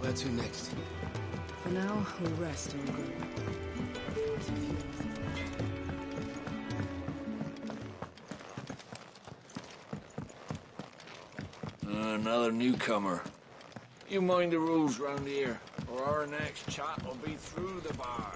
Where to next? For now, we'll rest and regroup. Another newcomer. You mind the rules round here, or our next chat will be through the bars.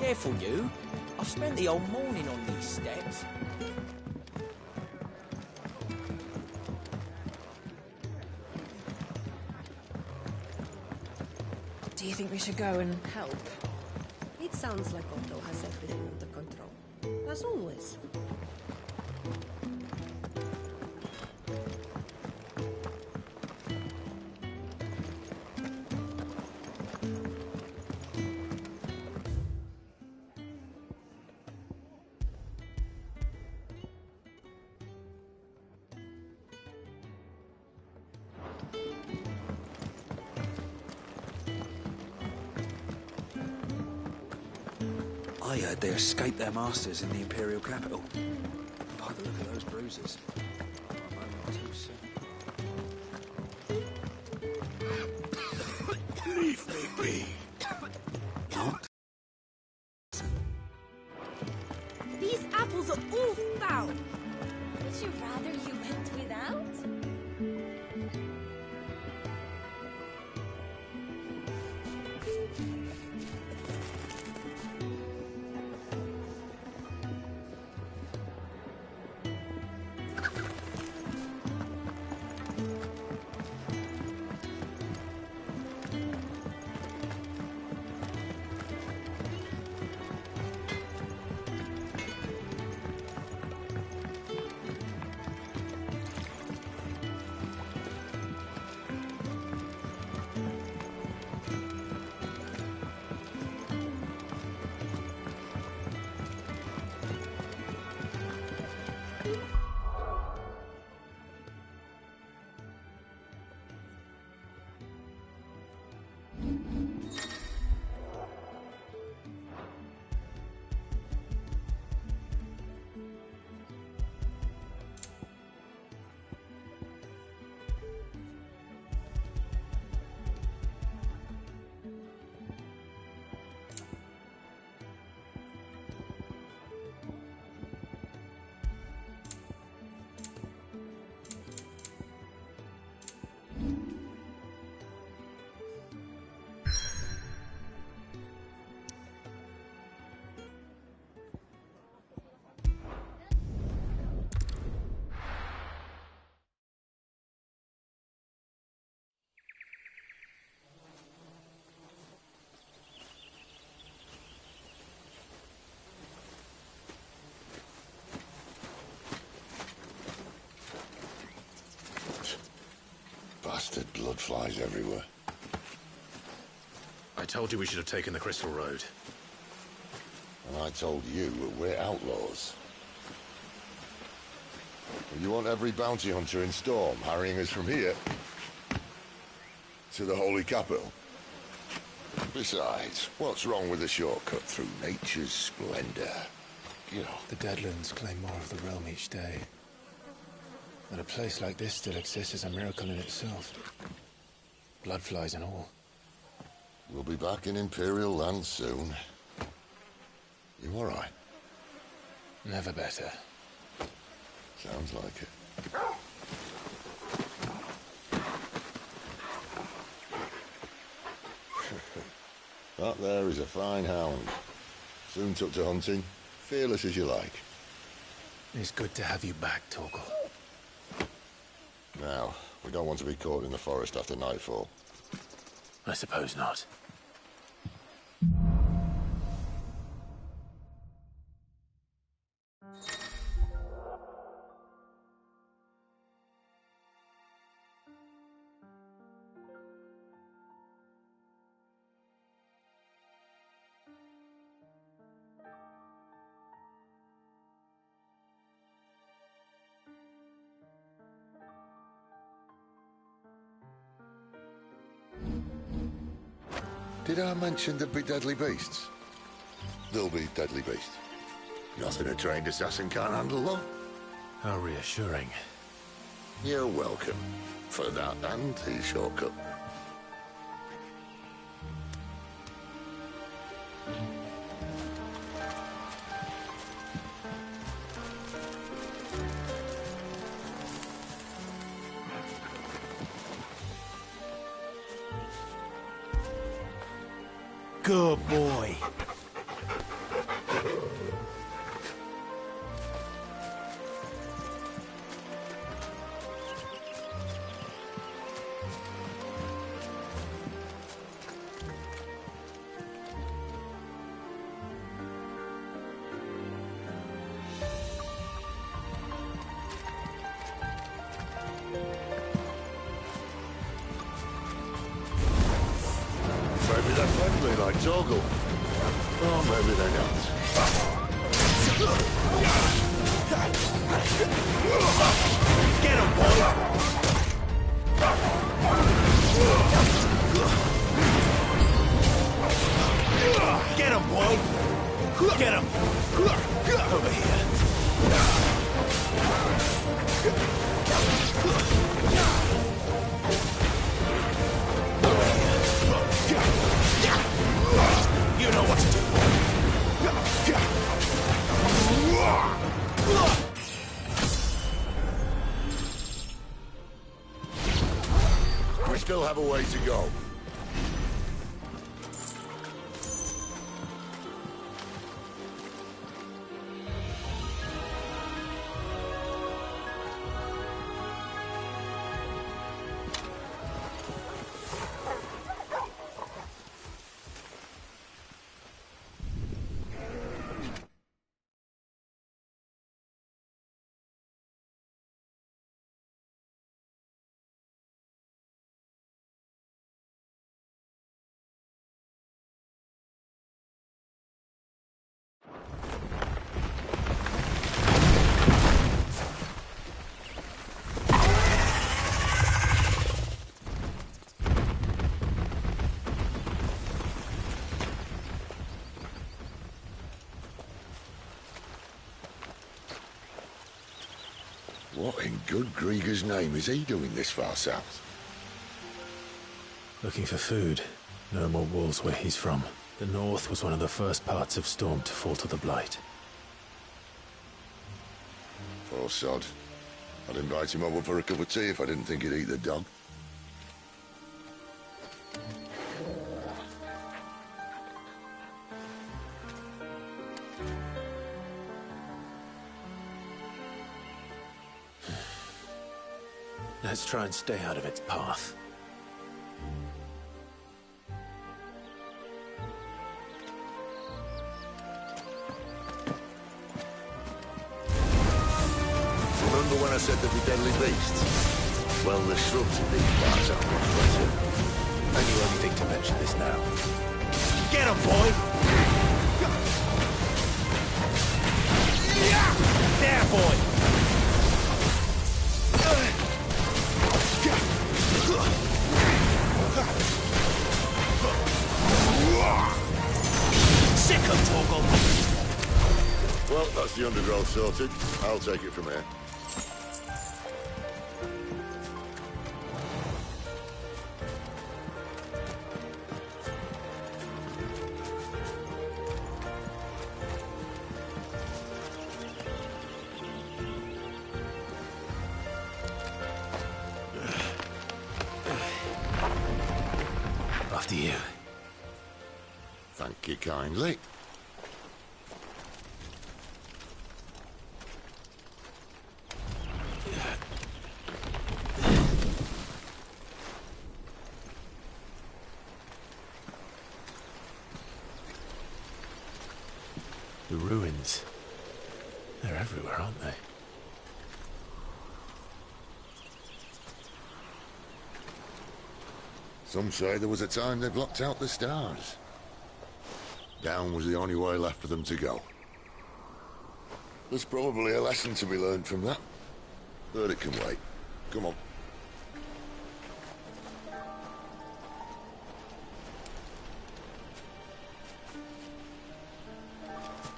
Careful, you. I've spent the whole morning on these steps. Do you think we should go and help? It sounds like Otto has everything under control. As always. I heard they escaped their masters in the Imperial capital. By the look of those bruises, a moment too soon. Leave me be. Not? These apples are all foul! Would you rather you went without? Bastard blood flies everywhere. I told you we should have taken the Crystal Road. And I told you that we're outlaws. You want every bounty hunter in Storm harrying us from here to the Holy Capital? Besides, what's wrong with a shortcut through nature's splendor? You know. The Deadlands claim more of the realm each day. That a place like this still exists is a miracle in itself. bloodflies and all. We'll be back in Imperial land soon. You all right? Never better. Sounds like it. That there is a fine hound. Soon took to hunting. Fearless as you like. It's good to have you back, Torgal. Now, we don't want to be caught in the forest after nightfall. I suppose not. Did I mention there'd be deadly beasts? There'll be deadly beasts. Nothing a trained assassin can't handle, though. How reassuring. You're welcome. For that and his shortcut. Good boy. Maybe they're friendly like Torgal. Or maybe they're not. Get him, boy! Get him, boy! Get him! Over here. You know what to do. We still have a way to go. What in good Grieger's name is he doing this far south? Looking for food. No more wolves where he's from. The north was one of the first parts of Storm to fall to the Blight. Poor sod. I'd invite him over for a cup of tea if I didn't think he'd eat the dog. Let's try and stay out of its path. Remember when I said there'd be deadly beasts? Well, the shrubs in these parts are much better. And you only think to mention this now. Get him, boy! There, boy! Sick of Torgal! Well, that's the undergrowth sorted. I'll take it from here. after you. Thank you kindly. The ruins. They're everywhere, aren't they? Some say there was a time they blocked out the stars. Down was the only way left for them to go. There's probably a lesson to be learned from that. But it can wait. Come on.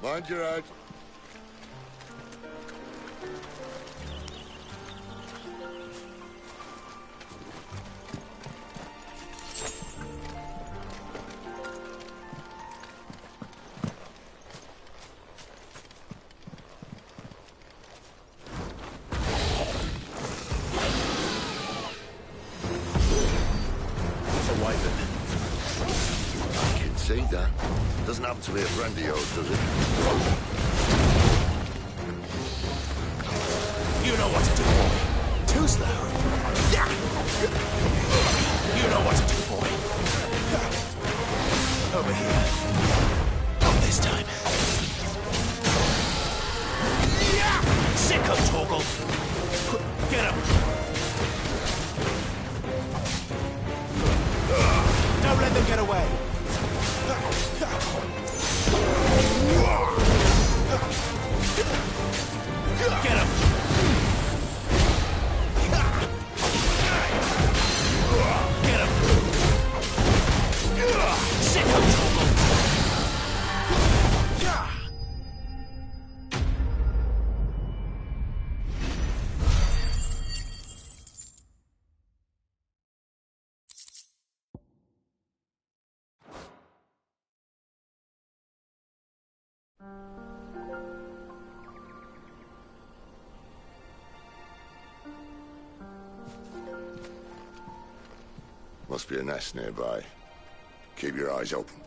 Mind your head. I can see that. Doesn't happen to be a friend of yours, does it? You know what to do, boy. Too slow. You know what to do, boy. Over here. Not this time. Sicko, Torgal. Get him. Don't let them get away. Get him. Get him! Sicko, Torgal! Must be a nest nearby. Keep your eyes open.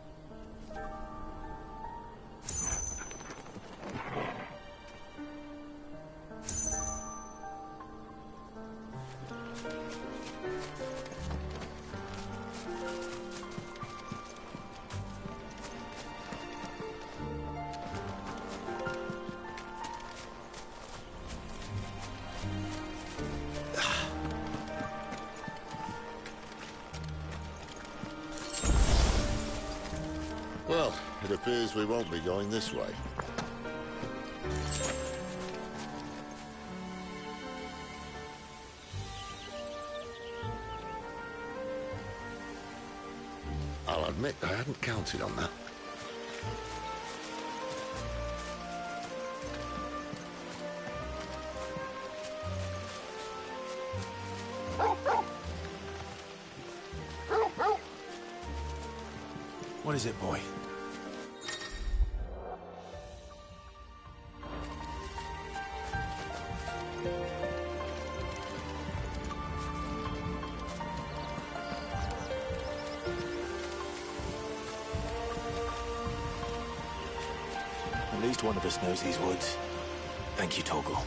Well, it appears we won't be going this way. I'll admit I hadn't counted on that. What is it, boy? At least one of us knows these woods. Thank you, Torgal.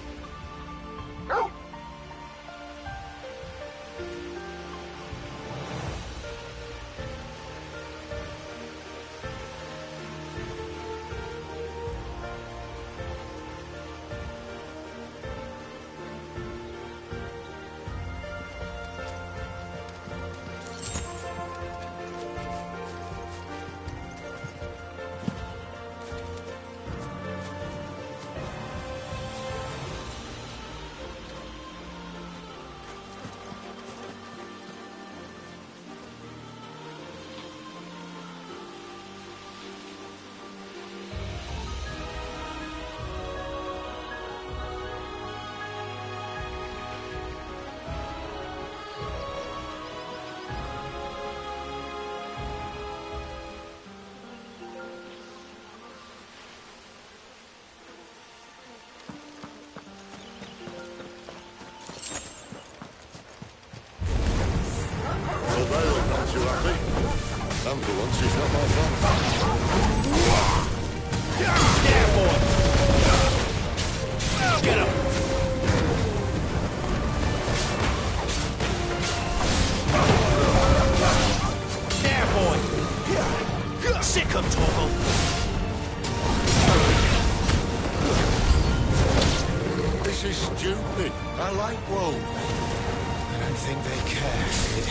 And for once, it's not my fault. Yeah, boy! Get him! There, boy! Sick him, Torgal! This is stupid. I like wolves. I don't think they care, Sid.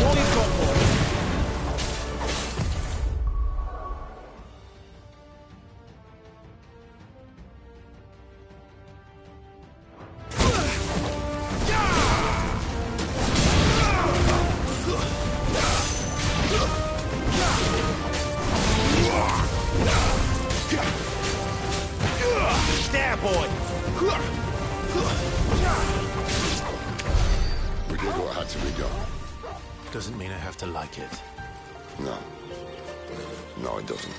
What you got, boy? There, boy! We did what had to be done. Doesn't mean I have to like it. No. No, it doesn't.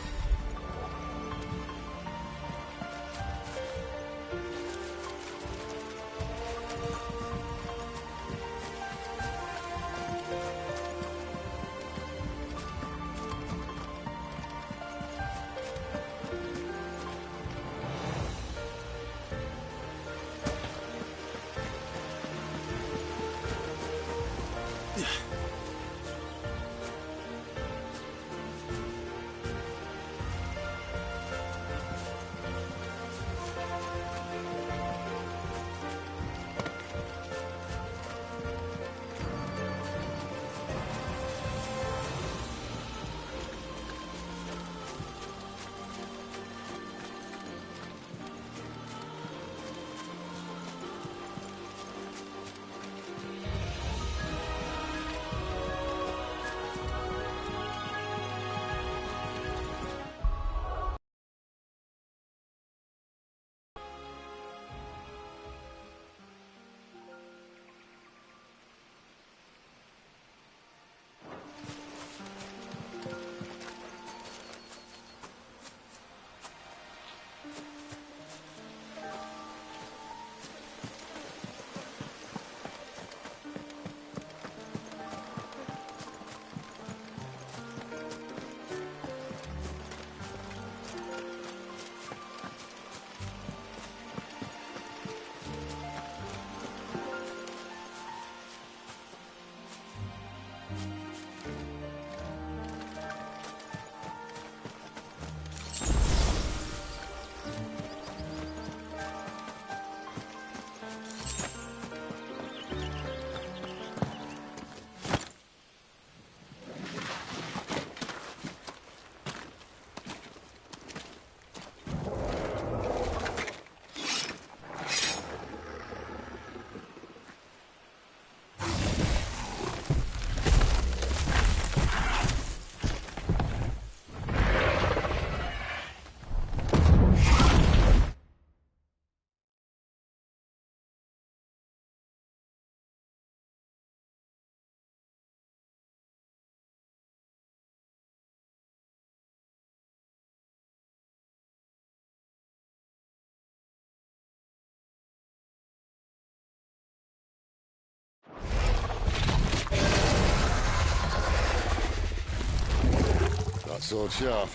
That sword sharp.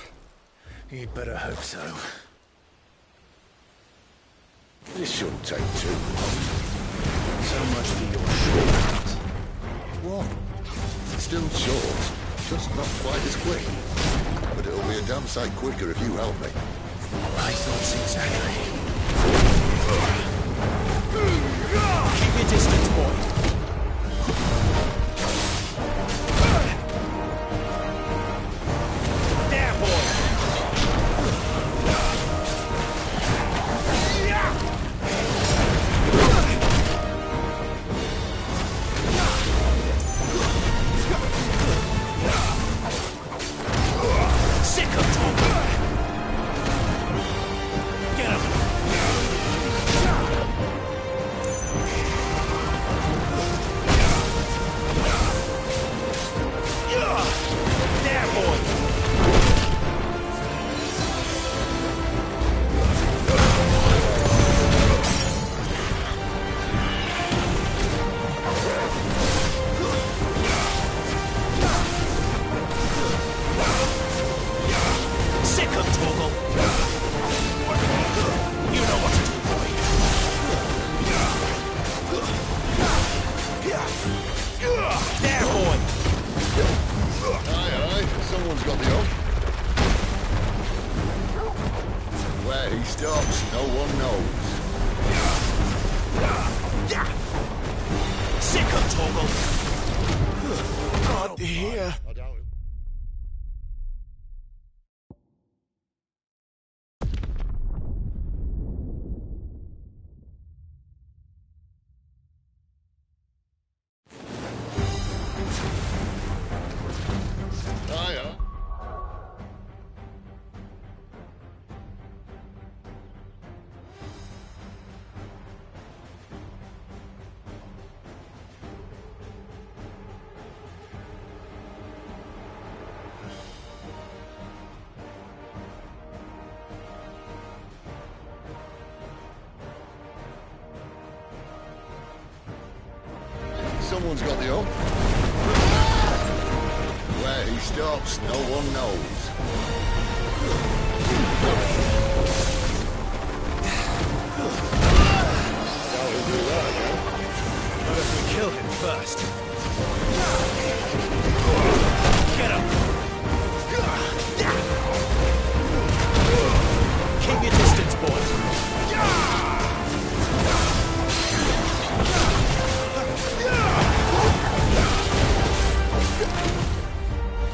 You'd better hope so. This shouldn't take too long. So much for your shortcut. What? Still short, just not quite as quick. But it'll be a damn sight quicker if you help me. My thoughts exactly. Keep your distance, boy. There, boy! Sick of talking! Get him! Torgal. God, here. I doubt it. Hiya. Someone's got the up. Where he stops, no one knows. How we do that, What if we kill him first? Get him. Keep your distance, boys.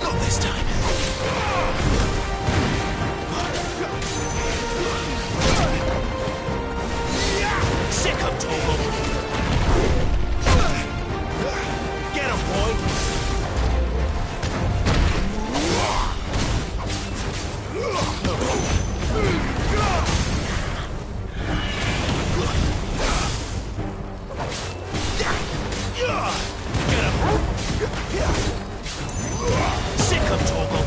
Not this time. Sick of Torgal. Get him, boy. Get him. Sick of Torgal.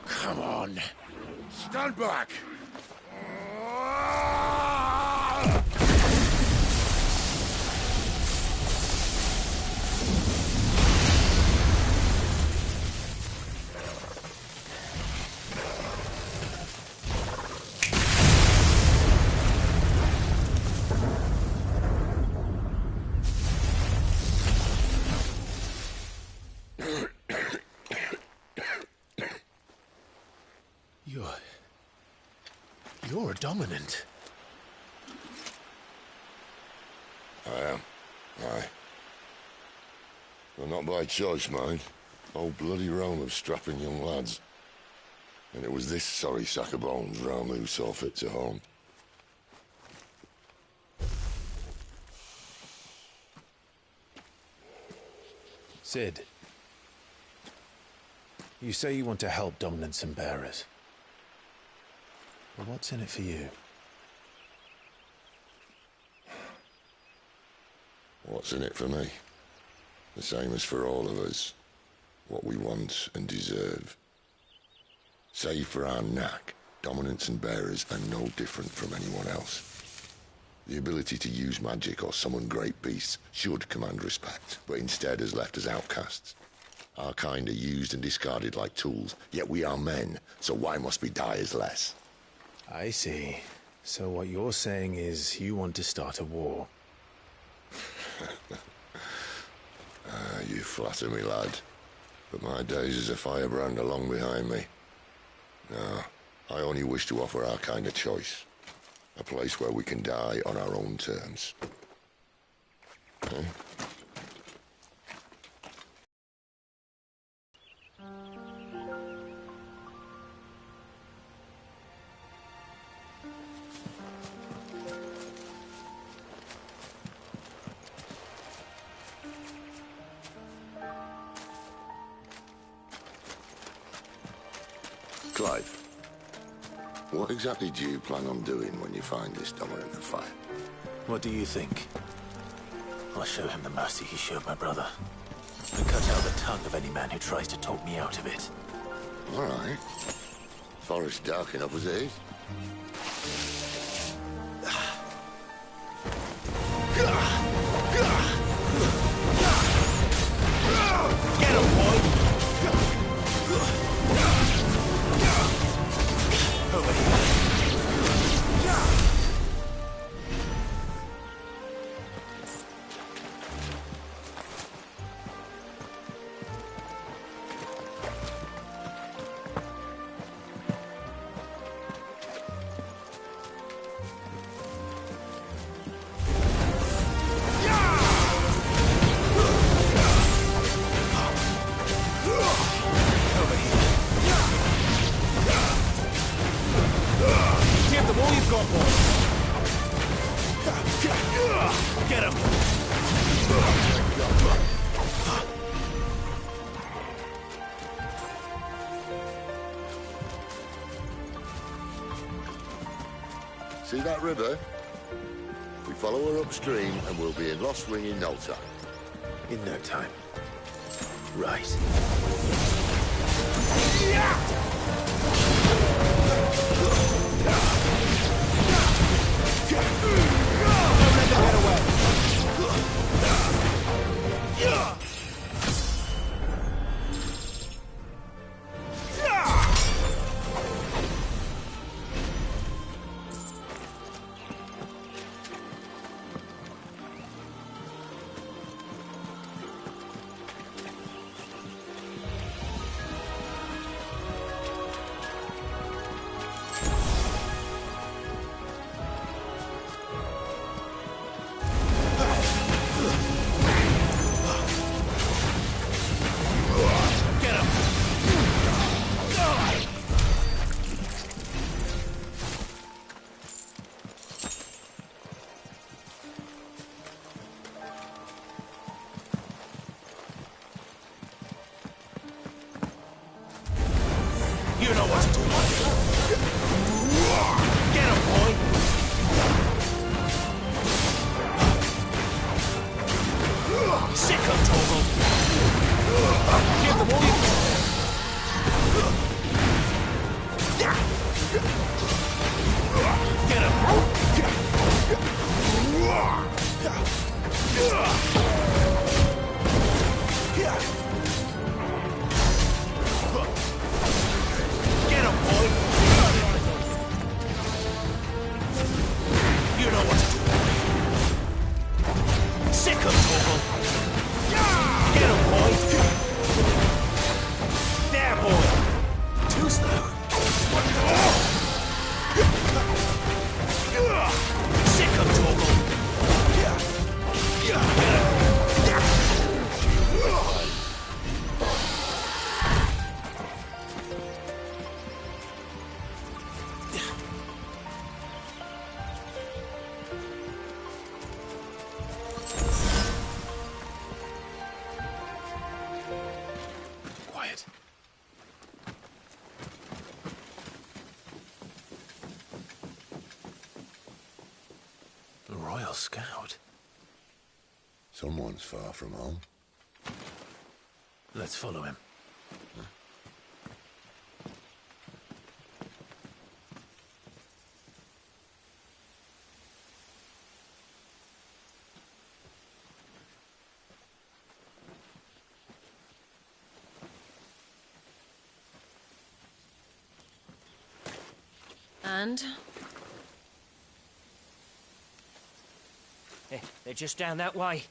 Come on. Stand back! You're a dominant. I am. Aye. Well, not by choice, mind. Whole bloody realm of strapping young lads. And it was this sorry sack of bones round who saw fit to home. Sid, you say you want to help dominants and bearers. But what's in it for you? What's in it for me? The same as for all of us. What we want and deserve. Save for our knack, dominants and bearers are no different from anyone else. The ability to use magic or summon great beasts should command respect, but instead has left us outcasts. Our kind are used and discarded like tools, yet we are men, so why must we die as less? I see. So what you're saying is you want to start a war. You flatter me, lad. But my days as a firebrand are long behind me. No, I only wish to offer our kind of choice. A place where we can die on our own terms. Okay? Clive, what exactly do you plan on doing when you find this dominant affair? What do you think? I'll show him the mercy he showed my brother. And cut out the tongue of any man who tries to talk me out of it. All right. Forest dark enough as it is. Get him, boy! Over here. Give them all you've got, boy. Get him. See that river? We follow her upstream and we'll be in Lost Wing in no time. In no time. Right. You know what to do. Get him, boy. Sick of Torgal. Give them all you can. Get him. Get him, boy! You know what to do. Sick of Torgal. Get him, boy! There, boy! Too slow. Sick of Torgal. Get him. Quiet. A Royal Scout. Someone's far from home. Let's follow him. And? They're just down that way.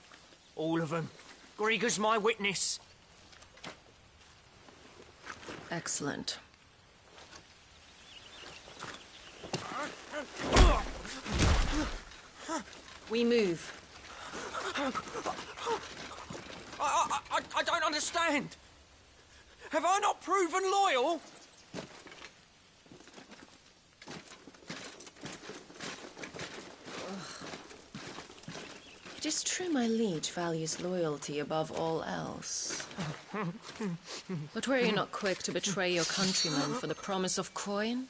All of them. Grieger's my witness. Excellent. We move. I don't understand. Have I not proven loyal? It is true my liege values loyalty above all else. But were you not quick to betray your countrymen for the promise of coin?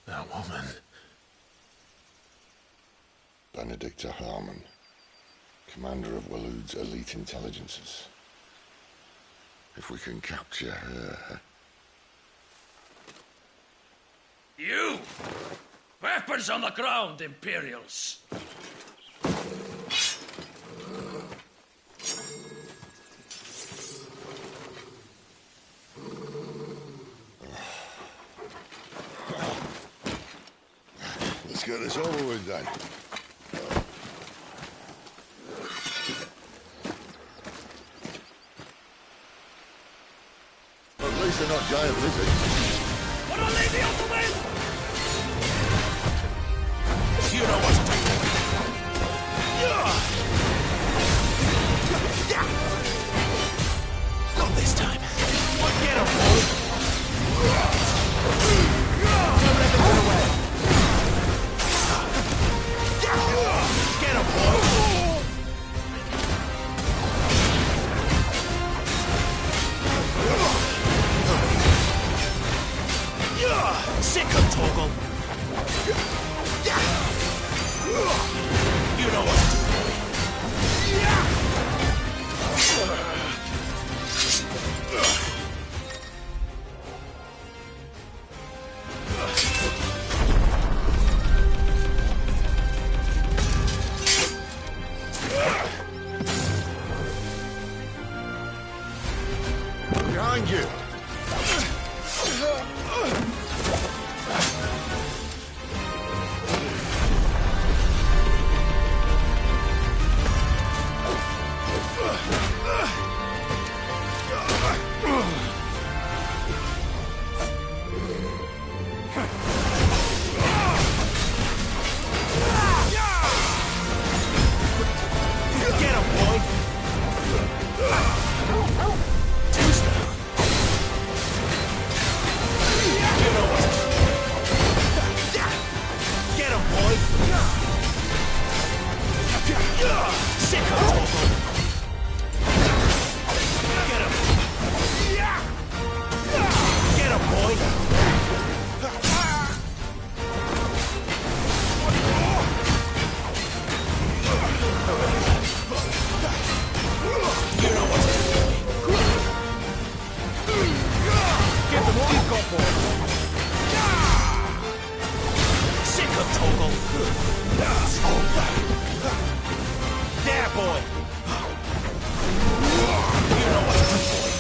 That woman. Benedicta Harmon, commander of Waloed's elite intelligences. If we can capture her... You! Weapons on the ground, Imperials! Let's get this over with then. At least they're not giant lizards. What a lady of the wind! You know what to do. Not this time. Get him, boy! Don't let them get away. Get him, boy! Sick of Toggle! You know what to do, Behind you! Get him, boy! You know what to do. Get him, boy! Sick of Toggle! Get him! Get him, boy! You know what to do. Give them all you've got, boy! Sick of Toggle! There, boy! You know what to do, boy!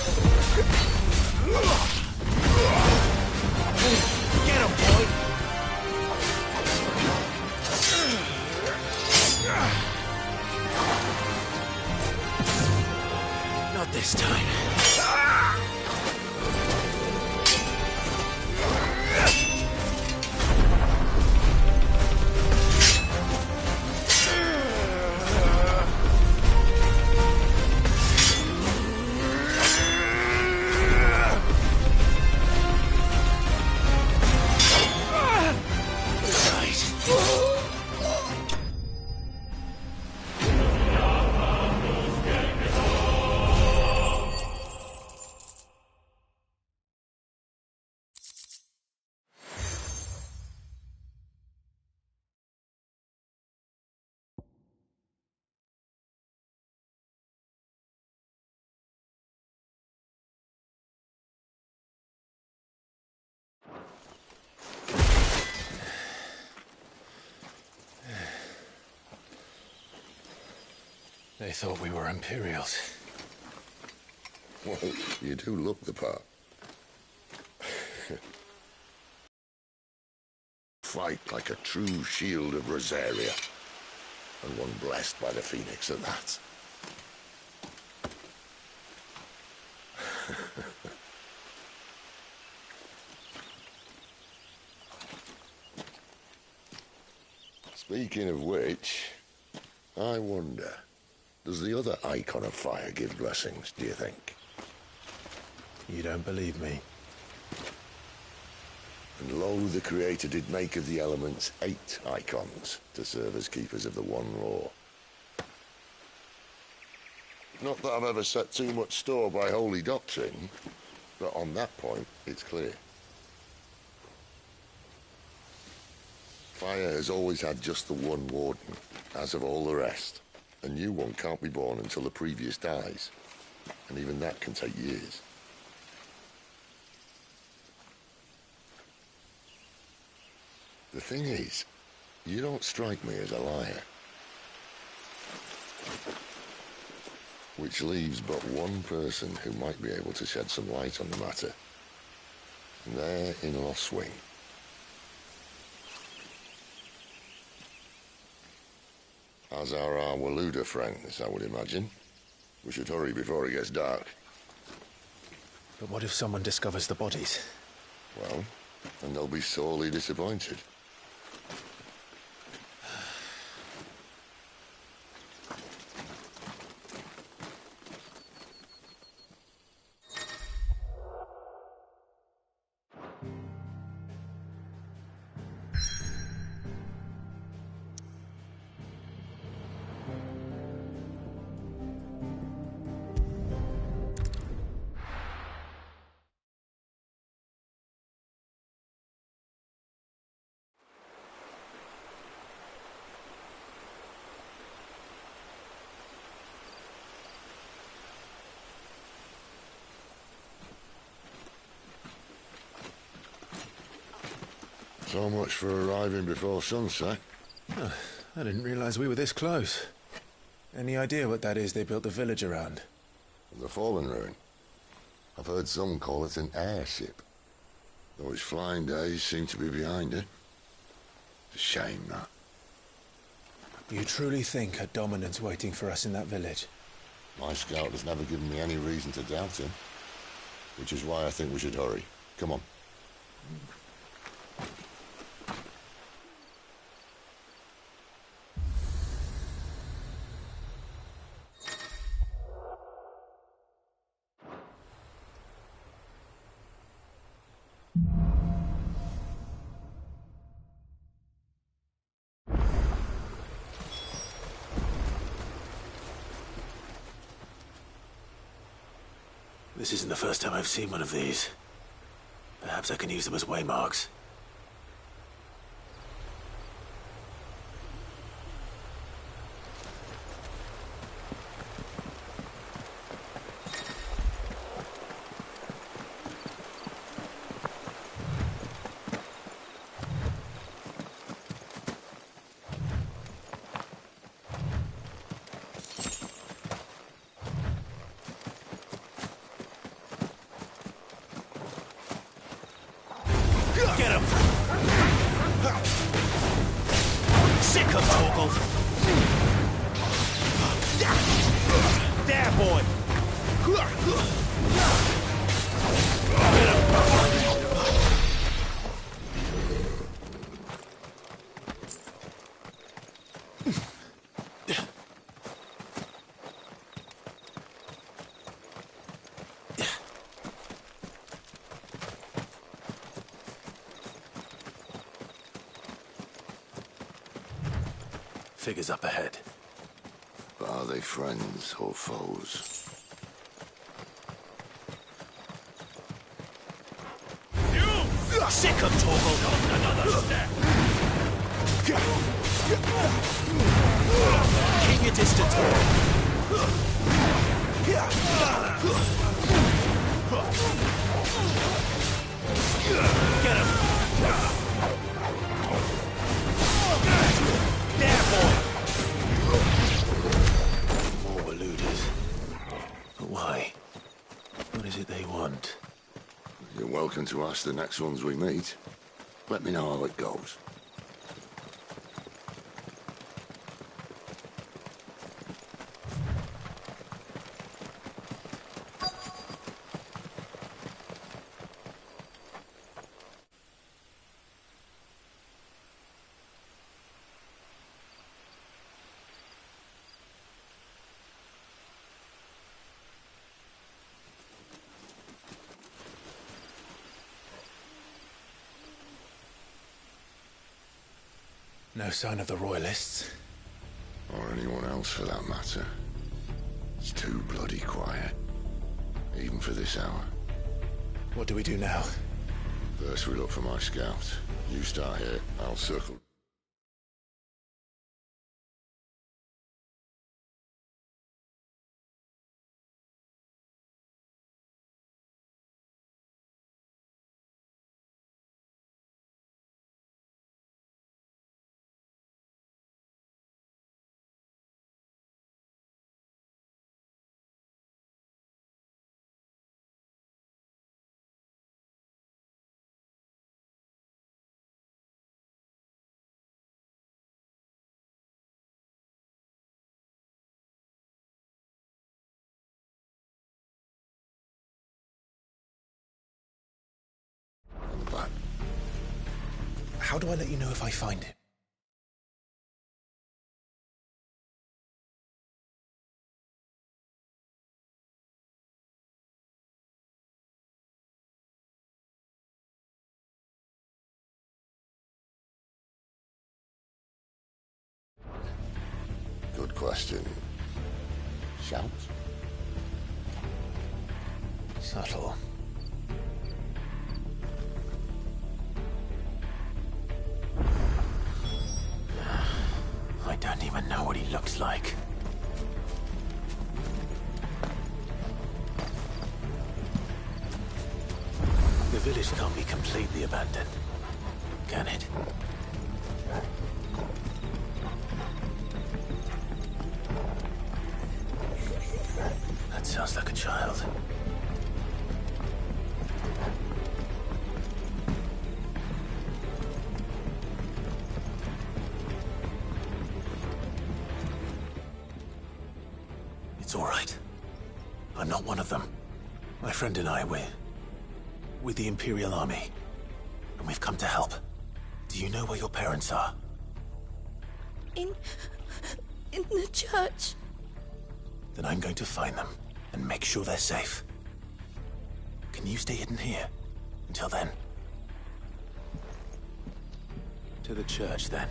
Get him, boy! Not this time. They thought we were Imperials. Well, you do look the part. Fight like a true shield of Rosaria. And one blessed by the Phoenix at that. Speaking of which, I wonder, does the other icon of fire give blessings, do you think? You don't believe me? And lo, the Creator did make of the elements 8 icons to serve as keepers of the one law. Not that I've ever set too much store by holy doctrine, but on that point, it's clear. Fire has always had just the one warden, as of all the rest. A new one can't be born until the previous dies, and even that can take years. The thing is, you don't strike me as a liar. Which leaves but one person who might be able to shed some light on the matter. And they're in Lost Swing. As are our Waluda friends, I would imagine. We should hurry before it gets dark. But what if someone discovers the bodies? Well, then they'll be sorely disappointed. So much for arriving before sunset. Oh, I didn't realize we were this close. Any idea what that is they built the village around? The fallen ruin. I've heard some call it an airship. Though its flying days seem to be behind it. It's a shame, that. You truly think a dominant's waiting for us in that village? My scout has never given me any reason to doubt him. Which is why I think we should hurry. Come on. This isn't the first time I've seen one of these. Perhaps I can use them as waymarks. Get him! Sick of Torgal! There, boy! Figures up ahead. But are they friends or foes? You! Sick of Torgal! Another step! Keep your distance! Get him! There, boy! More Waludas. But why? What is it they want? You're welcome to ask the next ones we meet. Let me know how it goes. No sign of the Royalists. Or anyone else for that matter. It's too bloody quiet. Even for this hour. What do we do now? First we look for my scouts. You start here, I'll circle. On the back. How do I let you know if I find it? Good question. Shout? Subtle. I don't even know what he looks like. The village can't be completely abandoned, can it? That sounds like a child. It's all right. I'm not one of them. My friend and I, we're with the Imperial Army. And we've come to help. Do you know where your parents are? In the church. Then I'm going to find them and make sure they're safe. Can you stay hidden here until then? To the church, then.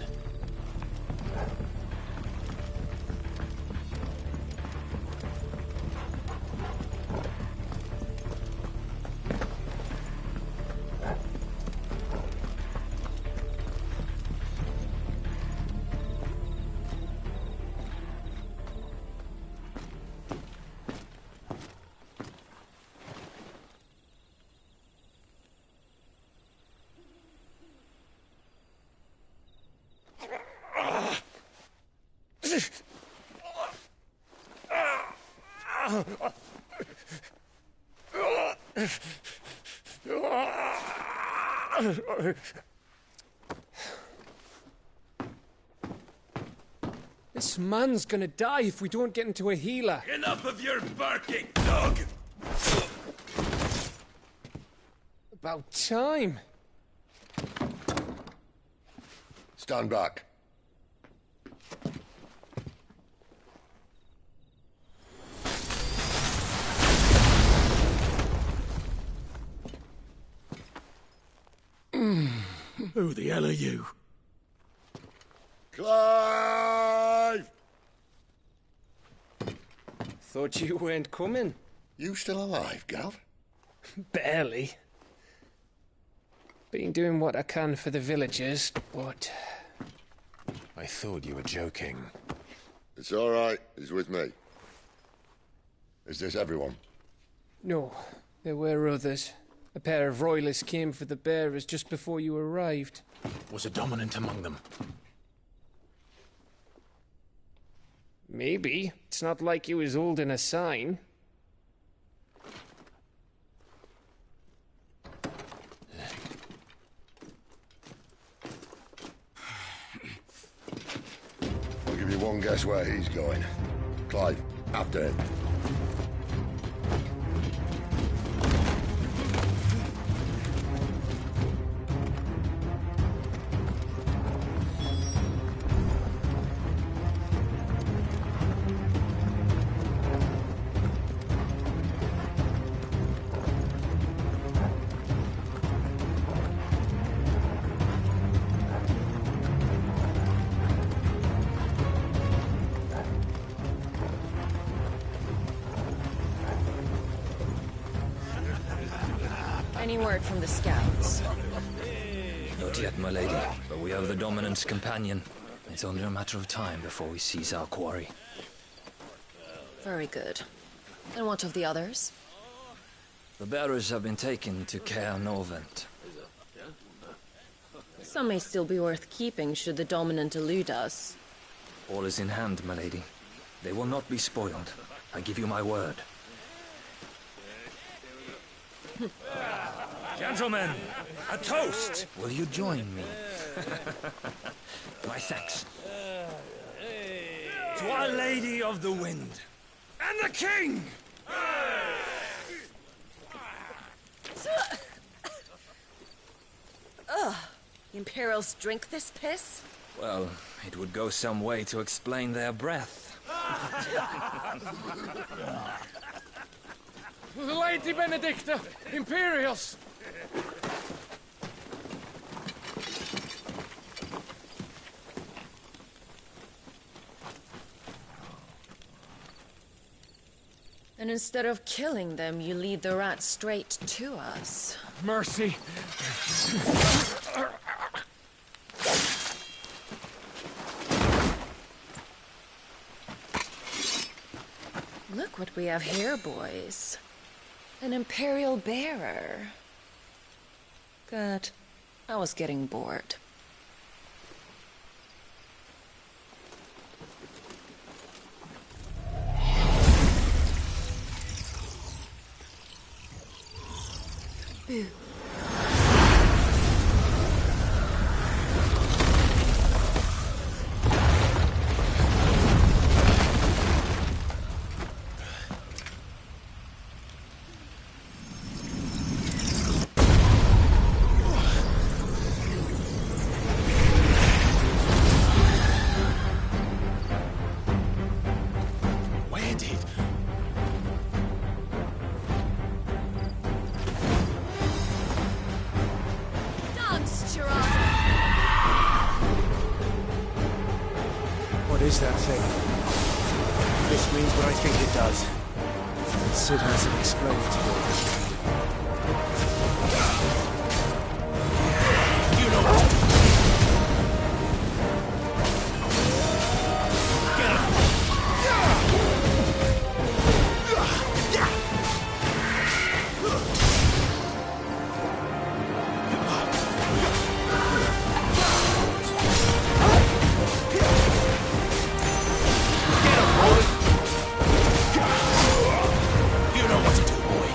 This man's gonna die if we don't get into a healer. Enough of your barking, dog! About time. Stand back. Who the hell are you? Clive! Thought you weren't coming. You still alive, Gav? Barely. Been doing what I can for the villagers, but... I thought you were joking. It's all right. He's with me. Is this everyone? No, there were others. A pair of royalists came for the bearers just before you arrived. Was a dominant among them? Maybe. It's not like he was holding a sign. I'll give you one guess where he's going. Clive, after him. Any word from the scouts? Not yet, my lady, but we have the Dominant's companion. It's only a matter of time before we seize our quarry. Very good. And what of the others? The bearers have been taken to Caer Novent. Some may still be worth keeping should the Dominant elude us. All is in hand, my lady. They will not be spoiled. I give you my word. Gentlemen, a toast! Will you join me? My thanks. To Our Lady of the Wind. And the King! Ugh. Imperials drink this piss? Well, it would go some way to explain their breath. Lady Benedicta! Imperials! And instead of killing them, you lead the rats straight to us. Mercy! Look what we have here, boys. An Imperial bearer. Good. I was getting bored. Boo. What is that thing? If this means what I think it does, then Sid hasn't explained it to me. You know what to do. Get him! You know what to do, boy.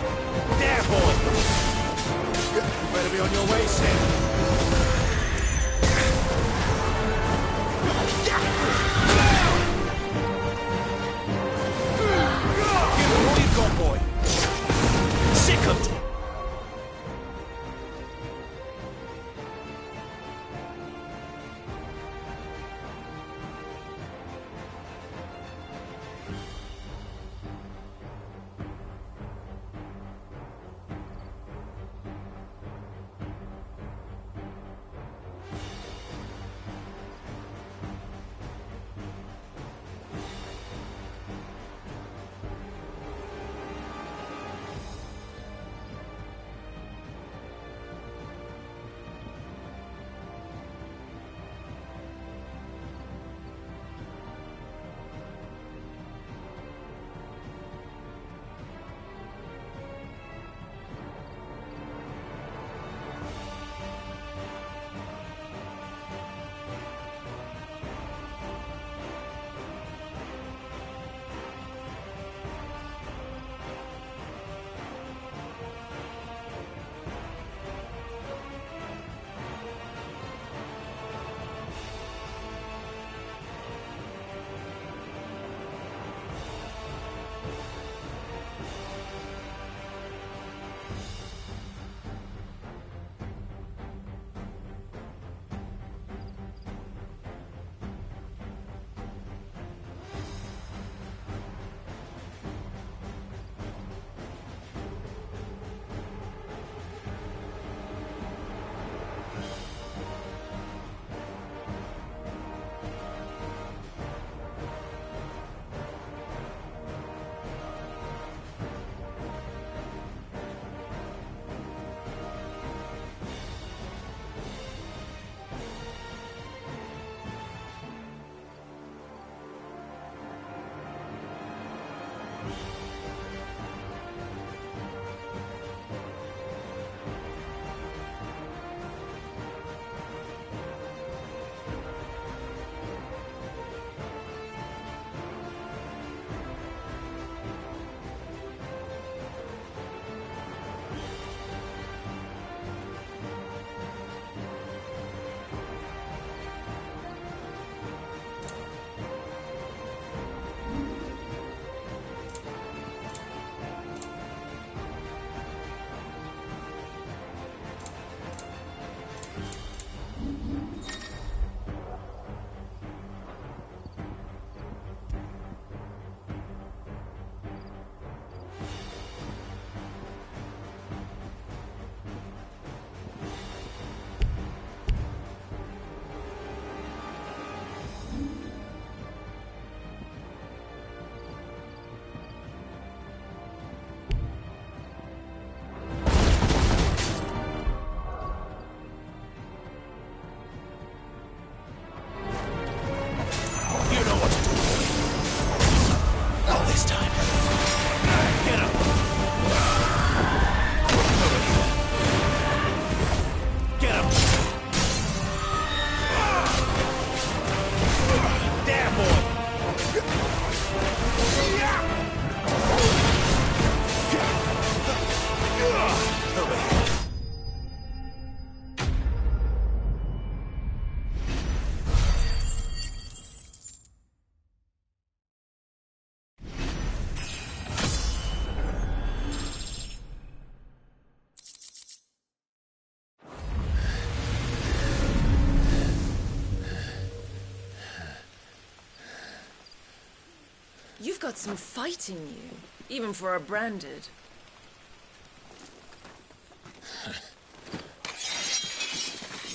You've got some fight in you, even for a branded.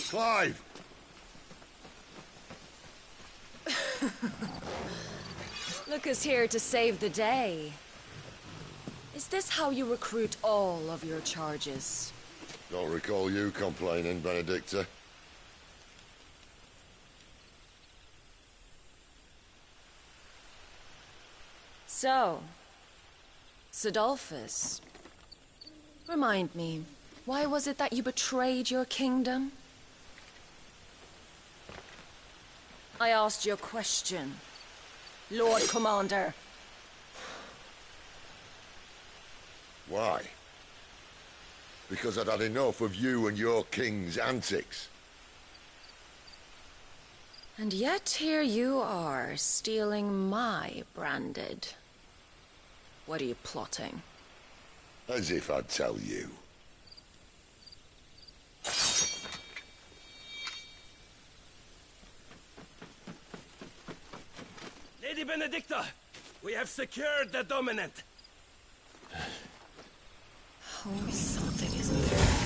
Clive! Look who's here to save the day. Is this how you recruit all of your charges? Don't recall you complaining, Benedicta. So, Sidolphus, remind me, why was it that you betrayed your kingdom? I asked you a question, Lord Commander. Why? Because I'd had enough of you and your king's antics. And yet here you are, stealing my branded. What are you plotting? As if I'd tell you. Lady Benedicta, we have secured the dominant. Oh, something isn't there.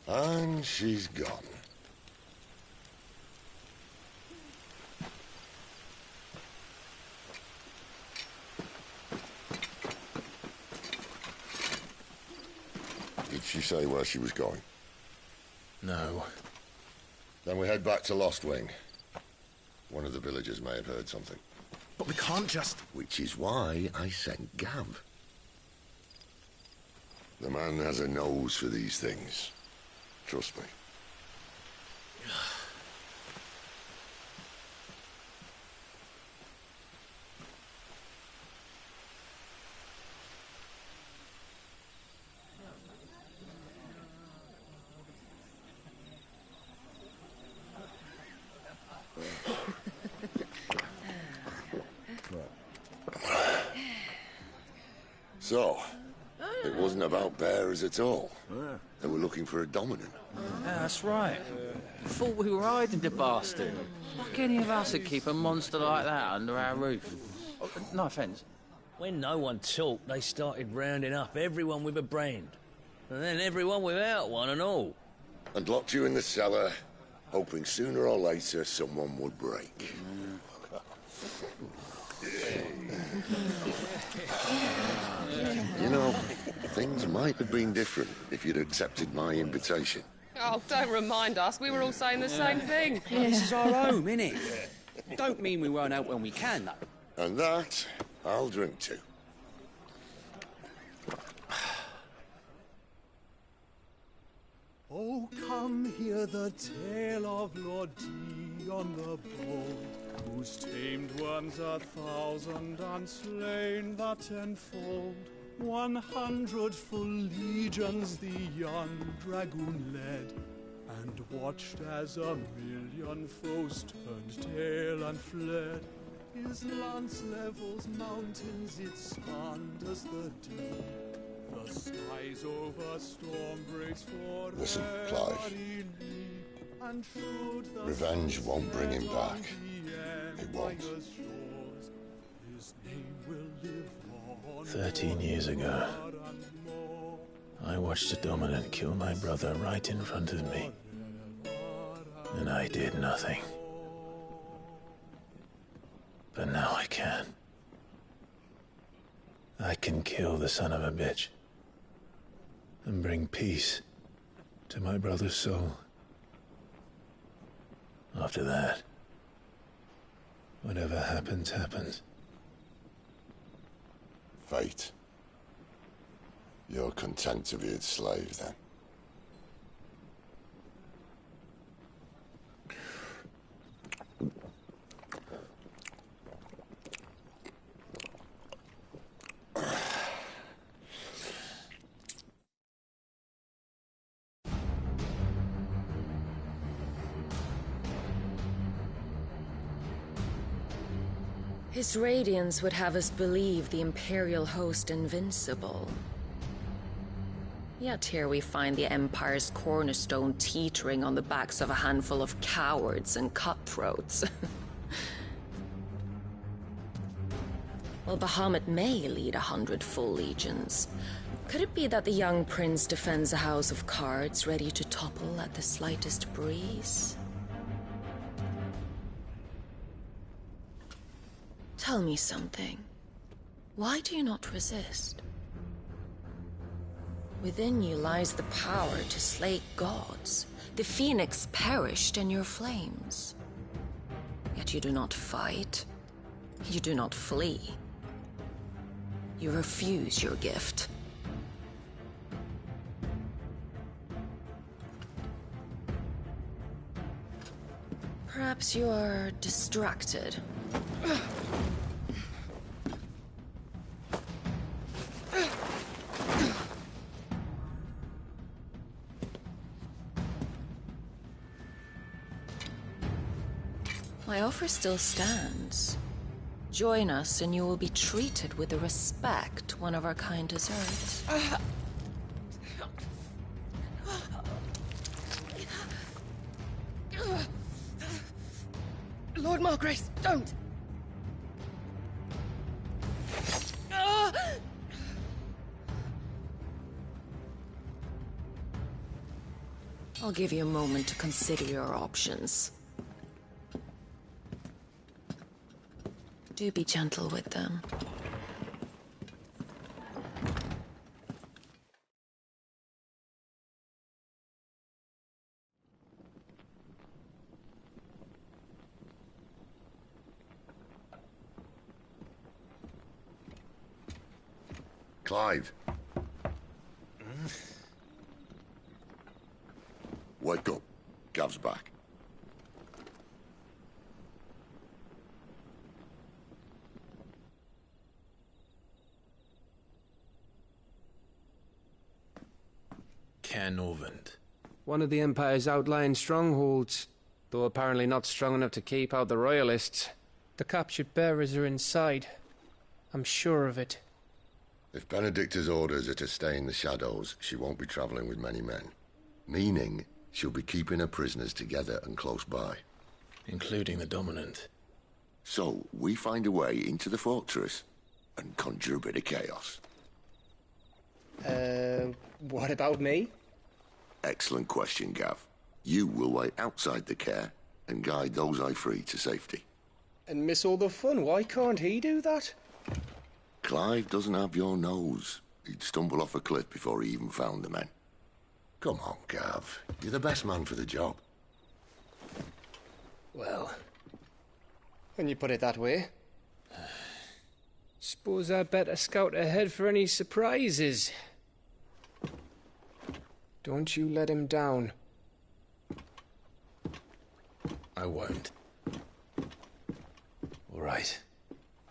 And she's gone. Did she say where she was going? No. Then we head back to Lost Wing. One of the villagers may have heard something. But we can't just... Which is why I sent Gav. The man has a nose for these things. Trust me. So, it wasn't about bearers at all. They were looking for a dominant. Yeah, that's right. Thought we were hiding the bastard. Like any of us would keep a monster like that under our roof. Oh, no offence. When no one talked, they started rounding up everyone with a brand. And then everyone without one and all. And locked you in the cellar, hoping sooner or later someone would break. You know, things might have been different if you'd accepted my invitation. Oh, don't remind us. We were all saying the same thing. This is our home, innit? Don't mean we won't help when we can, though. And that, I'll drink to. Oh, come hear the tale of Lord Dion the Bold, whose tamed ones 1,000 and slain the tenfold. 100 full legions the young dragoon led, and watched as 1,000,000 foes turned tail and fled. His lance levels mountains, it spanned as the deep. The skies over storm breaks for Listen, Clive. Revenge won't bring him back. It won't. 13 years ago, I watched a dominant kill my brother right in front of me. And I did nothing. But now I can. I can kill the son of a bitch. And bring peace to my brother's soul. After that, whatever happens, happens. Fate. You're content to be its slave, then? His radiance would have us believe the Imperial host invincible. Yet here we find the Empire's cornerstone teetering on the backs of a handful of cowards and cutthroats. Well, Bahamut may lead 100 full legions. Could it be that the young prince defends a house of cards ready to topple at the slightest breeze? Tell me something. Why do you not resist? Within you lies the power to slay gods. The phoenix perished in your flames. Yet you do not fight. You do not flee. You refuse your gift. Perhaps you are distracted. My offer still stands. Join us and you will be treated with the respect one of our kind deserves. Lord Margrace, don't! I'll give you a moment to consider your options. Do be gentle with them. Clive. Wake up. Gav's back. Caernarvon. One of the Empire's outlying strongholds, though apparently not strong enough to keep out the Royalists. The captured bearers are inside. I'm sure of it. If Benedicta's orders are to stay in the shadows, she won't be travelling with many men. Meaning, she'll be keeping her prisoners together and close by. Including the Dominant. So, we find a way into the fortress and conjure a bit of chaos. What about me? Excellent question, Gav. You will wait outside the care and guide those I free to safety. And miss all the fun. Why can't he do that? Clive doesn't have your nose. He'd stumble off a cliff before he even found the men. Come on, Gav. You're the best man for the job. Well, when you put it that way. Suppose I'd better scout ahead for any surprises. Don't you let him down. I won't. All right.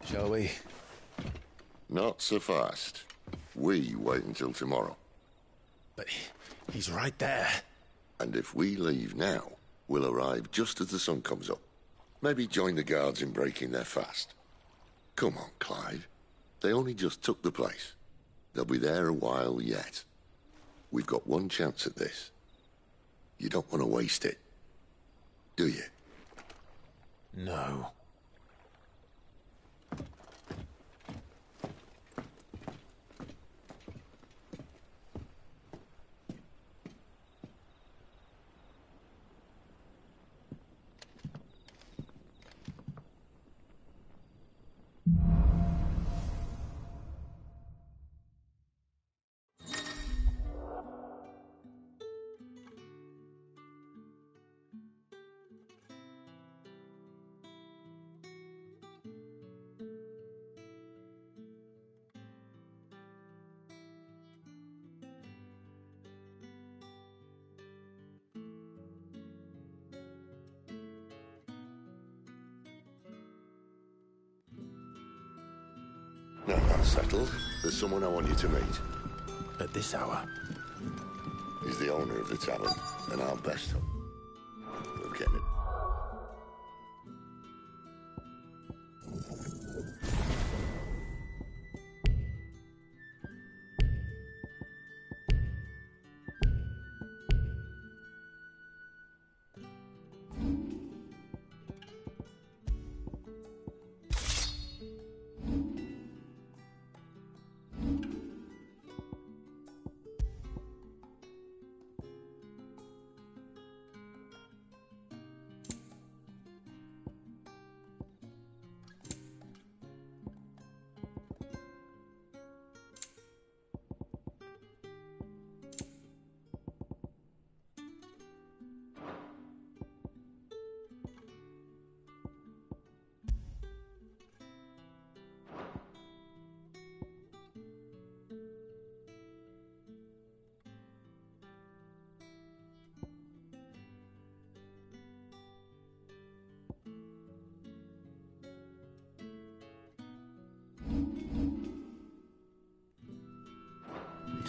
Shall we? Not so fast. We wait until tomorrow. But he's right there. And if we leave now, we'll arrive just as the sun comes up. Maybe join the guards in breaking their fast. Come on, Clive. They only just took the place. They'll be there a while yet. We've got one chance at this. You don't want to waste it, do you? No. Now that's settled. There's someone I want you to meet. At this hour? He's the owner of the tavern, and our best hope of getting it.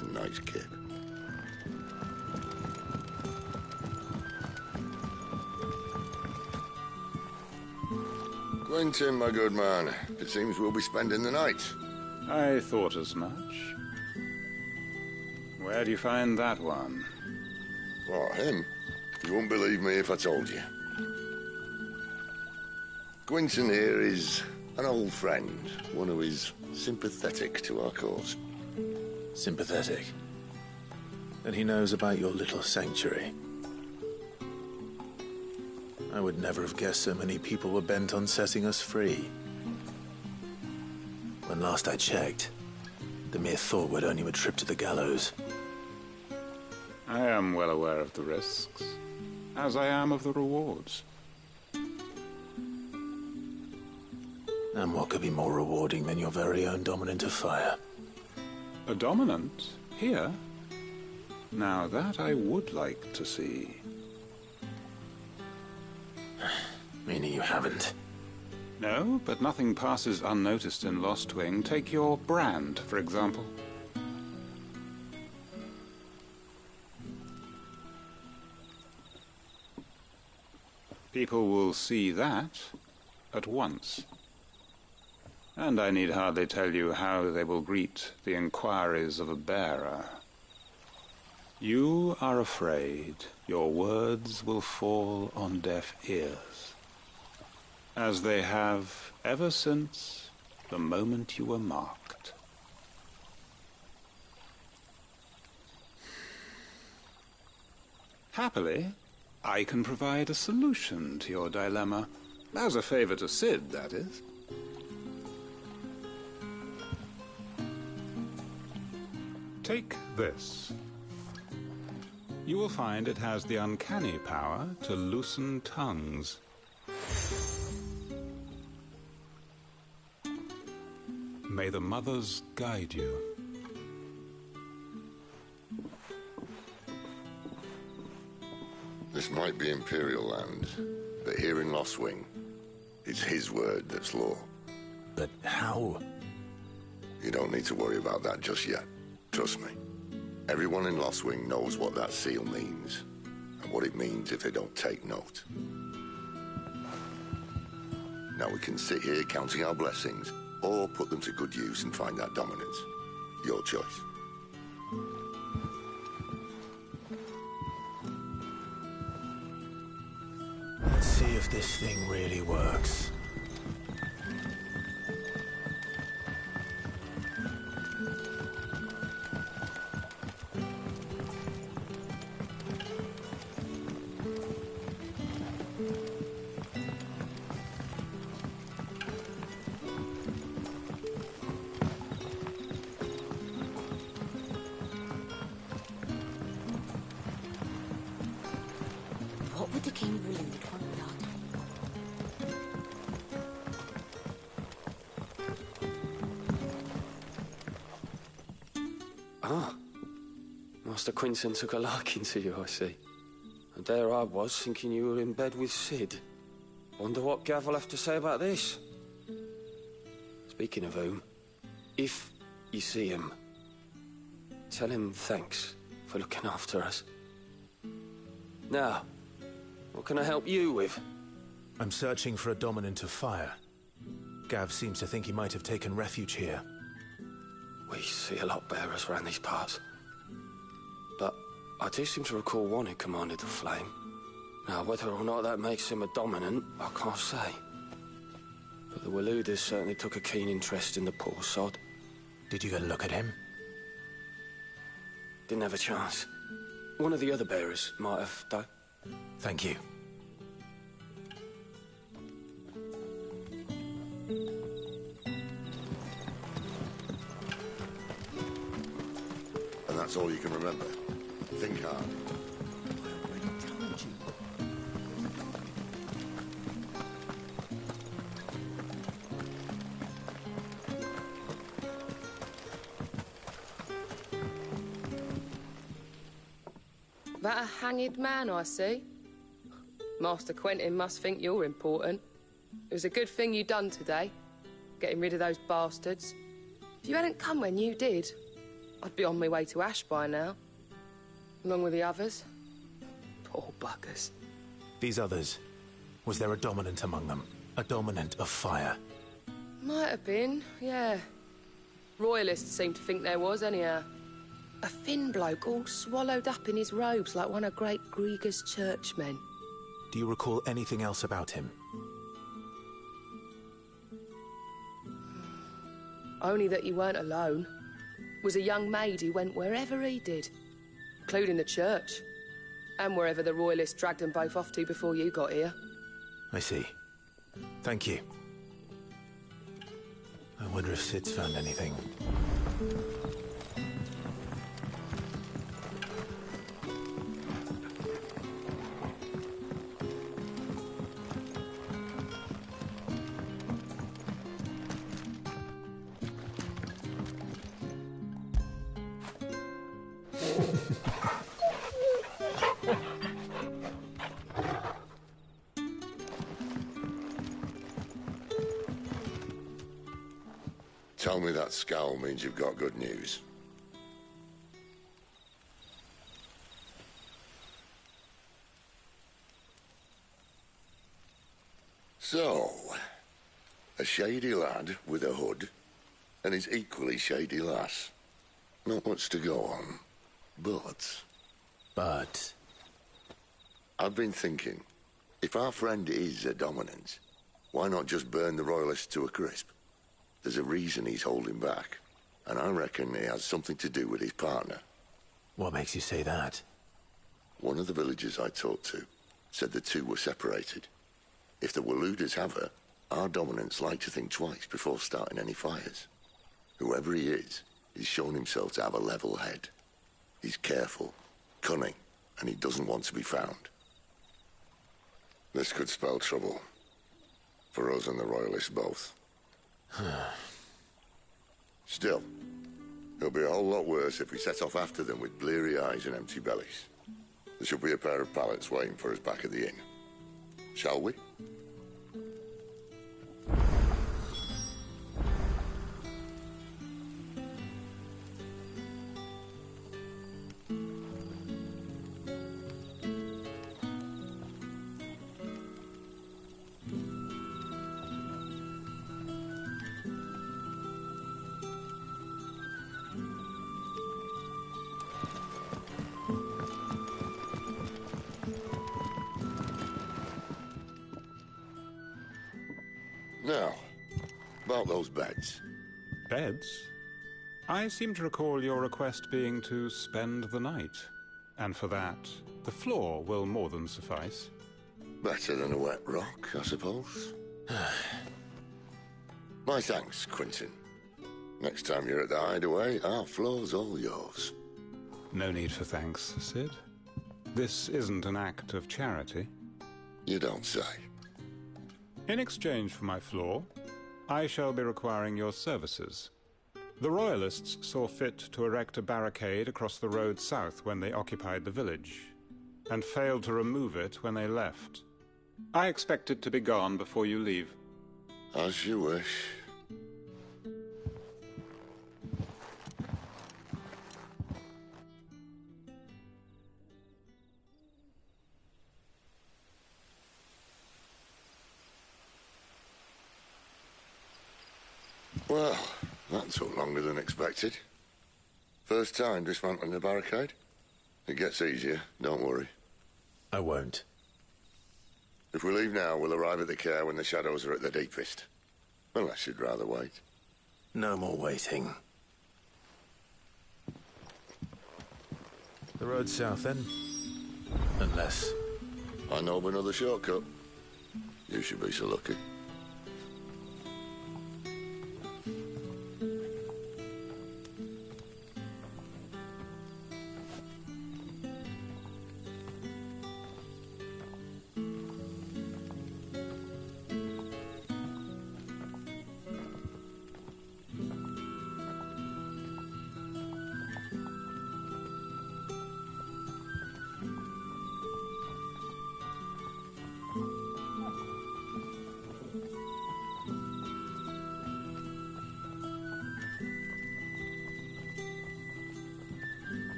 It's a nice kid. Quentin, my good man. It seems we'll be spending the night. I thought as much. Where do you find that one? What, him? You wouldn't believe me if I told you. Quentin here is an old friend, one who is sympathetic to our cause. Sympathetic? And he knows about your little sanctuary. I would never have guessed so many people were bent on setting us free. When last I checked, the mere thought would earn you a trip to the gallows. I am well aware of the risks, as I am of the rewards. And what could be more rewarding than your very own dominant of fire? A dominant? Here? Now that I would like to see. Meaning you haven't? No, but nothing passes unnoticed in Lost Wing. Take your brand, for example. People will see that at once. And I need hardly tell you how they will greet the inquiries of a bearer. You are afraid your words will fall on deaf ears, as they have ever since the moment you were marked. Happily, I can provide a solution to your dilemma. As a favor to Sid, that is. Take this. You will find it has the uncanny power to loosen tongues. May the mothers guide you. This might be Imperial land, but here in Lost Wing, it's his word that's law. But how? You don't need to worry about that just yet. Trust me. Everyone in Lost Wing knows what that seal means, and what it means if they don't take note. Now we can sit here counting our blessings, or put them to good use and find that dominance. Your choice. Let's see if this thing really works. What would the king of Waloed want with that? Ah. Master Quinton took a liking to you, I see. And there I was, thinking you were in bed with Sid. Wonder what Gav will have to say about this. Speaking of whom, if you see him, tell him thanks for looking after us. Now, what can I help you with? I'm searching for a dominant of fire. Gav seems to think he might have taken refuge here. We see a lot bearers around these parts. But I do seem to recall one who commanded the flame. Now, whether or not that makes him a dominant, I can't say. But the Waloeders certainly took a keen interest in the poor sod. Did you get a look at him? Didn't have a chance. One of the other bearers might have done. Thank you. And that's all you can remember. Think hard. I already told you. That a hanged man, I see. Master Quentin must think you're important. It was a good thing you done today, getting rid of those bastards. If you hadn't come when you did, I'd be on my way to Ash by now, along with the others. Poor buggers. These others, was there a dominant among them? A dominant of fire? Might have been, yeah. Royalists seem to think there was, anyhow. A thin bloke all swallowed up in his robes like one of Great Grieger's churchmen. Do you recall anything else about him? Only that he weren't alone. Was a young maid who went wherever he did, including the church, and wherever the Royalists dragged them both off to before you got here. I see. Thank you. I wonder if Sid's found anything. Tell me that scowl means you've got good news. So, a shady lad with a hood, and his equally shady lass. Not much to go on, but... But? I've been thinking, if our friend is a dominant, why not just burn the Royalists to a crisp? There's a reason he's holding back, and I reckon it has something to do with his partner. What makes you say that? One of the villagers I talked to said the two were separated. If the Waluders have her, our dominants like to think twice before starting any fires. Whoever he is, he's shown himself to have a level head. He's careful, cunning, and he doesn't want to be found. This could spell trouble. For us and the Royalists both. Still, it'll be a whole lot worse if we set off after them with bleary eyes and empty bellies. There should be a pair of pallets waiting for us back at the inn. Shall we? Now, about those beds. Beds? I seem to recall your request being to spend the night. And for that, the floor will more than suffice. Better than a wet rock, I suppose. My thanks, Quentin. Next time you're at the hideaway, our floor's all yours. No need for thanks, Sid. This isn't an act of charity. You don't say. In exchange for my floor, I shall be requiring your services. The Royalists saw fit to erect a barricade across the road south when they occupied the village, and failed to remove it when they left. I expect it to be gone before you leave. As you wish. Well, that took longer than expected. First time dismantling the barricade? It gets easier, don't worry. I won't. If we leave now, we'll arrive at the care when the shadows are at their deepest. Unless you'd rather wait. No more waiting. The road south, then? Unless... I know of another shortcut. You should be so lucky.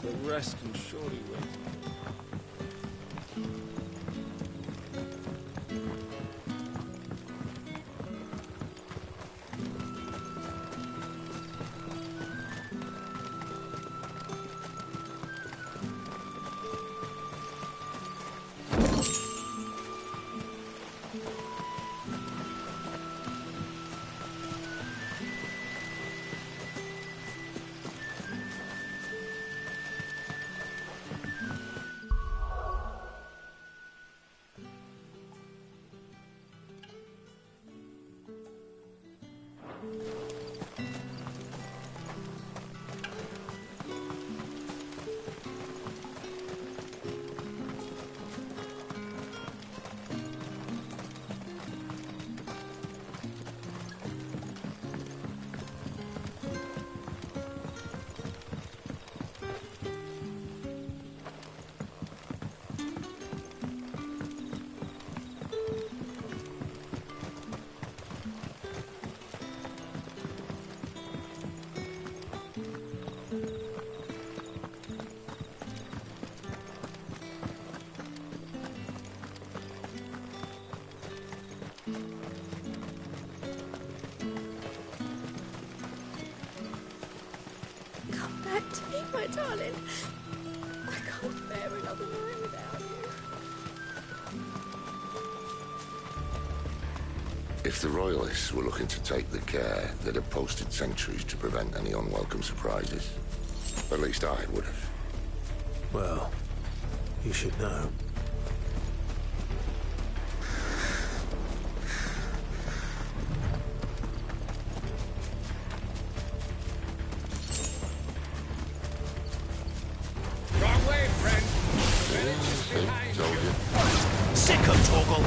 The rest can surely wait. Come back to me, my darling. I can't bear another night without you. If the Royalists were looking to take the care, they'd have posted sentries to prevent any unwelcome surprises. At least I would have. Well, you should know. Wrong way, friend. Village is behind Told you. you. Sick of Torgal!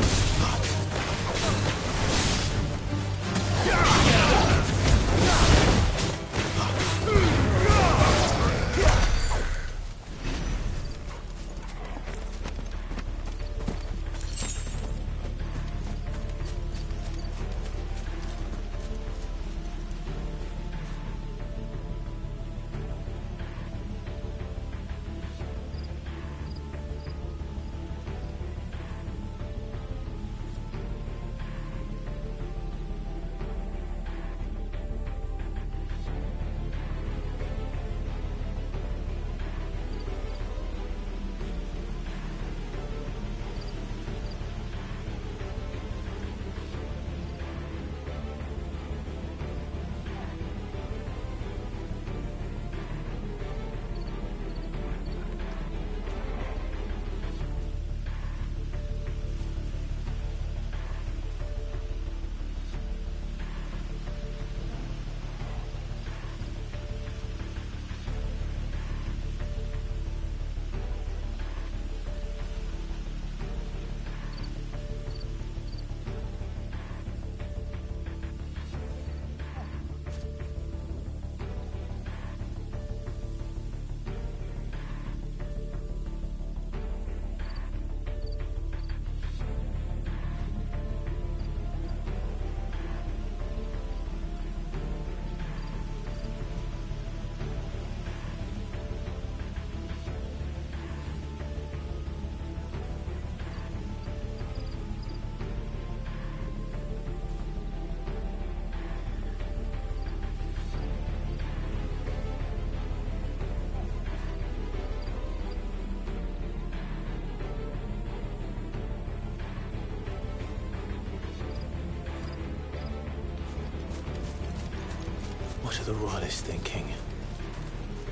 What are the Royalists thinking?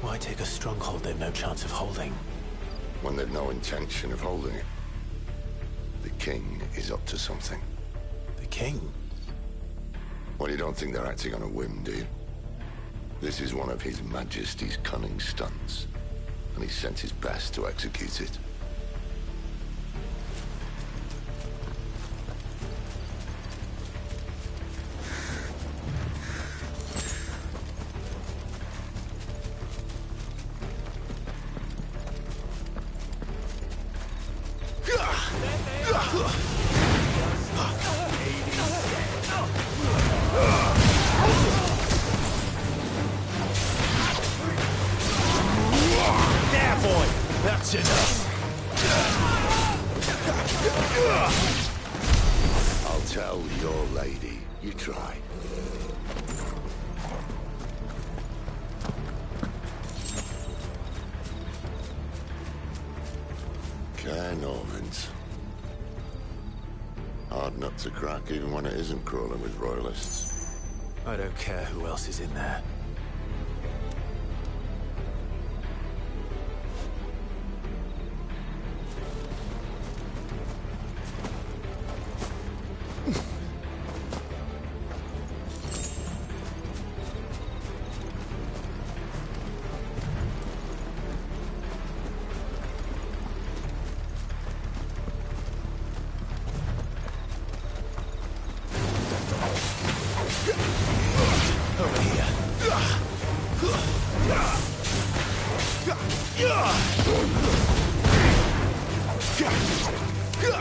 Why take a stronghold they've no chance of holding? When they've no intention of holding it. The king is up to something. The king? Well, you don't think they're acting on a whim, do you? This is one of His Majesty's cunning stunts, and he's sent his best to execute it. There! I'll tell your lady. You try. Care Normans. Hard nut to crack even when it isn't crawling with royalists. I don't care who else is in there.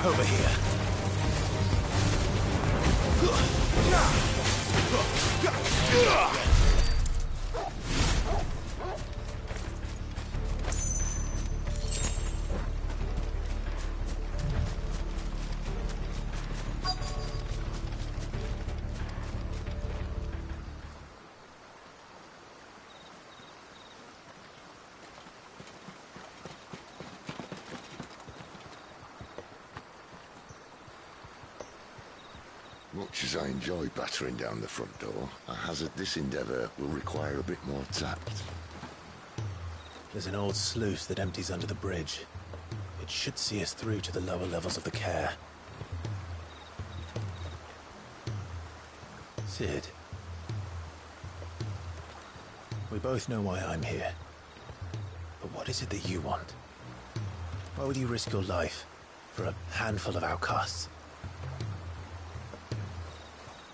Over here. Much as I enjoy battering down the front door, I hazard this endeavour will require a bit more tact. There's an old sluice that empties under the bridge. It should see us through to the lower levels of the care. Sid. We both know why I'm here. But what is it that you want? Why would you risk your life for a handful of outcasts?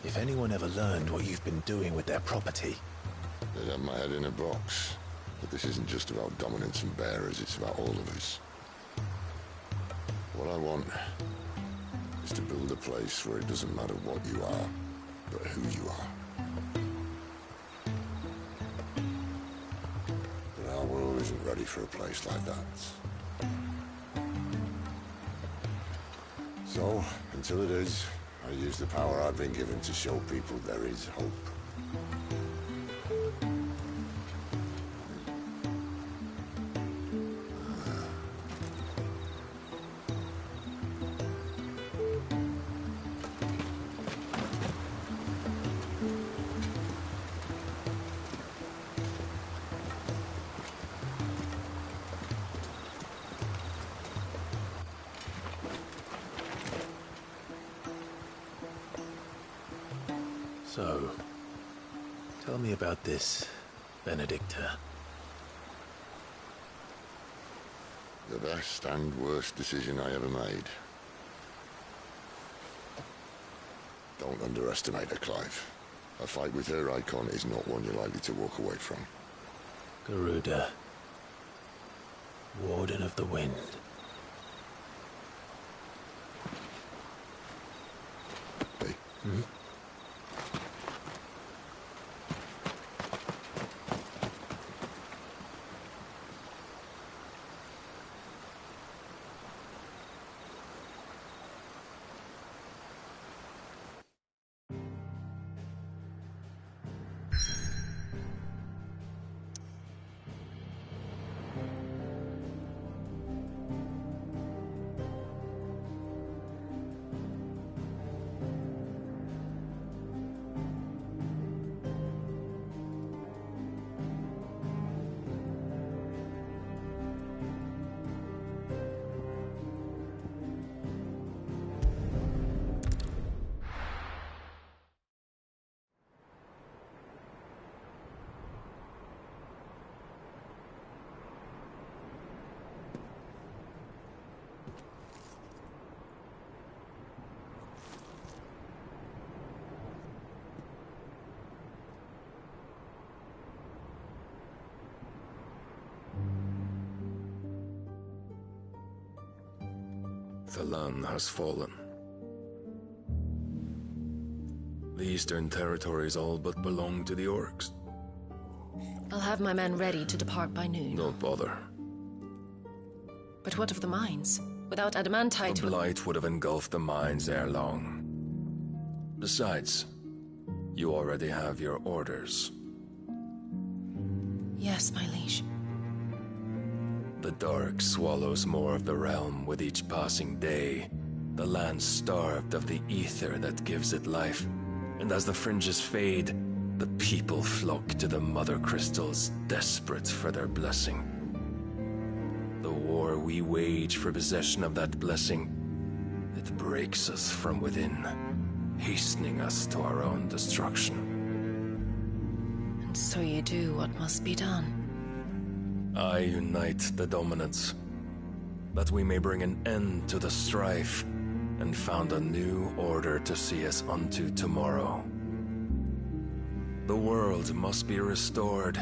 If anyone ever learned what you've been doing with their property... They'd have my head in a box. But this isn't just about dominance and bearers, it's about all of us. What I want is to build a place where it doesn't matter what you are, but who you are. But our world isn't ready for a place like that. So, until it is, I use the power I've been given to show people there is hope. So, tell me about this, Benedicta. The best and worst decision I ever made. Don't underestimate her, Clive. A fight with her icon is not one you're likely to walk away from. Garuda. Warden of the Wind. Hey. Hmm? The land has fallen. The Eastern Territories all but belong to the Orcs. I'll have my men ready to depart by noon. Don't bother. But what of the mines? Without adamantite... The blight would have engulfed the mines ere long. Besides, you already have your orders. Yes, my liege. The dark swallows more of the realm with each passing day. The land starved of the ether that gives it life. And as the fringes fade, the people flock to the mother crystals, desperate for their blessing. The war we wage for possession of that blessing, it breaks us from within, hastening us to our own destruction. And so you do what must be done. I unite the dominants, that we may bring an end to the strife, and found a new order to see us unto tomorrow. The world must be restored,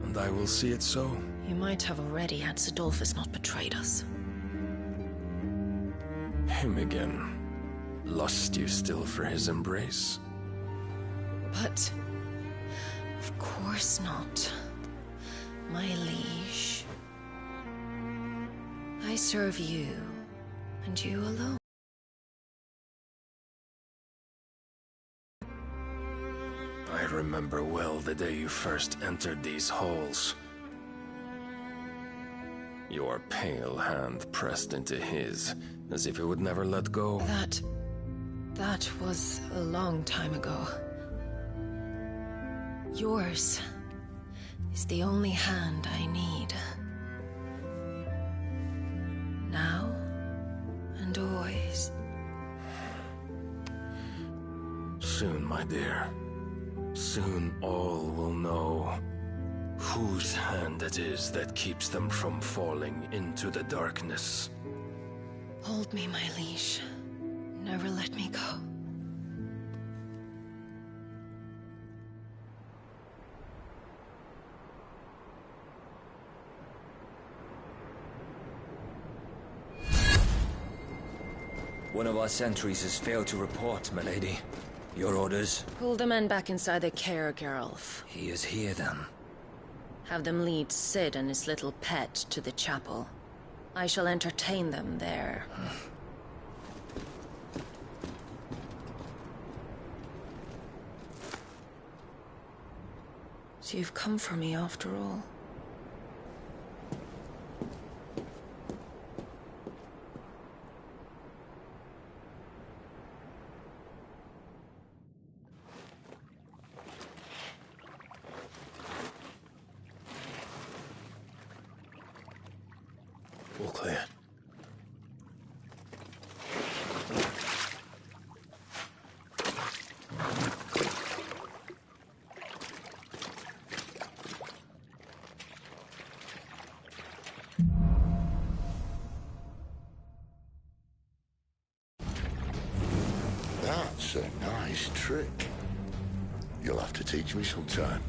and I will see it so. You might have already had Sidolphus not betrayed us. Him again. Lust you still for his embrace? But... of course not. My liege. I serve you, and you alone. I remember well the day you first entered these halls. Your pale hand pressed into his, as if it would never let go. That was a long time ago. Yours is the only hand I need. Now and always. Soon, my dear. Soon all will know whose hand it is that keeps them from falling into the darkness. Hold me, my liege. Never let me go. One of our sentries has failed to report, milady. Your orders? Pull the men back inside their care, Geralf. He is here, then. Have them lead Sid and his little pet to the chapel. I shall entertain them there. So you've come for me after all. All clear. That's a nice trick. You'll have to teach me sometime.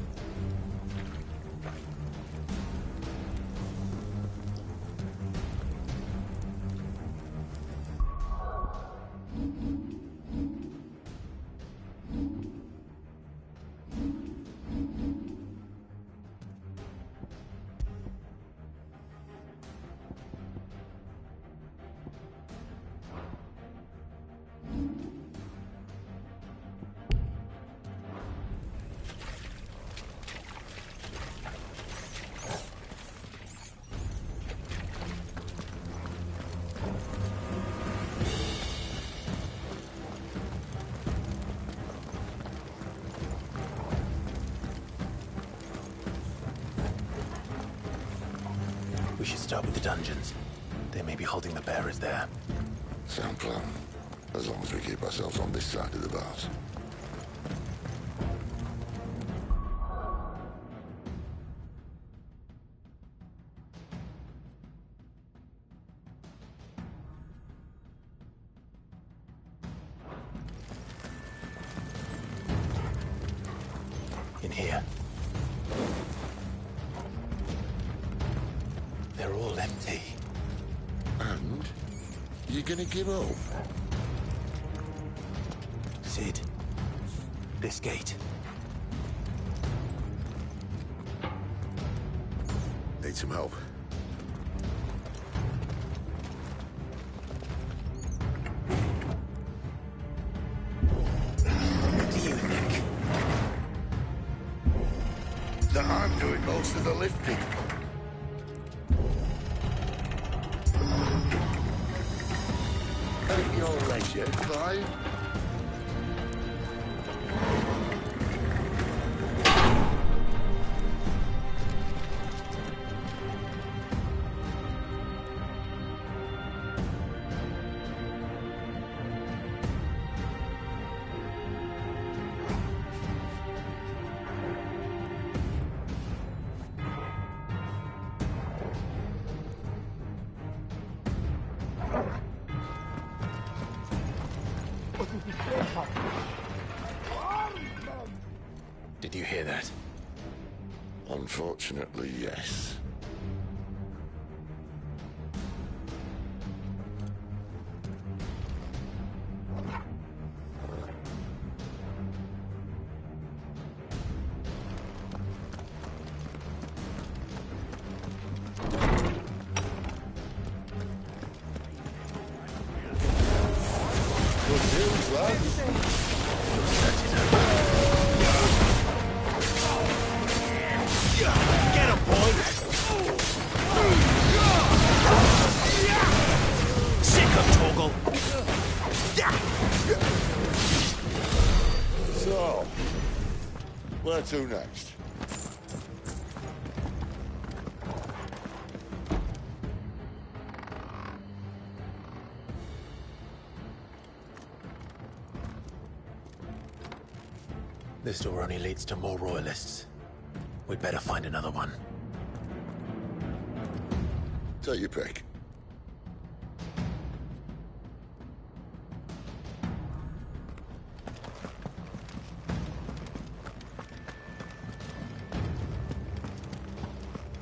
We should start with the dungeons. They may be holding the bearers there. Sound plan. As long as we keep ourselves on this side of the bars. In here. They're all empty. And? You gonna give up? Sid. This gate. Need some help. most of the lifting. At your leisure, Clive. Did you hear that? Unfortunately, yes. Good news, lads. Get him, boy! Sick of Toggle! So, where to next? This door only leads to more royalists. We'd better find another one. Take your pick.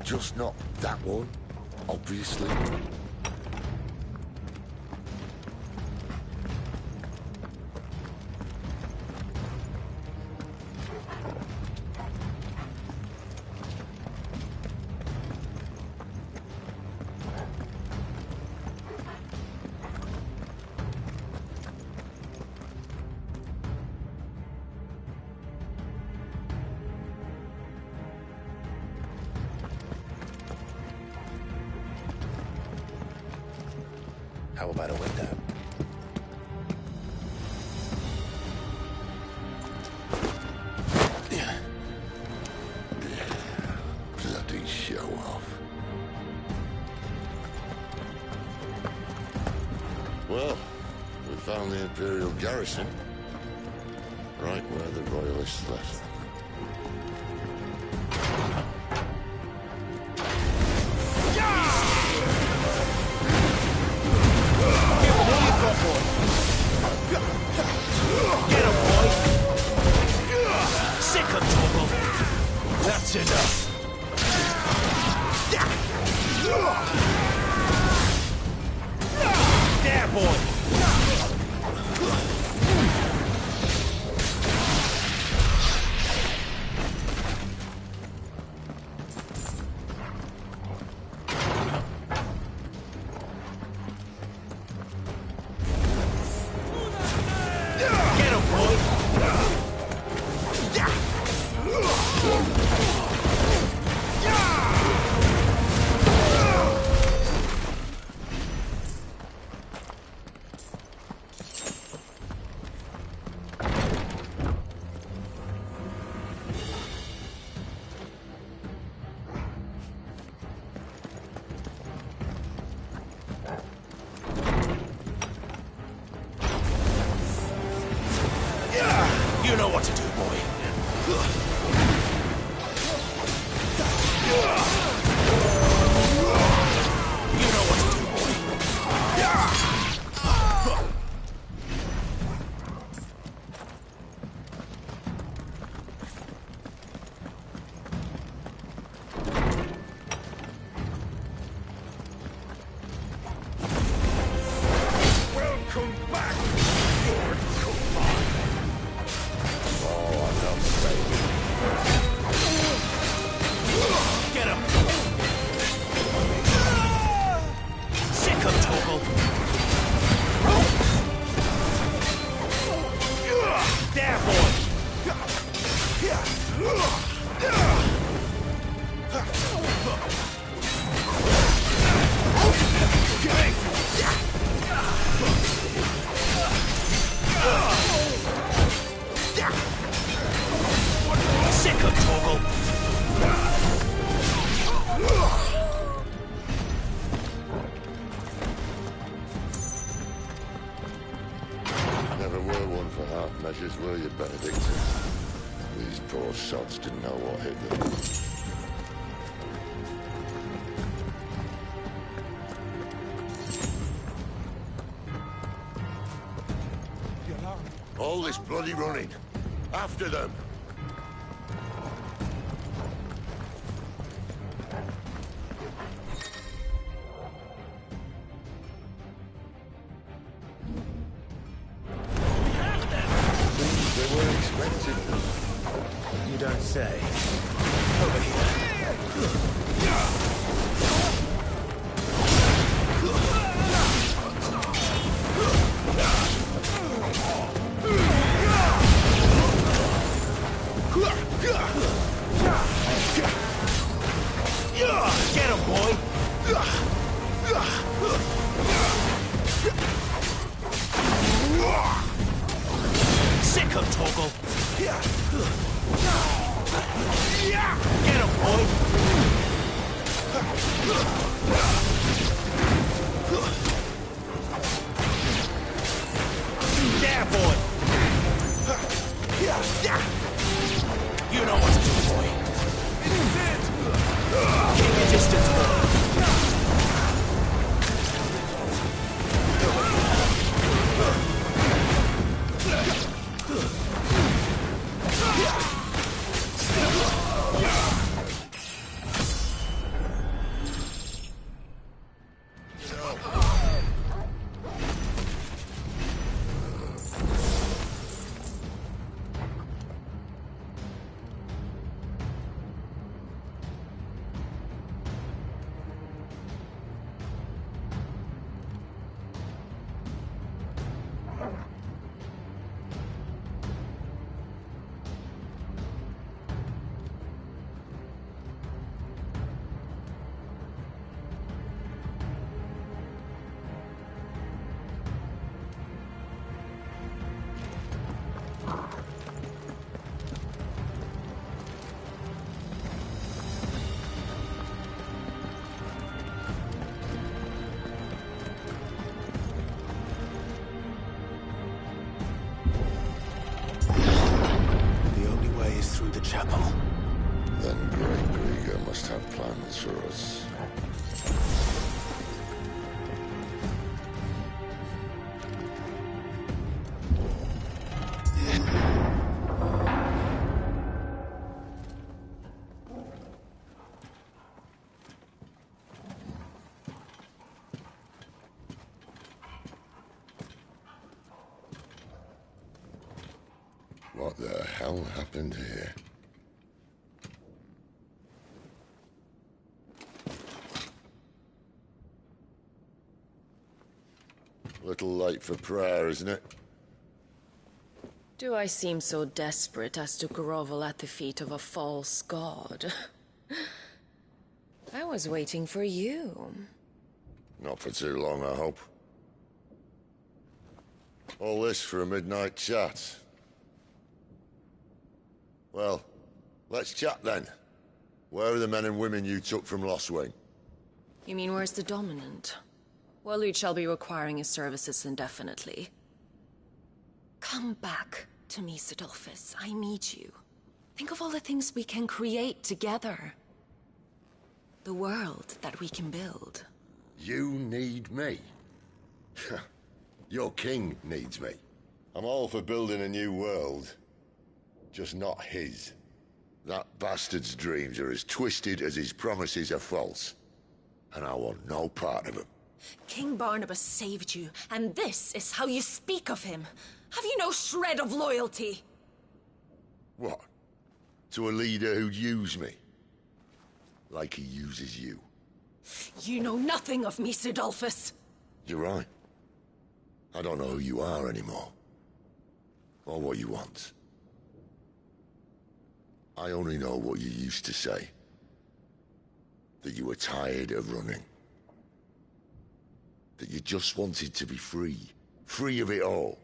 Just not that one, obviously. How about a window? Bloody show off. Well, we found the Imperial garrison. Right where the Royalists left them. Get him, boy! Sick of Toggle! That's enough! There, boy! Get him, boy! You know what to do, boy. You know what to do, boy. Welcome back, Lord Kumar. Get him! Sick of Toggle! There, boy! half measures, were you, Benedicta? These poor sods didn't know what hit them. All this bloody running. After them. They weren't expected. You don't say. Over here. Get him, boy! Sick him, Torgal! Get him, boy! Yeah, boy! You know what to do, boy. Keep your distance, boy. Chapel. Then Great Grieger must have plans for us. What the hell happened here? Little late for prayer, isn't it? Do I seem so desperate as to grovel at the feet of a false god? I was waiting for you. Not for too long, I hope. All this for a midnight chat. Well, let's chat then. Where are the men and women you took from Lostwing? You mean where's the dominant? Well, you shall be requiring his services indefinitely. Come back to me, Sidolphus. I need you. Think of all the things we can create together. The world that we can build. You need me? Your king needs me. I'm all for building a new world. Just not his. That bastard's dreams are as twisted as his promises are false. And I want no part of them. King Barnabas saved you, and this is how you speak of him. Have you no shred of loyalty? What? To a leader who'd use me? Like he uses you? You know nothing of me, Sidolphus. You're right. I don't know who you are anymore. Or what you want. I only know what you used to say. That you were tired of running. That you just wanted to be free. Free of it all.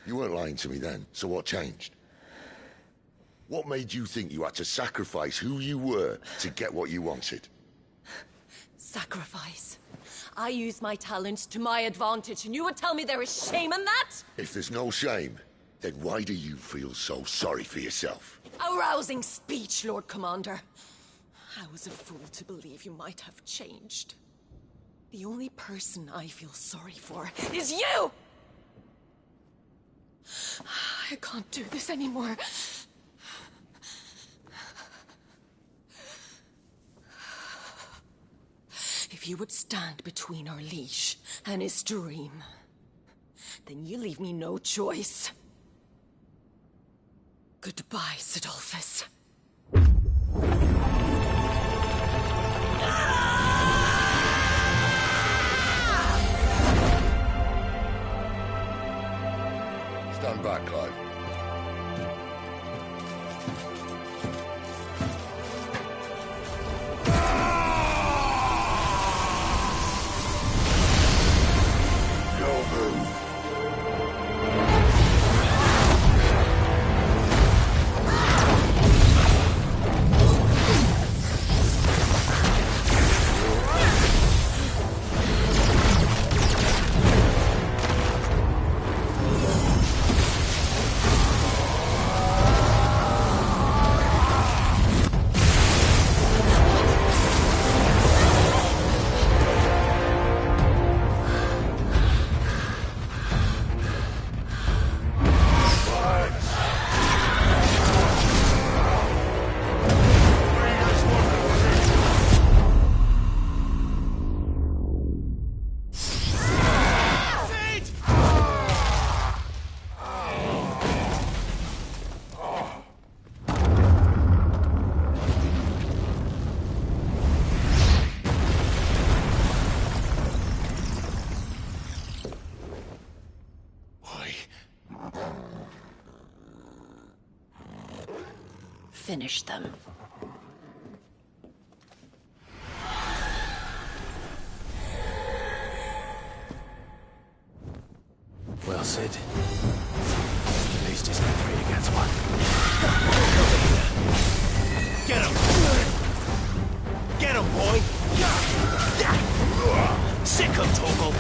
You weren't lying to me then, so what changed? What made you think you had to sacrifice who you were to get what you wanted? Sacrifice? I use my talents to my advantage, and you would tell me there is shame in that? If there's no shame, then why do you feel so sorry for yourself? A rousing speech, Lord Commander. I was a fool to believe you might have changed. The only person I feel sorry for is you! I can't do this anymore. If you would stand between our liege and his dream, then you leave me no choice. Goodbye, Sidolphus. Stand back, Clive. Finish them. Well, Sid. At least it's not 3 against 1. Get him! Get him, boy! Sick him, Torgal!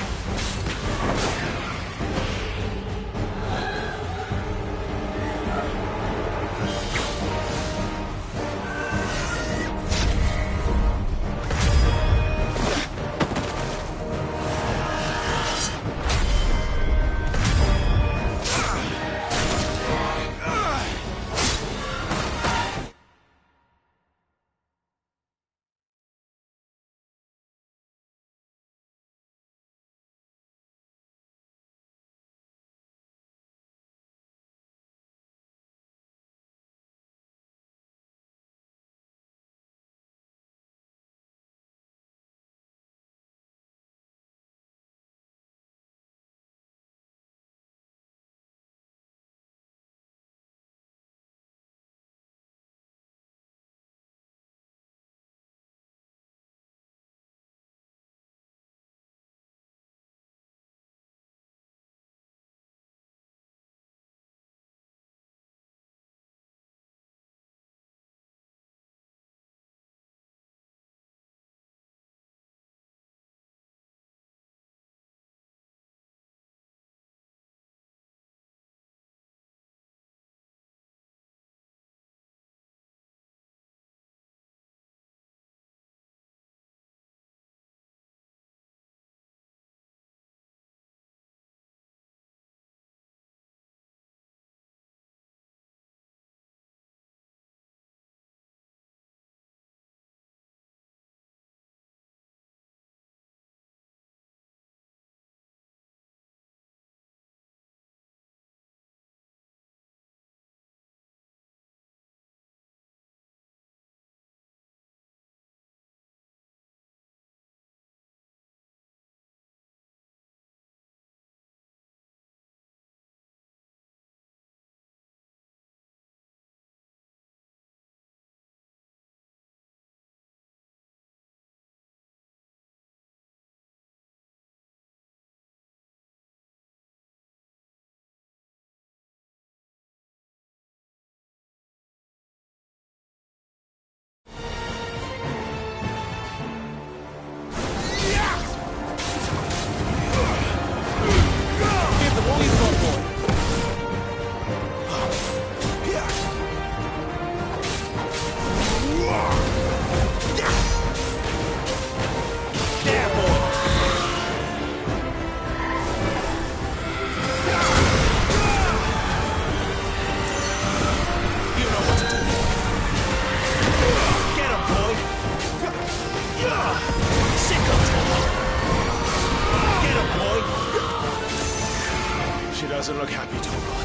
Doesn't look happy, Torgal.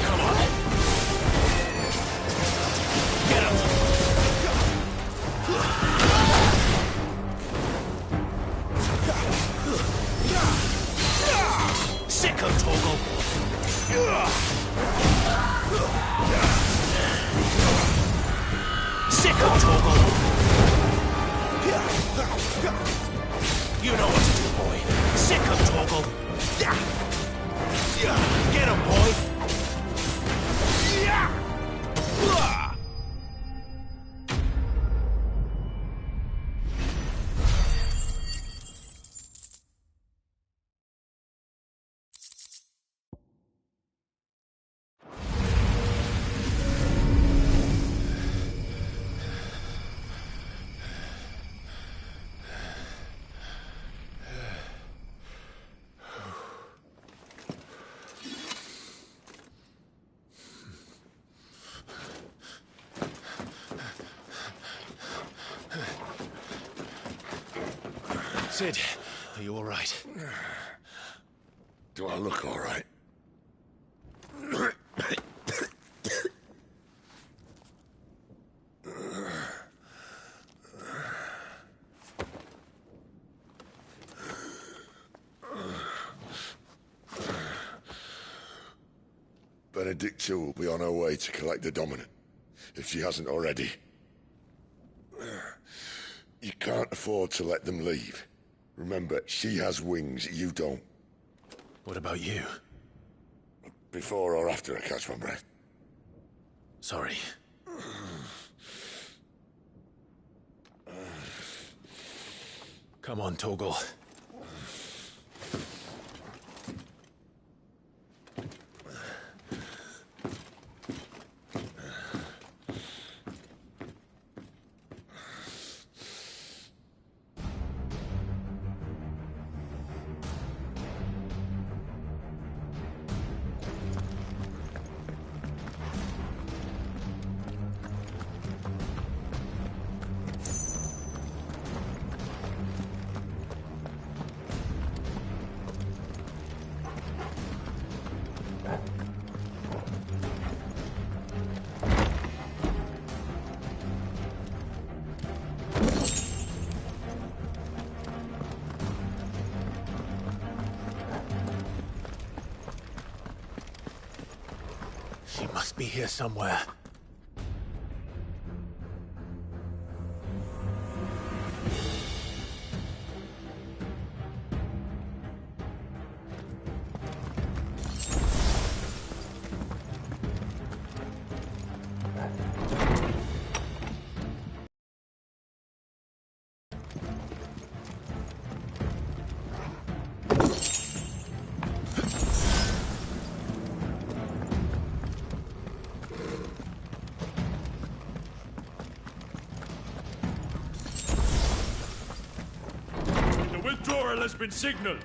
Come on. Get him. Sick of Torgal. Sick of Torgal. You know what to do, boy. Sick of Torgal. Get him, boy. Sid, are you all right? Do I look all right? Benedicta will be on her way to collect the Dominant, if she hasn't already. You can't afford to let them leave. Remember, she has wings, you don't. What about you? Before or after I catch my breath? Sorry. Come on, Torgal. She must be here somewhere. Withdrawal has been signaled.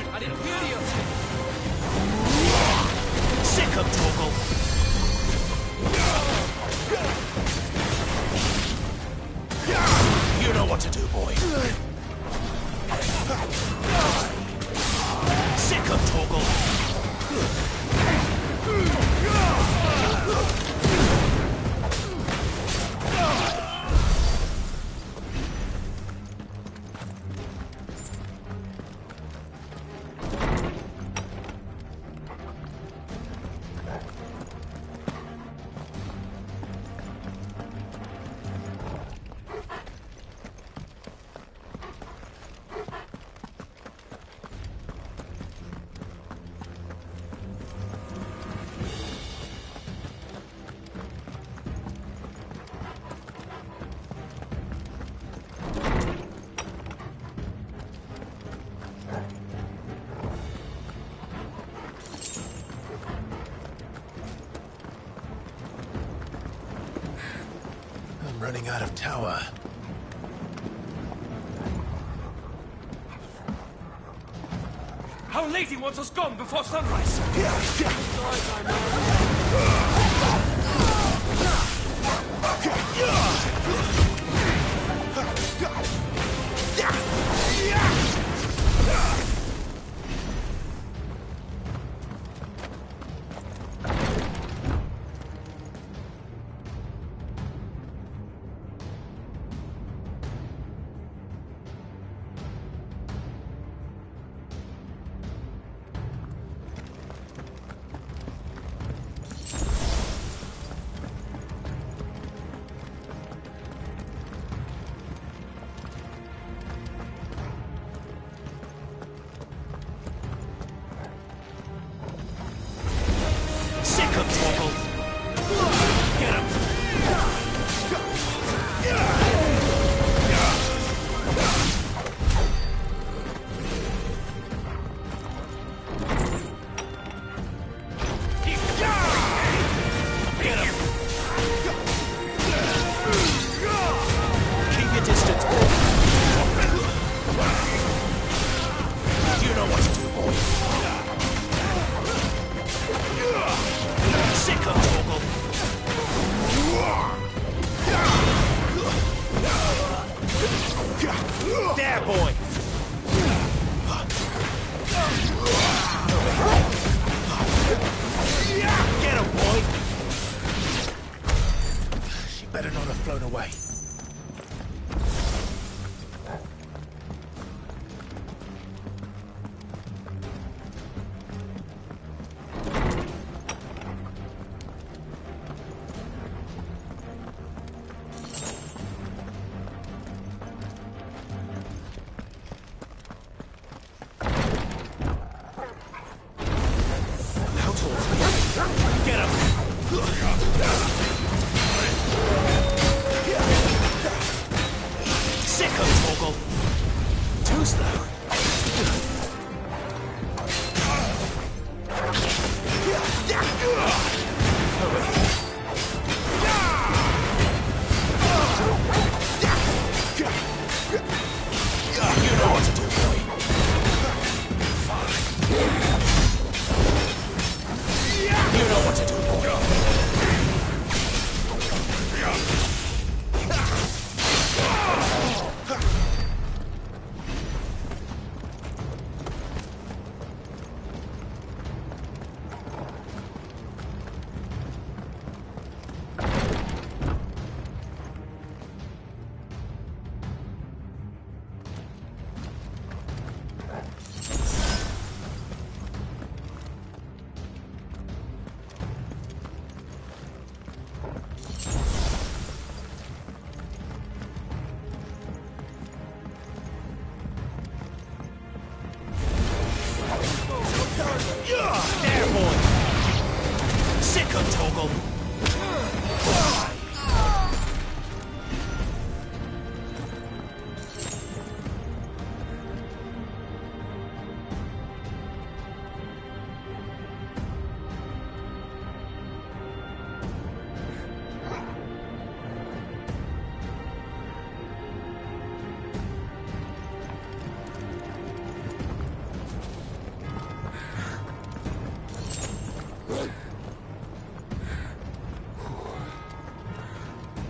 I didn't hear you. Sick of Torgal. You know what to do, boy. Sick of Torgal. I'm running out of tower. Our lady wants us gone before sunrise. There, boy! Get him, boy! She better not have flown away.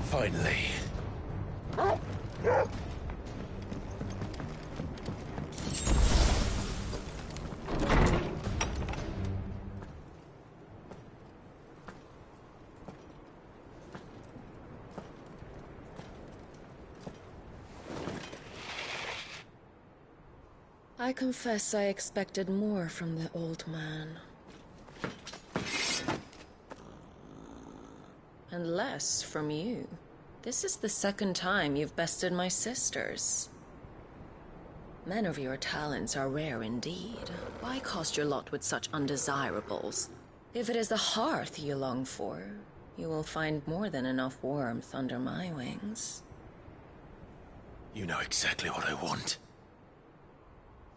Finally. I confess I expected more from the old man. And less from you. This is the second time you've bested my sisters. Men of your talents are rare indeed. Why cast your lot with such undesirables? If it is the hearth you long for, you will find more than enough warmth under my wings. You know exactly what I want.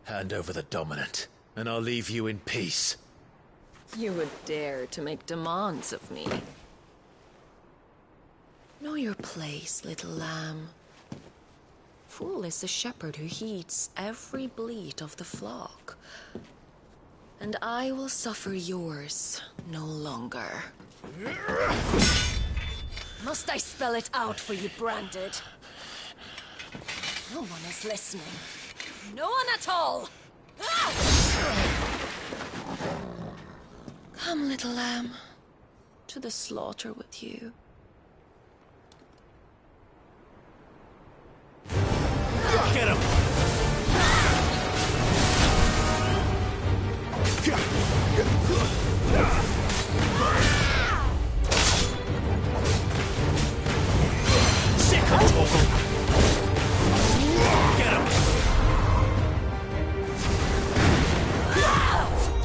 Hand over the dominant, and I'll leave you in peace. You would dare to make demands of me. Know your place, little lamb. Fool is the shepherd who heeds every bleat of the flock. And I will suffer yours no longer. Must I spell it out for you, Branded? No one is listening. No one at all! Come, little lamb, to the slaughter with you. Get him! Sick of Torgal! Get him!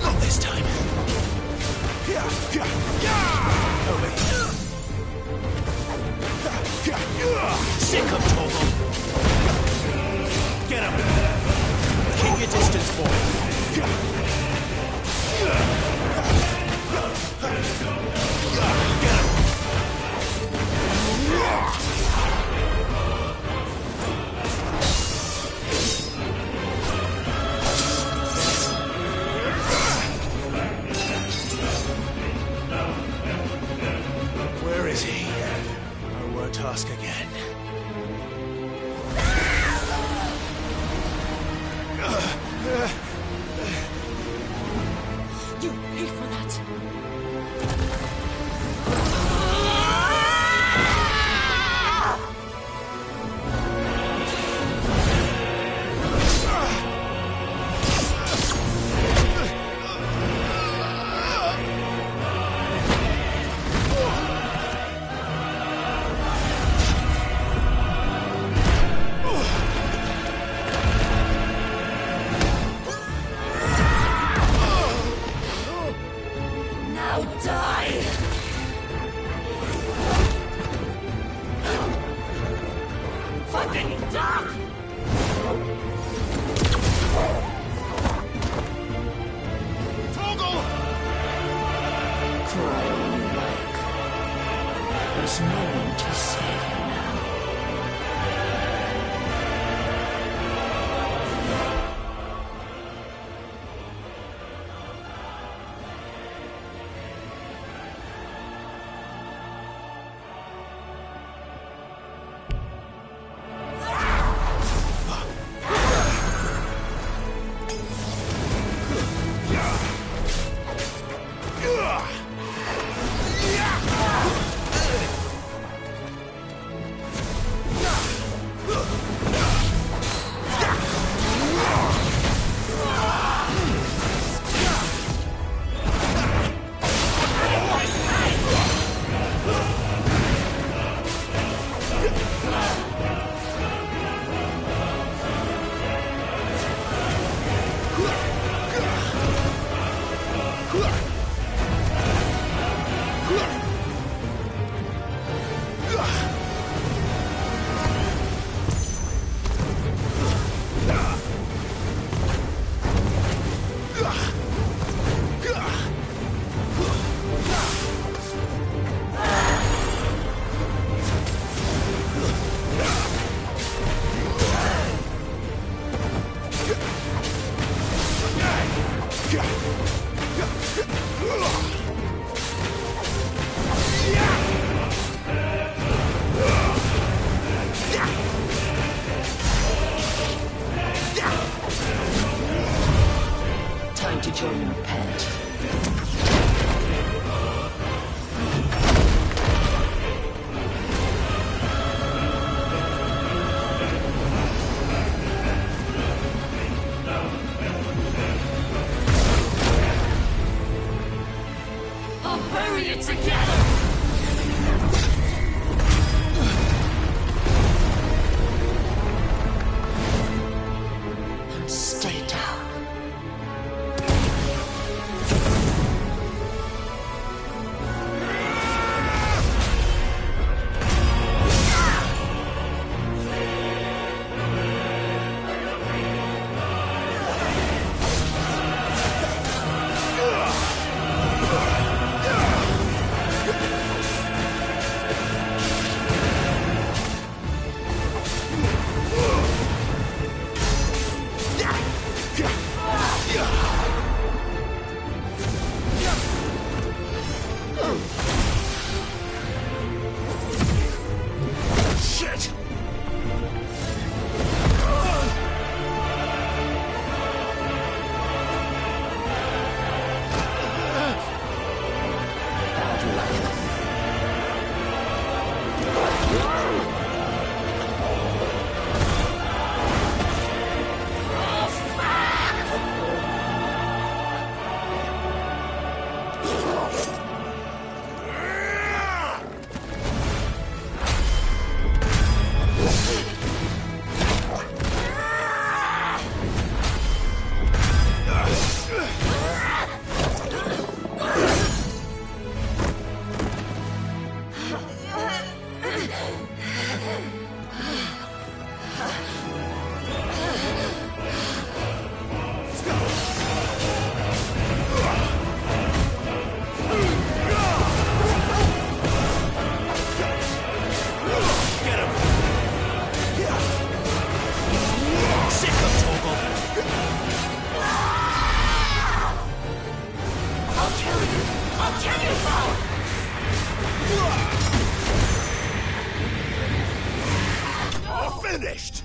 Not this time. Over here. Sick of Torgal! Get him! Keep your distance, boy. Get him! Where is he? I won't ask again. You pay for that. Now die! Fucking dog! Torgal! Crawling back. There's no one to save you now. Finished!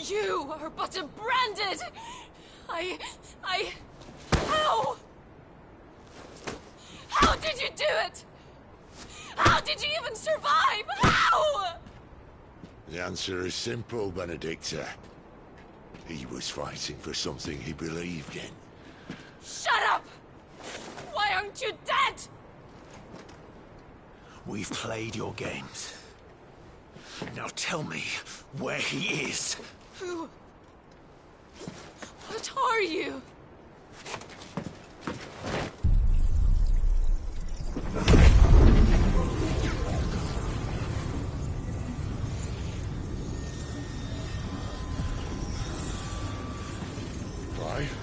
You are but a branded! How? How did you do it? How did you even survive? How? The answer is simple, Benedicta. He was fighting for something he believed in. Shut up! Why aren't you dead? We've played your games. Now tell me where he is. Who? What are you? Clive?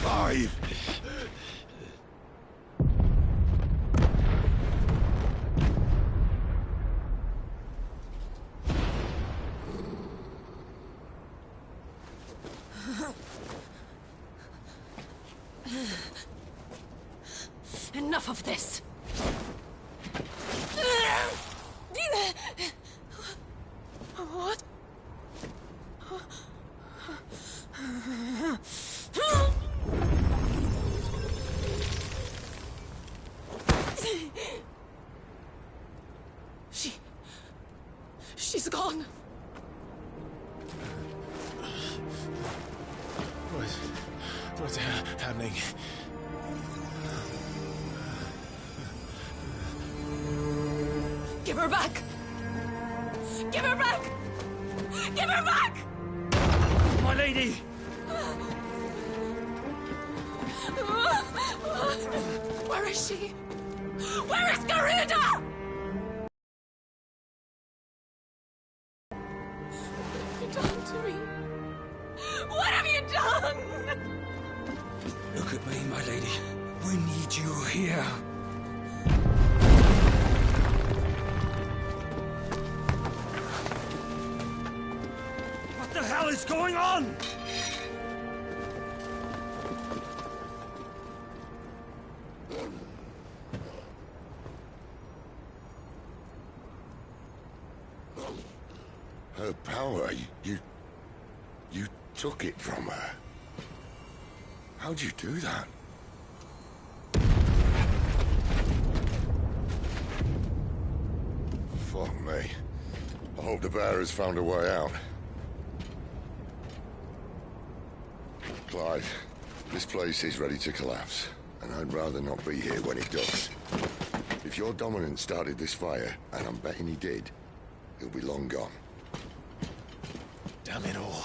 Clive! Enough of this! What? She's gone. What's happening? Give her back! Give her back! Give her back! My lady! Where is she? Where is Garuda? What have you done to me? What have you done? Look at me, my lady. We need you here. What the hell is going on? Her power, you took it from her. How'd you do that? Fuck me. I hope the bearer's found a way out. Clive, this place is ready to collapse, and I'd rather not be here when it does. If your dominant started this fire, and I'm betting he did, he'll be long gone. Damn it all.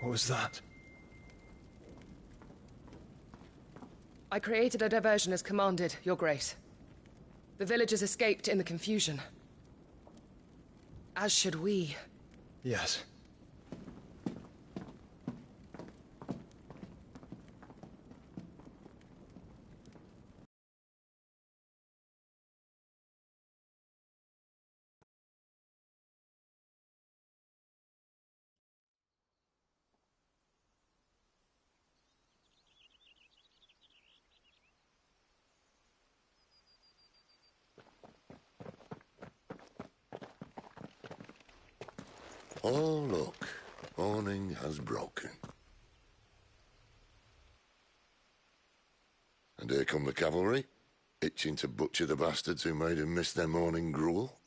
What was that? I created a diversion as commanded, Your Grace. The villagers escaped in the confusion. As should we. Yes. Oh, look. Morning has broken. And here come the cavalry, itching to butcher the bastards who made them miss their morning gruel.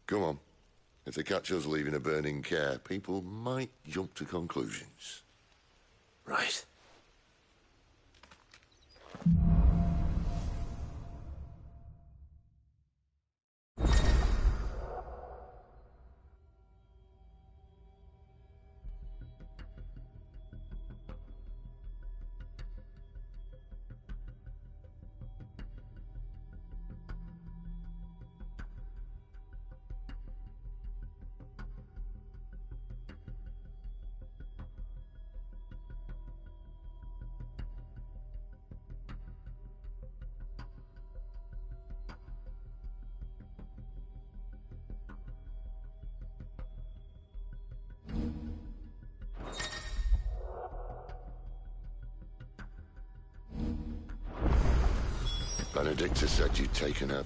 Come on. If they catch us leaving a burning care, people might jump to conclusions. Right. Benedicta said you'd taken her.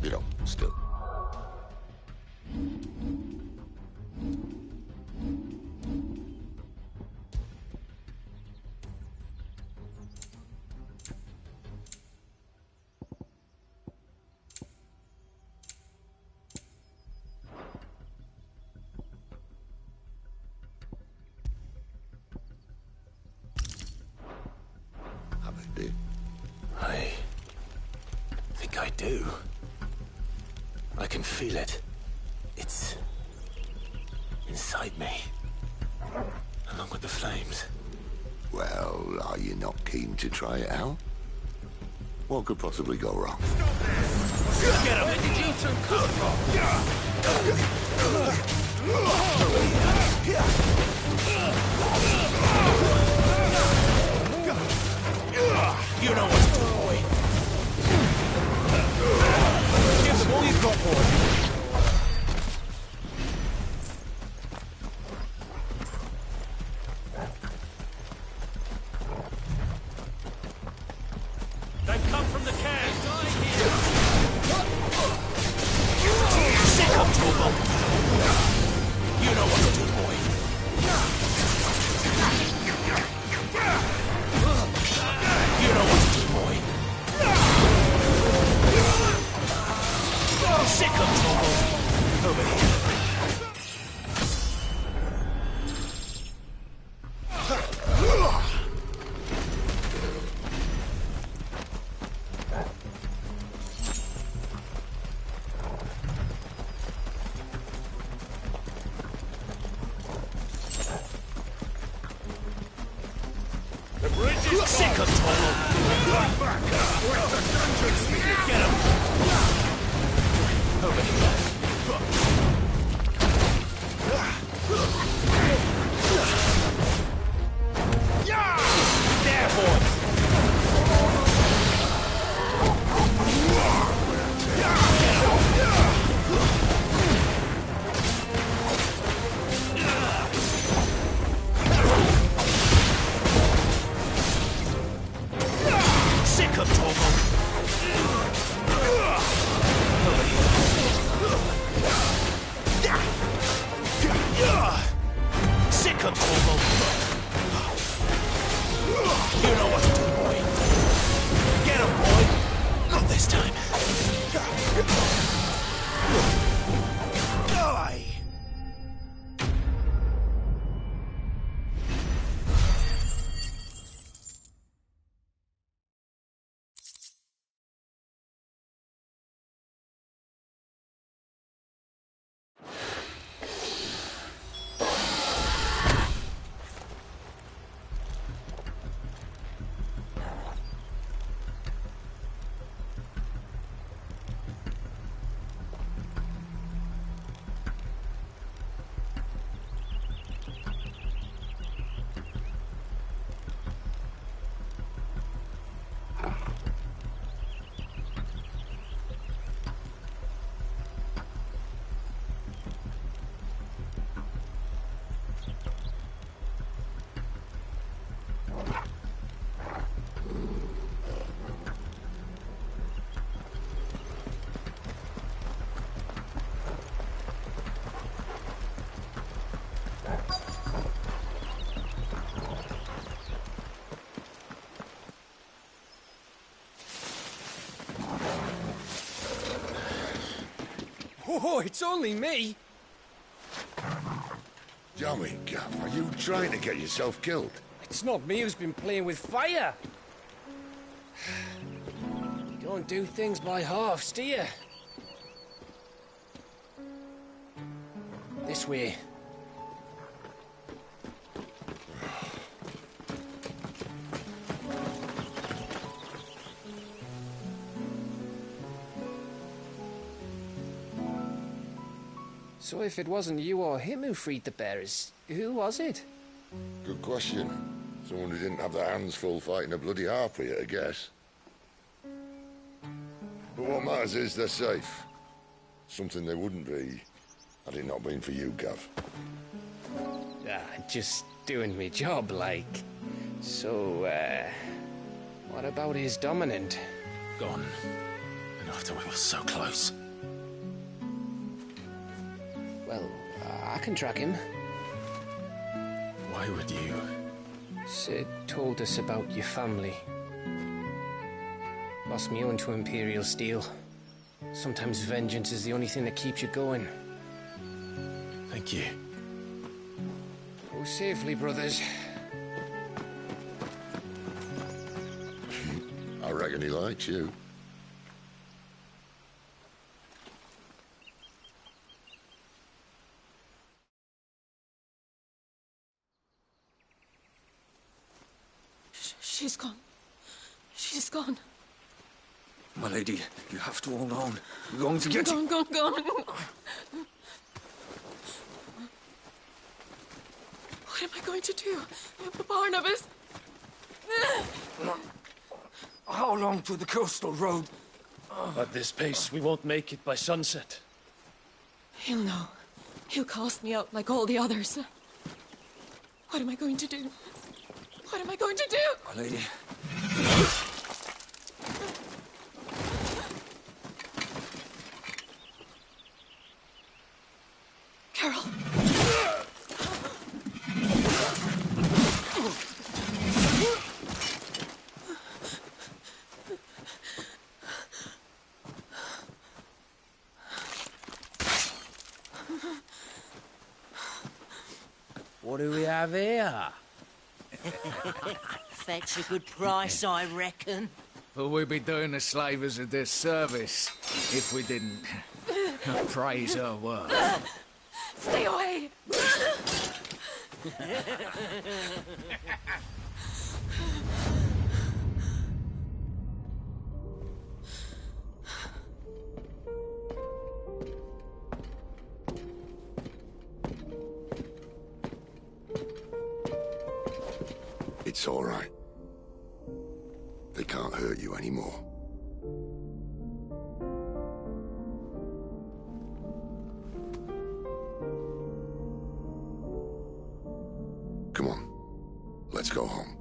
You know, still. Have it, dear. I think I do. I can feel it. It's inside me, along with the flames. Well, are you not keen to try it out? What could possibly go wrong? Get him! Where did you two come from? You know what to do, boy. Give them all you've got, boy. They've come from the camp. Sick of trouble. You know what to do, boy. You know what to do, boy. Sick of trouble. Over here. The bridge is sick of trouble. Run back. Where's the dungeon speeder? Get him. Over here. Yeah! There, boy. Sick of trouble. Over here. Oh, it's only me. Dummy, Gav, are you trying to get yourself killed? It's not me who's been playing with fire. You don't do things by halves, do you? This way. So if it wasn't you or him who freed the bearers, who was it? Good question. Someone who didn't have their hands full fighting a bloody harpy, I guess. But what matters is they're safe. Something they wouldn't be had it not been for you, Gav. Just doing me job, like. So, what about his dominant? Gone. And after we were so close. Well, I can track him. Why would you? Sid told us about your family. Lost me own to Imperial Steel. Sometimes vengeance is the only thing that keeps you going. Thank you. Go safely, brothers. I reckon he likes you. She's gone. She's gone. My lady, you have to hold on. We're going to get Gone, gone, gone. What am I going to do? Barnabas? How long to the coastal road? At this pace, we won't make it by sunset. He'll know. He'll cast me out like all the others. What am I going to do? What am I going to do? My lady. Carol. What do we have here? Fetch a good price, I reckon. But we'd be doing the slavers a disservice if we didn't praise her work. Stay away! It's all right. They can't hurt you anymore. Come on. Let's go home.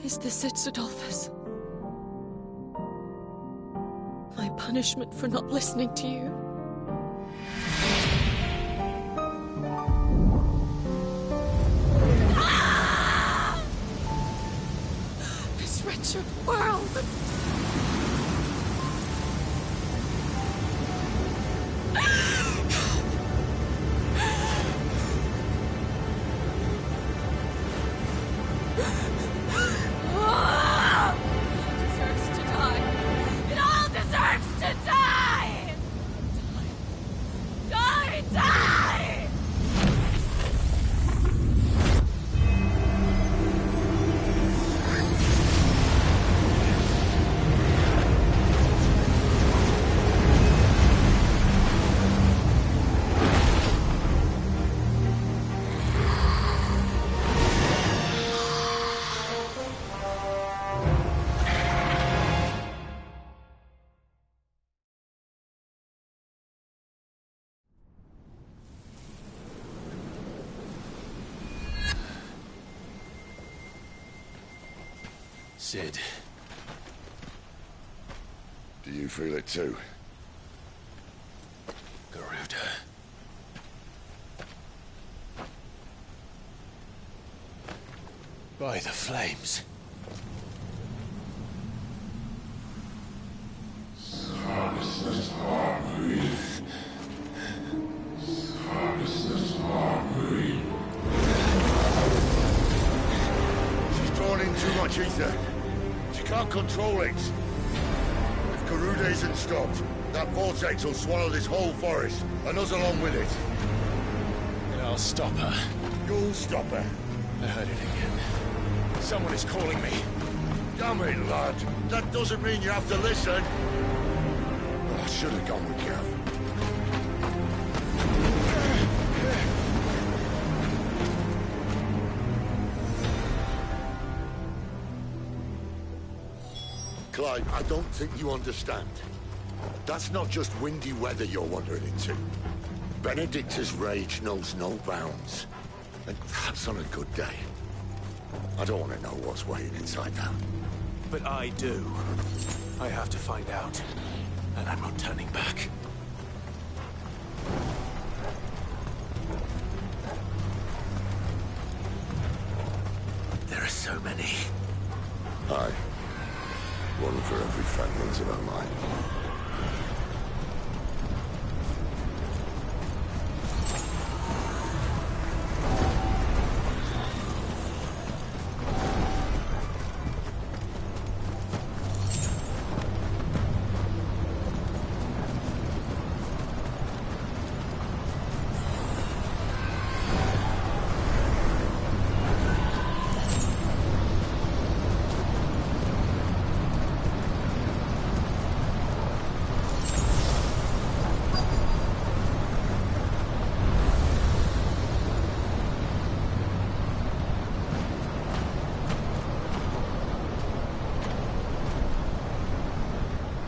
Is this it, Adolphus? My punishment for not listening to you? This wretched world! Deserves to die. It all deserves to die! Die! Die! Sid. Do you feel it too? Garuda. By the flames. much ether. She can't control it. If Garuda isn't stopped, that vortex will swallow this whole forest, and us along with it. And I'll stop her. You'll stop her. I heard it again. Someone is calling me. Damn it, lad. That doesn't mean you have to listen. Oh, I should have gone with Gav. Clive, I don't think you understand. That's not just windy weather you're wandering into. Benedicta's rage knows no bounds. And that's on a good day. I don't want to know what's waiting inside that. But I do. I have to find out. And I'm not turning back. There are so many. Aye. One for every fragment of our mind.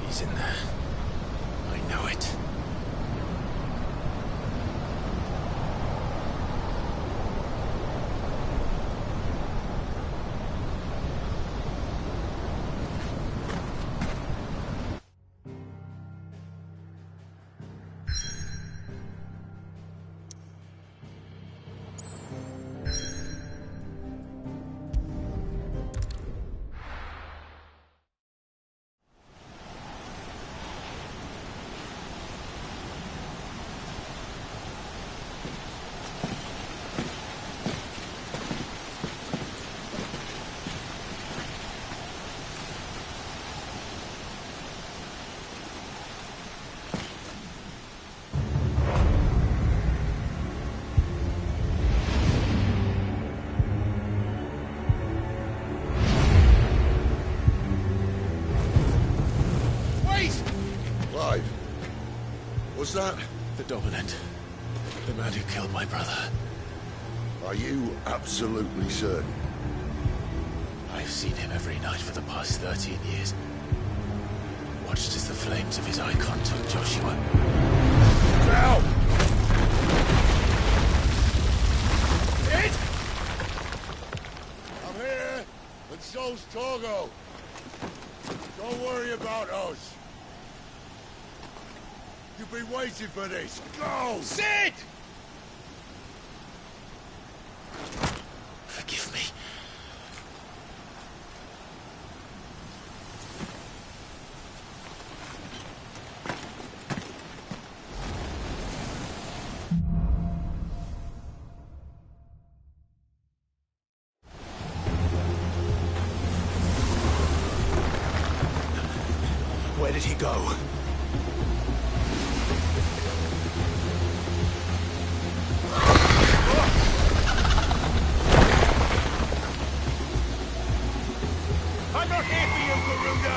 He's in there. I know it. Was that? The Dominant. The man who killed my brother. Are you absolutely certain? I've seen him every night for the past 13 years. Watched as the flames of his icon took Joshua. Now! Sid! I'm here, and so's Torgo. Don't worry about us. You've been waiting for this. Go! Sid! Forgive me. Where did he go? I'm not here for you, Garuda!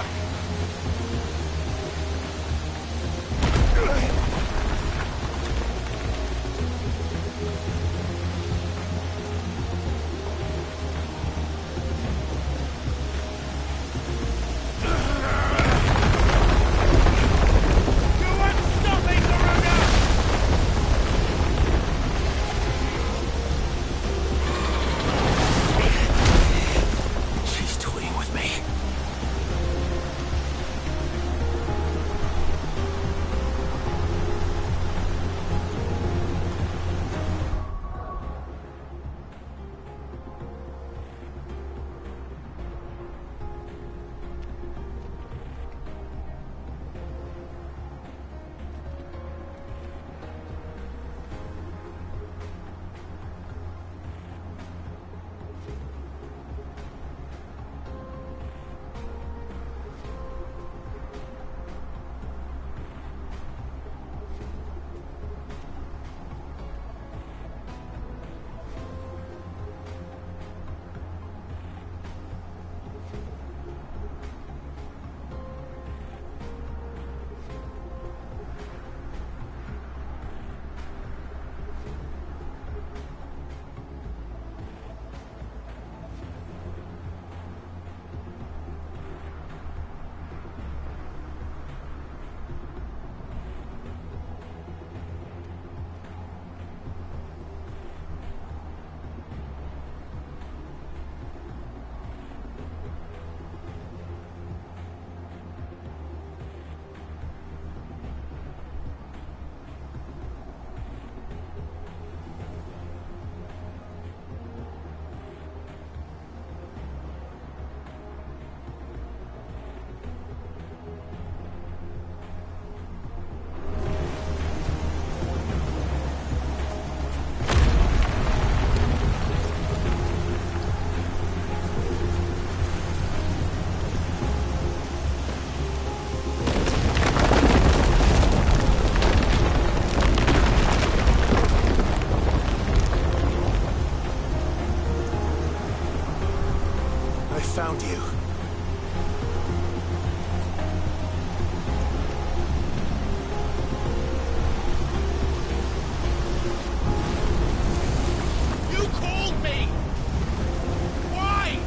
found you. You called me! Why?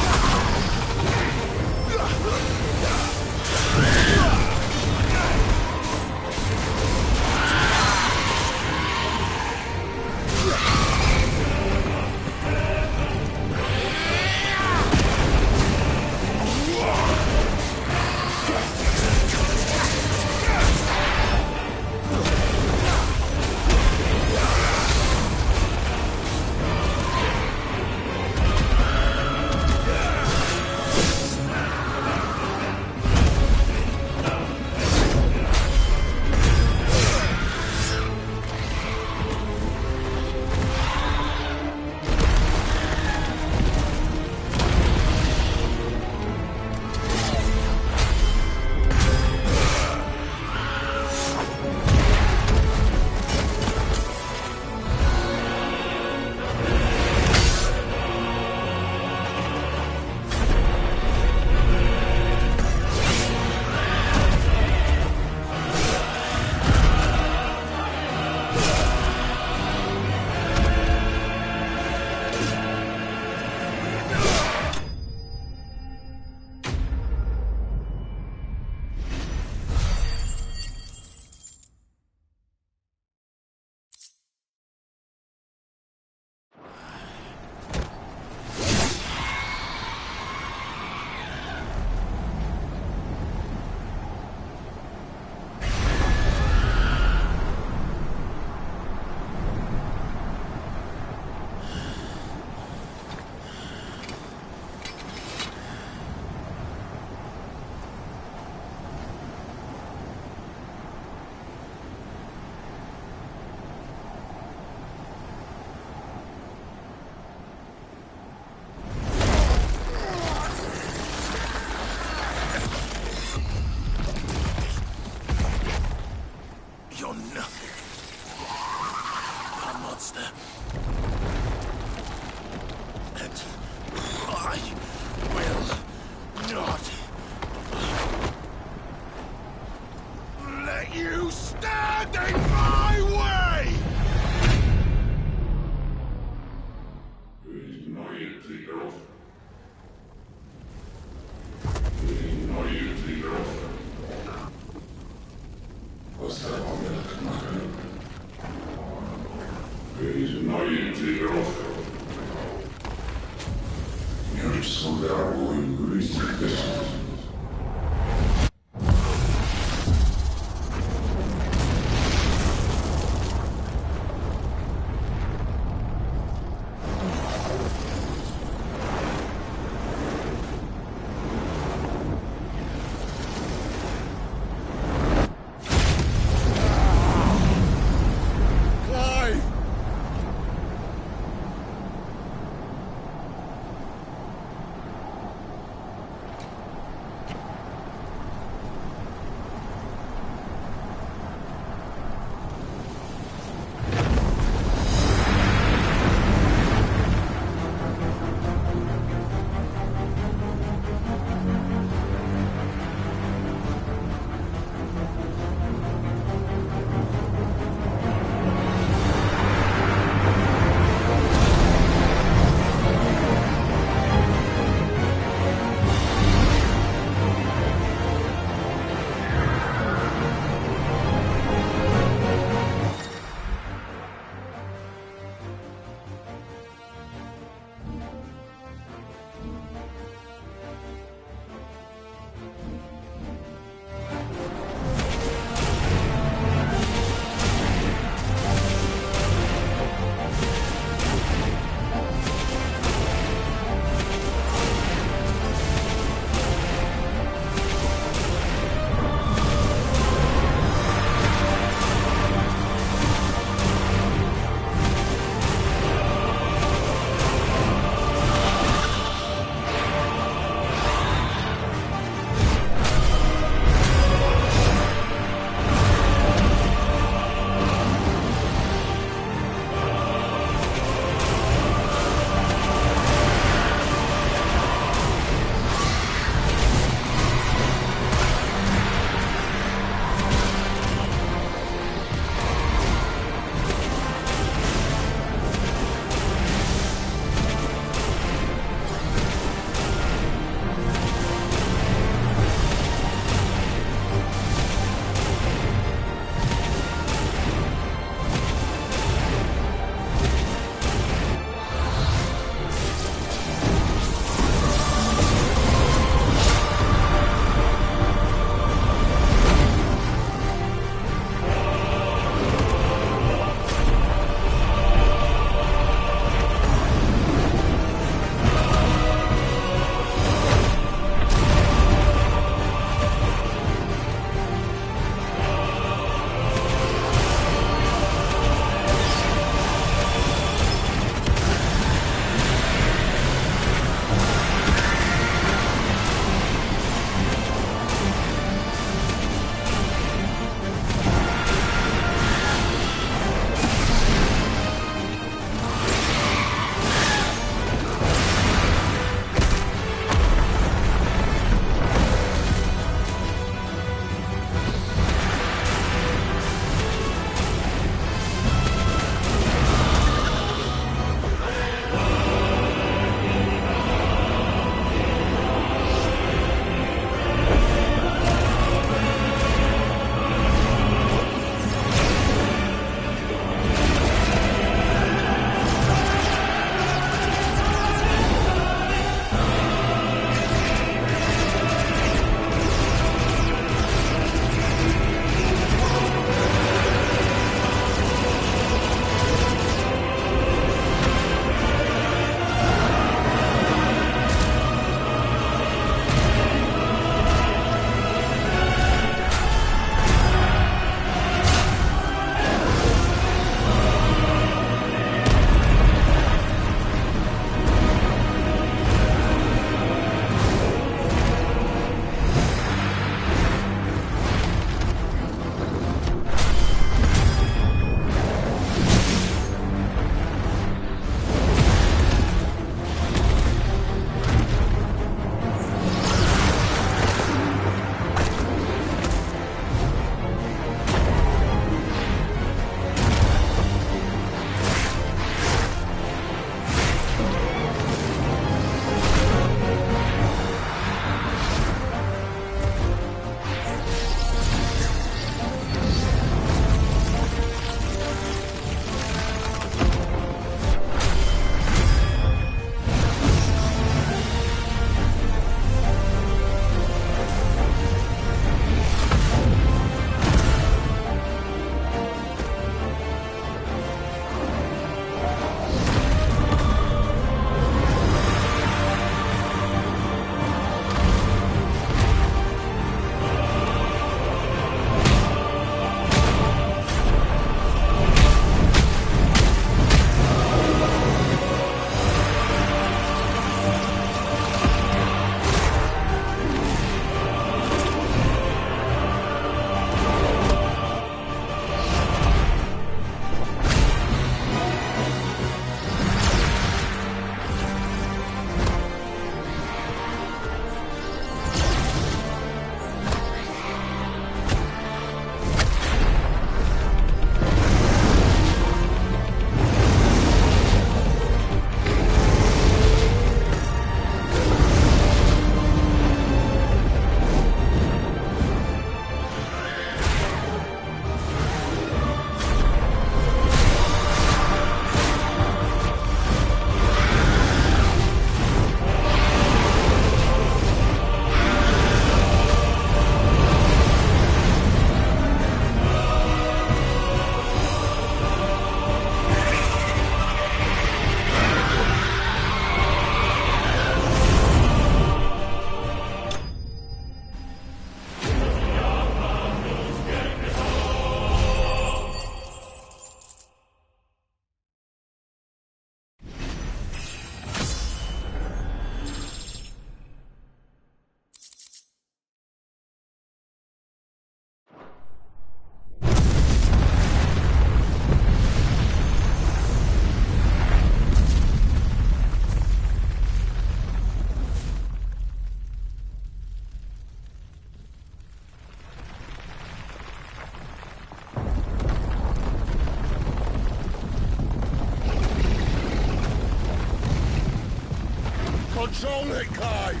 Control it, Clive!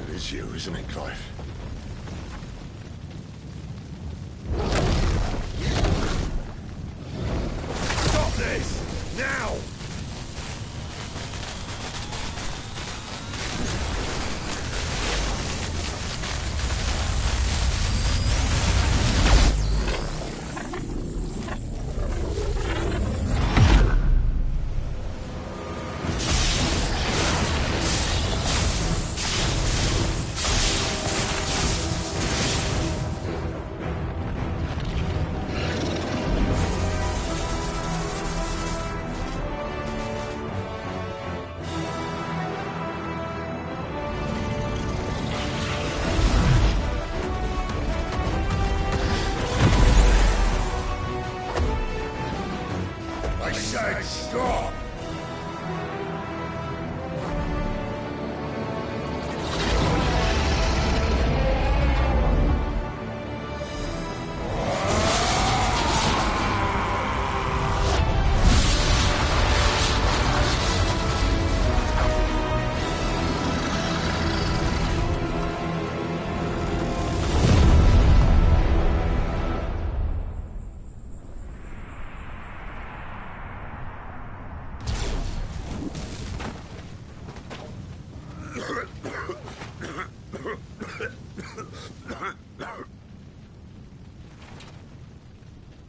It is you, isn't it, Clive? Stop this! Now! I said stop!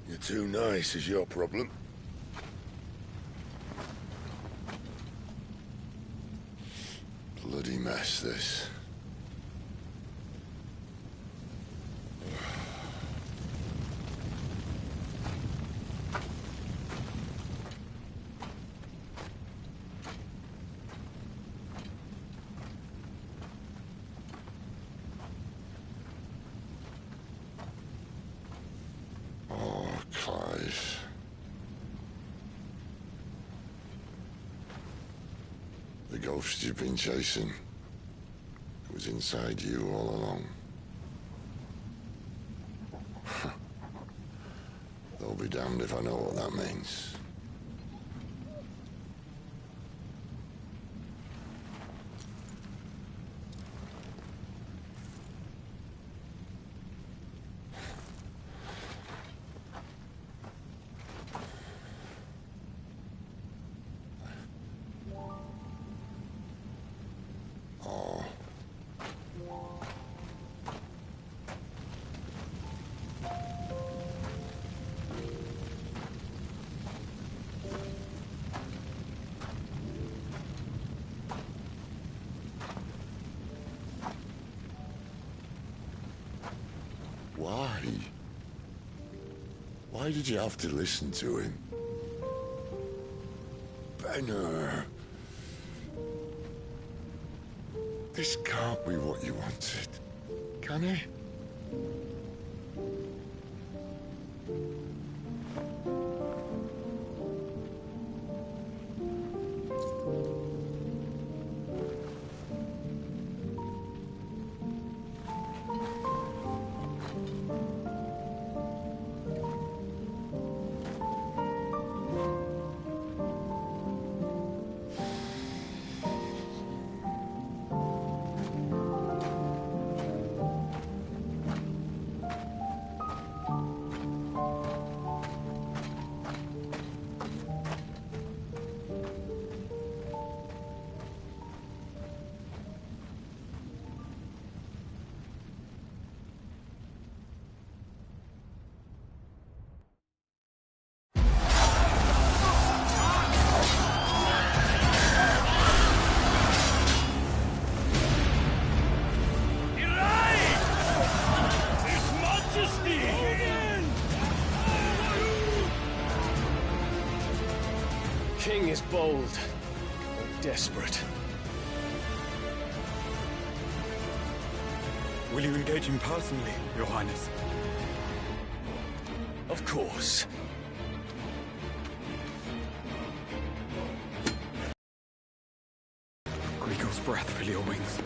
You're too nice is your problem. Bloody mess, this. Oh, Clive. The ghost you've been chasing was inside you all along. They'll be damned if I know what that means. Oh. Why? Why did you have to listen to him? Benner. This can't be what you wanted, can it? King is bold, or desperate. Will you engage him personally, Your Highness? Of course. Griegel's breath fill your wings.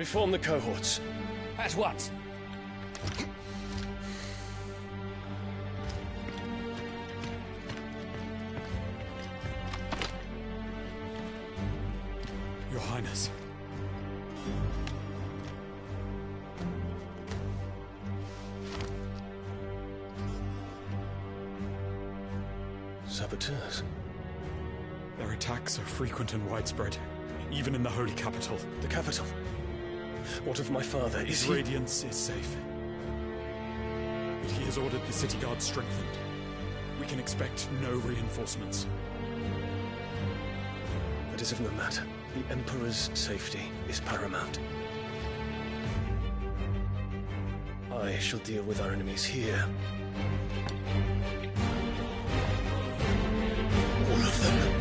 Reform the cohorts. At once. Your Highness. Saboteurs. Their attacks are frequent and widespread, even in the holy capital. The capital? What of my father? His radiance is safe. But he has ordered the city guard strengthened. We can expect no reinforcements. That is of no matter. The Emperor's safety is paramount. I shall deal with our enemies here. All of them.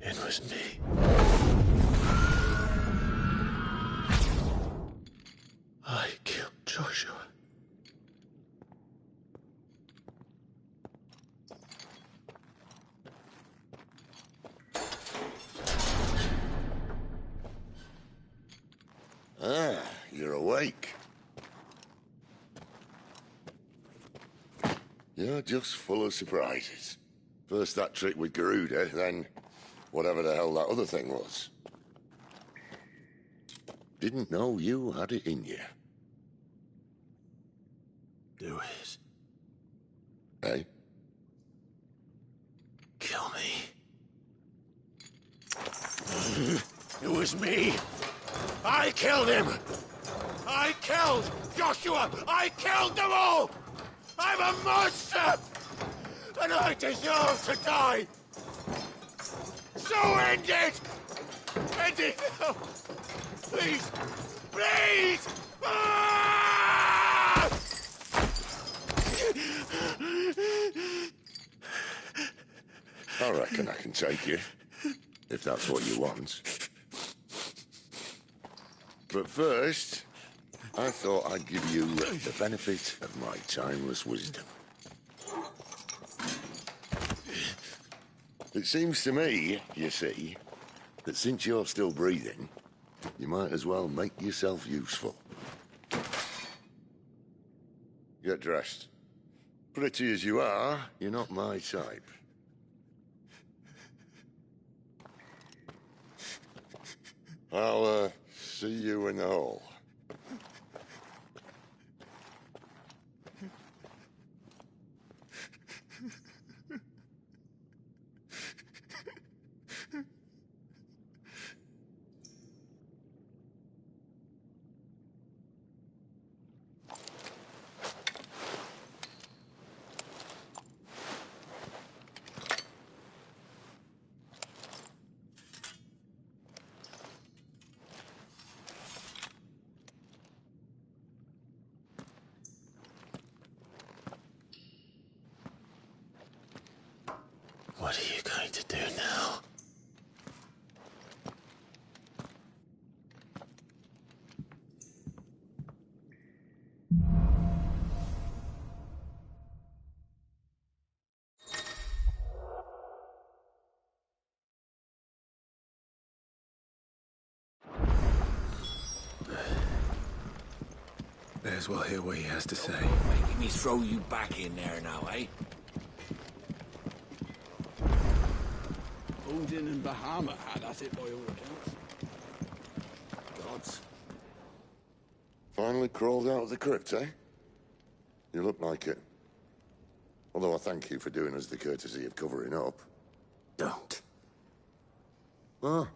It was me. I killed Joshua. Ah, you're awake. You're just full of surprises. First that trick with Garuda, then whatever the hell that other thing was. Didn't know you had it in you. Do it. Hey? Kill me. It was me. I killed him. I killed Joshua. I killed them all. I'm a monster. And I deserve to die. So end it. End it now. Please. Please. Ah! I reckon I can take you, if that's what you want. But first, I thought I'd give you the benefit of my timeless wisdom. It seems to me, you see, that since you're still breathing, you might as well make yourself useful. Get dressed. Pretty as you are, you're not my type. I'll, see you in the hall. What are you going to do now? May as well hear what he has to say. Making me throw you back in there now, eh? Odin and Bahama had at it by all accounts. Gods. Finally crawled out of the crypt, eh? You look like it. Although I thank you for doing us the courtesy of covering up. Don't. Ah,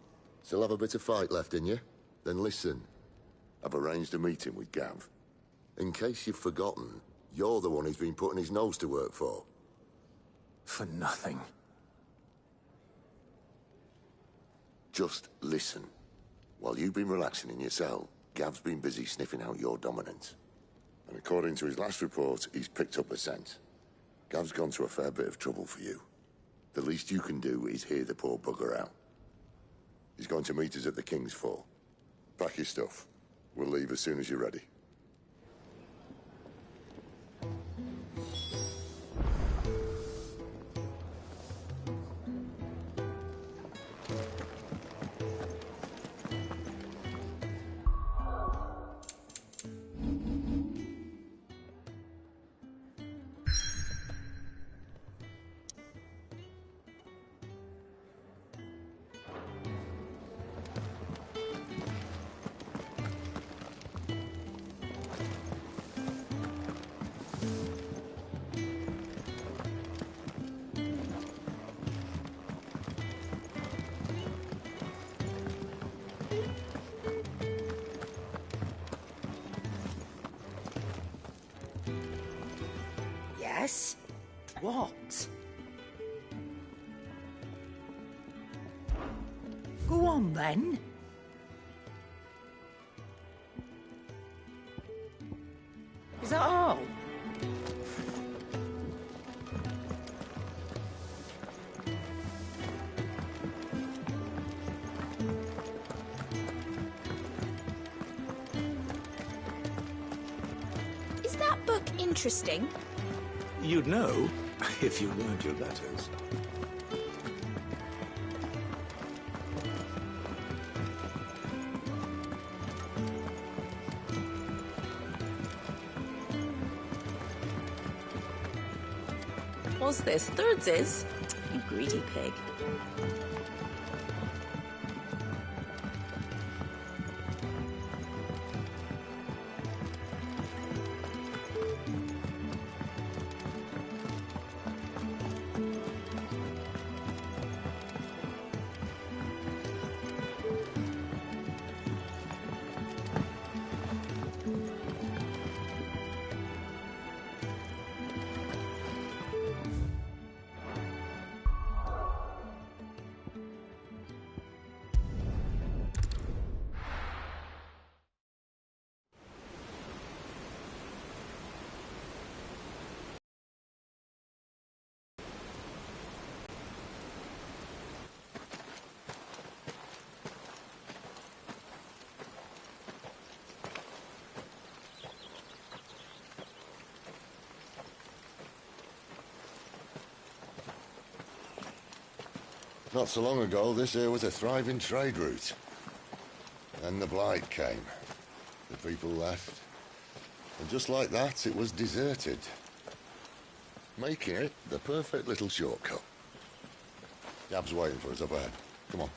still have a bit of fight left in you? Then listen. I've arranged a meeting with Gav. In case you've forgotten, you're the one he's been putting his nose to work for. For nothing. Just listen. While you've been relaxing in your cell, Gav's been busy sniffing out your dominance. And according to his last report, he's picked up the scent. Gav's gone to a fair bit of trouble for you. The least you can do is hear the poor bugger out. He's going to meet us at the King's Fall. Pack your stuff. We'll leave as soon as you're ready. Yes? What? Go on, then. Is that all? Is that book interesting? You'd know if you learned your letters. What's this? Thirdsies? You greedy pig. Not so long ago, this here was a thriving trade route. Then the Blight came. The people left. And just like that, it was deserted. Making it the perfect little shortcut. Gab's waiting for us up ahead. Come on.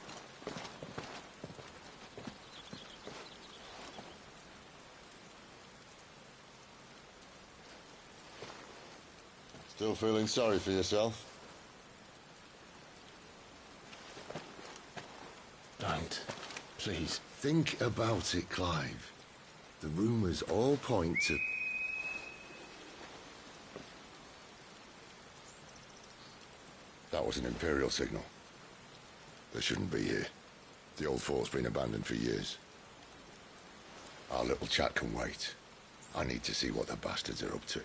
Still feeling sorry for yourself? Don't. Please. Think about it, Clive. The rumours all point to... That was an Imperial signal. They shouldn't be here. The old fort's been abandoned for years. Our little chat can wait. I need to see what the bastards are up to.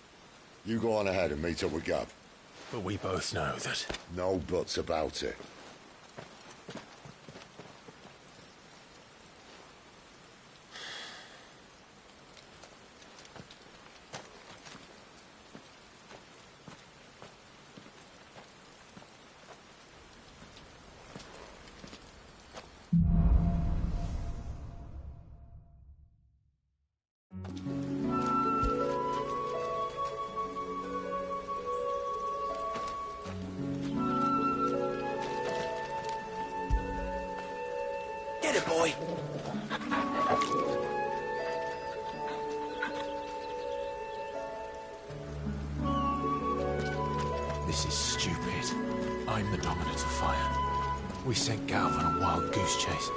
You go on ahead and meet up with Gab. But we both know that... No buts about it. Get it, boy! This is stupid. I'm the Dominant of Fire. We sent Gav on a wild goose chase.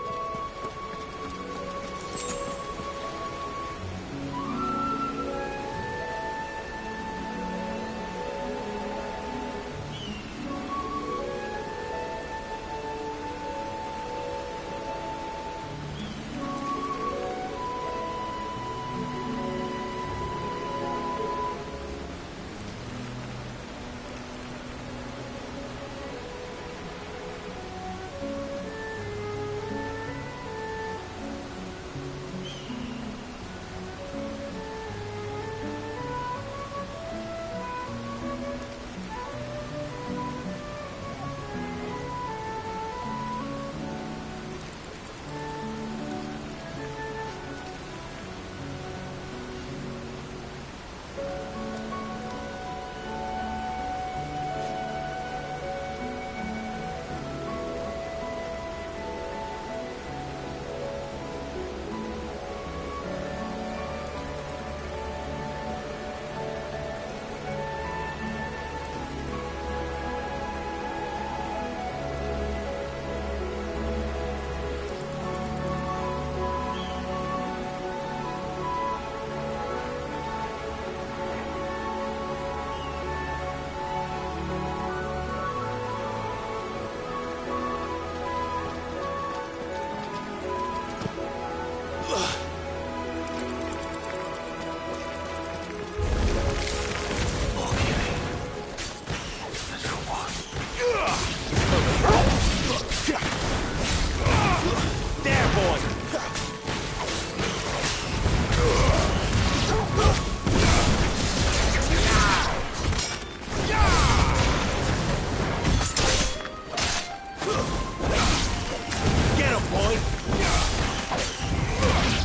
boy!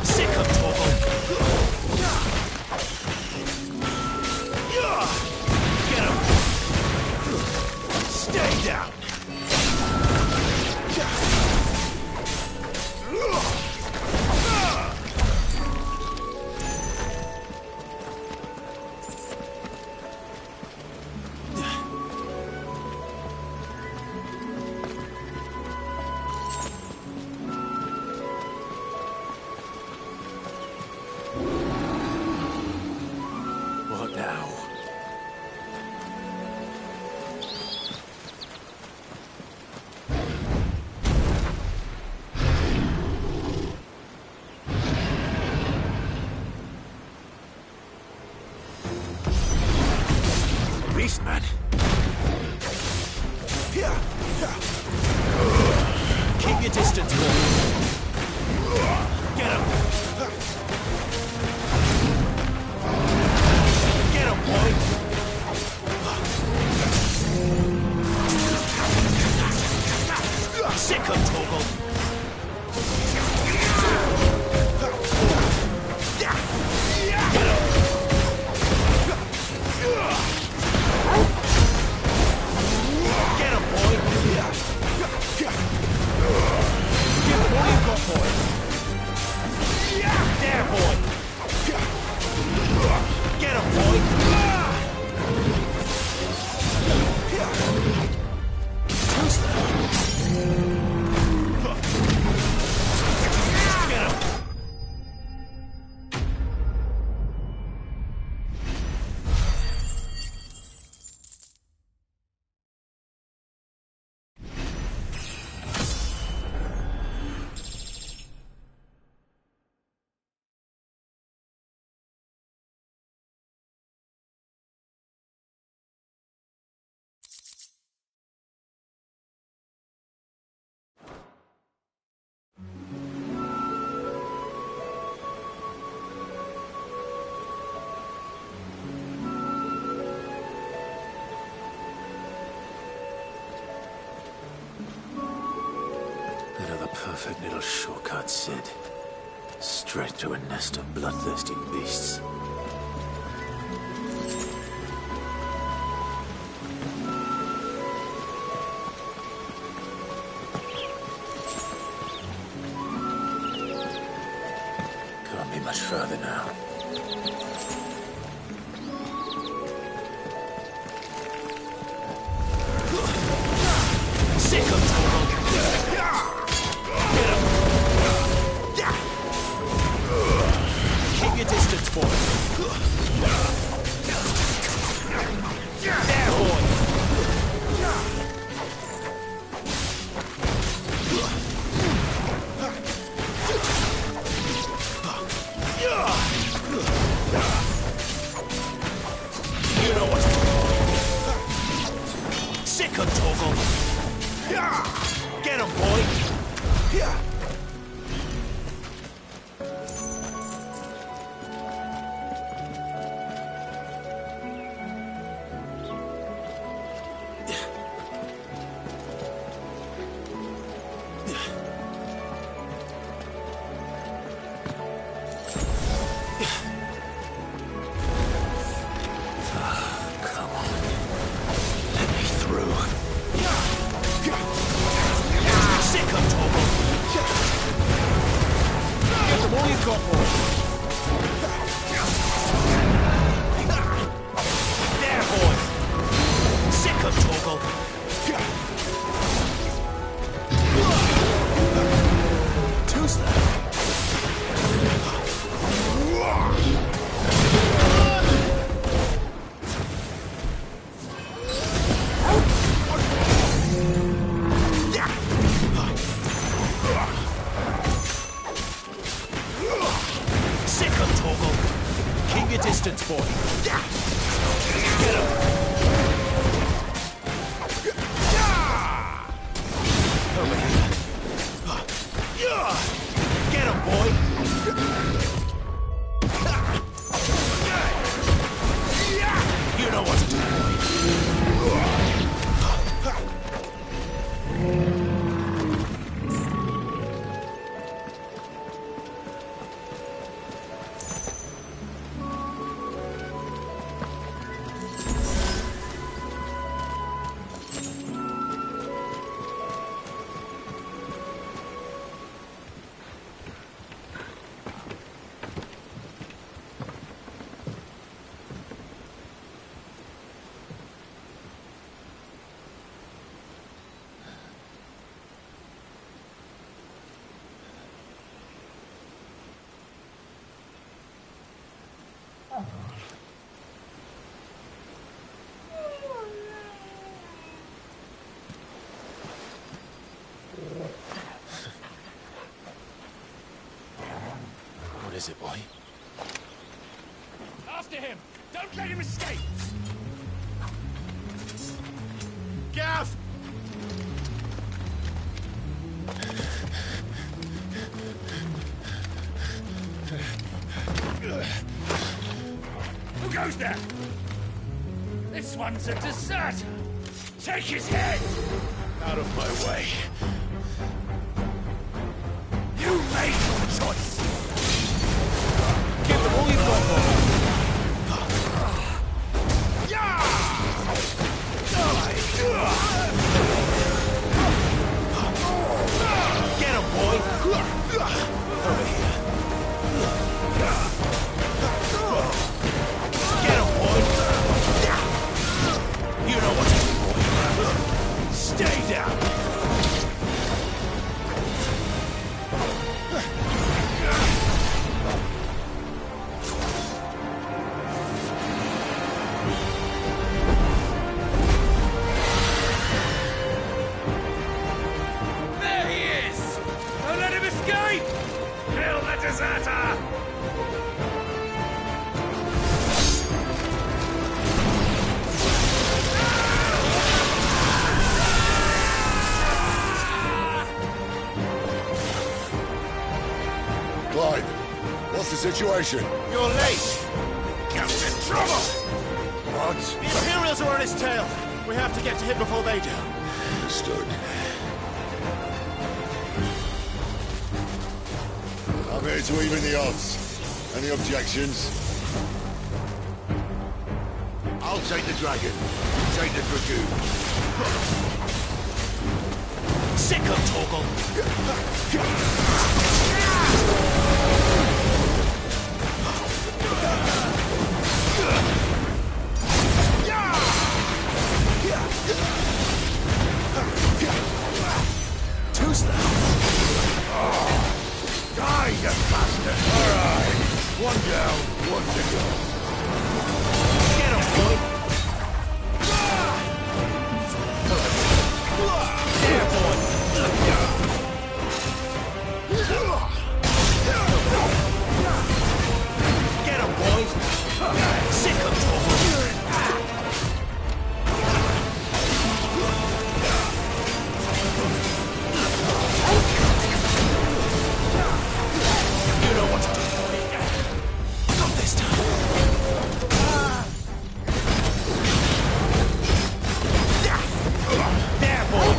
Sick of Toggle! Get him! Stay down! What now? Beastman! Keep your distance, boy. Get him! Get him, boy! Sick of Toggle! Get him! Get him, boy! Give him all you've got, boy! There, boy! Get him, boy! Who's that? Get him! Another perfect little shortcut, Sid. Straight to a nest of bloodthirsty beasts. Can't be much further now. Sick of Toggle! Keep your distance, boy. There, boy. You know what to do. Sick of Toggle. Get him, boy. Come on. Let me through. Sick of Toggle. Get them all you've got, boy. There, boy. Sick of Toggle. Who's that? Sick of Toggle. Keep your distance, boy. Get him. Over here. Get him, boy. You know what to do, boy. is it, boy? After him! Don't let him escape! Gav! Who goes there? This one's a deserter! Take his head! Out of my way. You made your choice! Give them all you've got, boy! Get him, boy! Over here. Get him, boy! You know what to do, boy. Stay down! There he is! Don't let him escape! Kill the deserter! Clive, what's the situation? You're late! Captain Trouble! What? The Imperials are on his tail! We have to get to him before they do. Understood. I'm here to even the odds. Any objections? I'll take the dragon. You take the dragoon. Sick of Torgal! Two Die, you bastard! All right. One down, one to go. Get him, boy! Yeah, boy! Get him, boys! Sick of trouble! You know what to do, boy. Not this time. There, boy!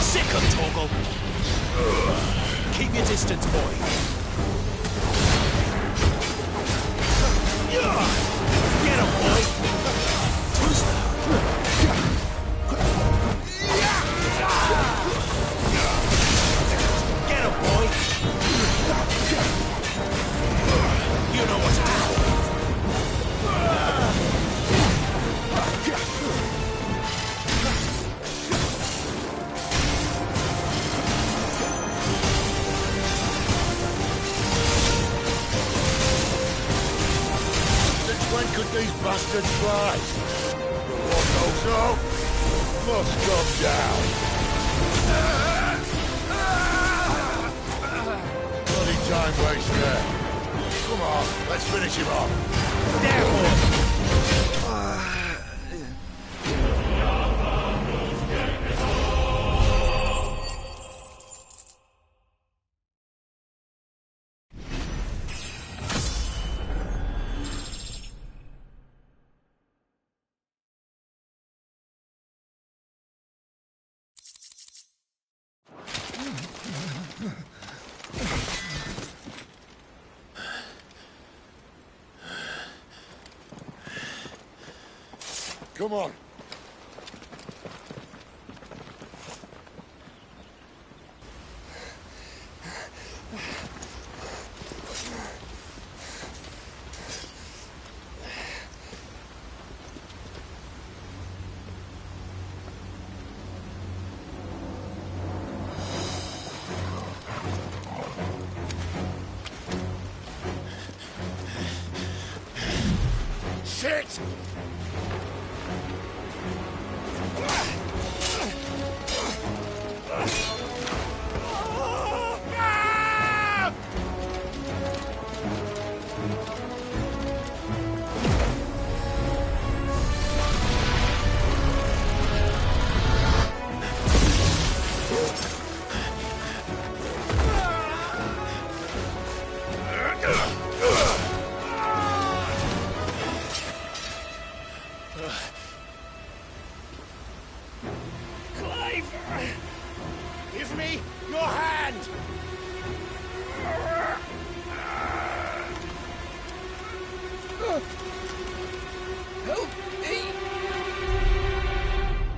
Sick of Torgal! Keep your distance, boy. Get him, boy! Too slow. Get him, boy! You know what to do. Since when could these bastards fly? What goes up must come down. Bloody time waster. Come on, let's finish him off. There, boy! Come on. Shit! your hand! Help me!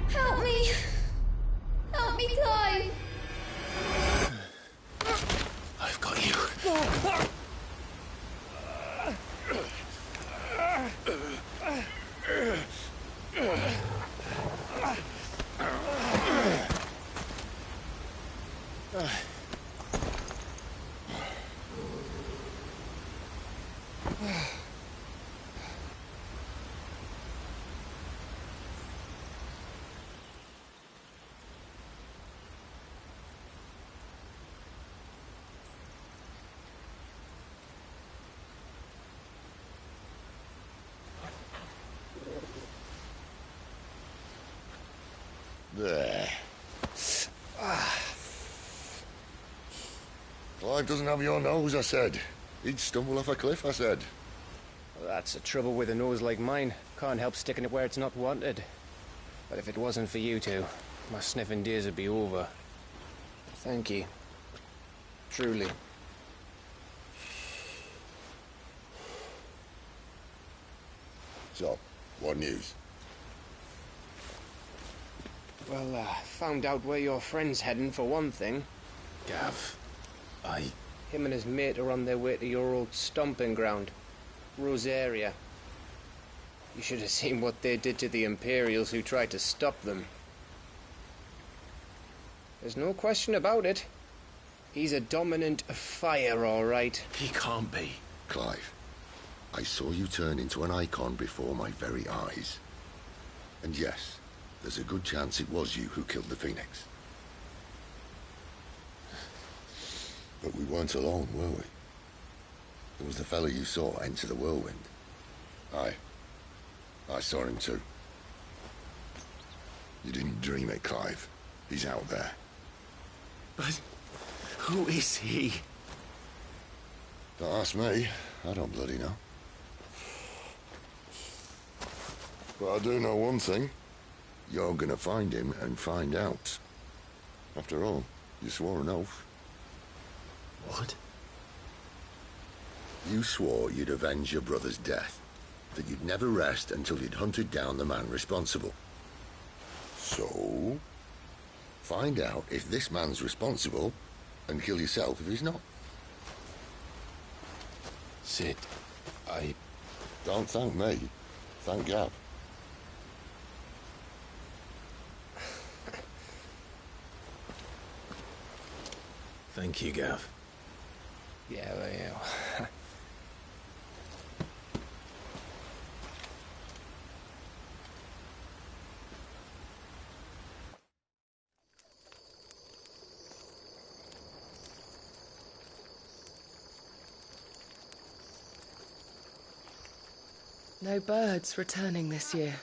Help me! Help me, Clive! I've got you. There. Clive doesn't have your nose, I said. He'd stumble off a cliff, I said. Well, that's the trouble with a nose like mine. Can't help sticking it where it's not wanted. But if it wasn't for you two, my sniffing days would be over. Thank you. Truly. So, what news? Well, found out where your friend's heading, for one thing. Gav, Him and his mate are on their way to your old stomping ground, Rosaria. You should have seen what they did to the Imperials who tried to stop them. There's no question about it. He's a dominant of fire, all right. He can't be. Clive, I saw you turn into an icon before my very eyes. And yes, there's a good chance it was you who killed the Phoenix. But we weren't alone, were we? There was the fellow you saw enter the whirlwind. I saw him too. You didn't dream it, Clive. He's out there. But who is he? Don't ask me. I don't bloody know. But I do know one thing. You're gonna find him and find out. After all, you swore an oath. What? You swore you'd avenge your brother's death. That you'd never rest until you'd hunted down the man responsible. So, find out if this man's responsible and kill yourself if he's not. Sid, Don't thank me. Thank Gav. Thank you, Gav. Yeah, well, yeah. No birds returning this year.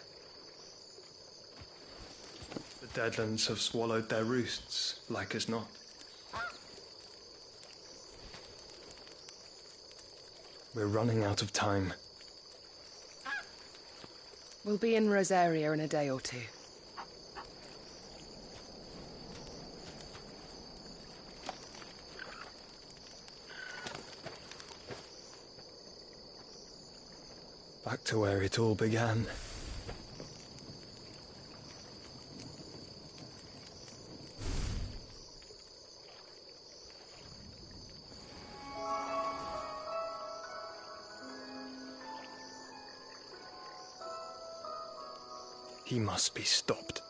The Deadlands have swallowed their roosts, like as not. We're running out of time. We'll be in Rosaria in a day or two. Back to where it all began. He must be stopped.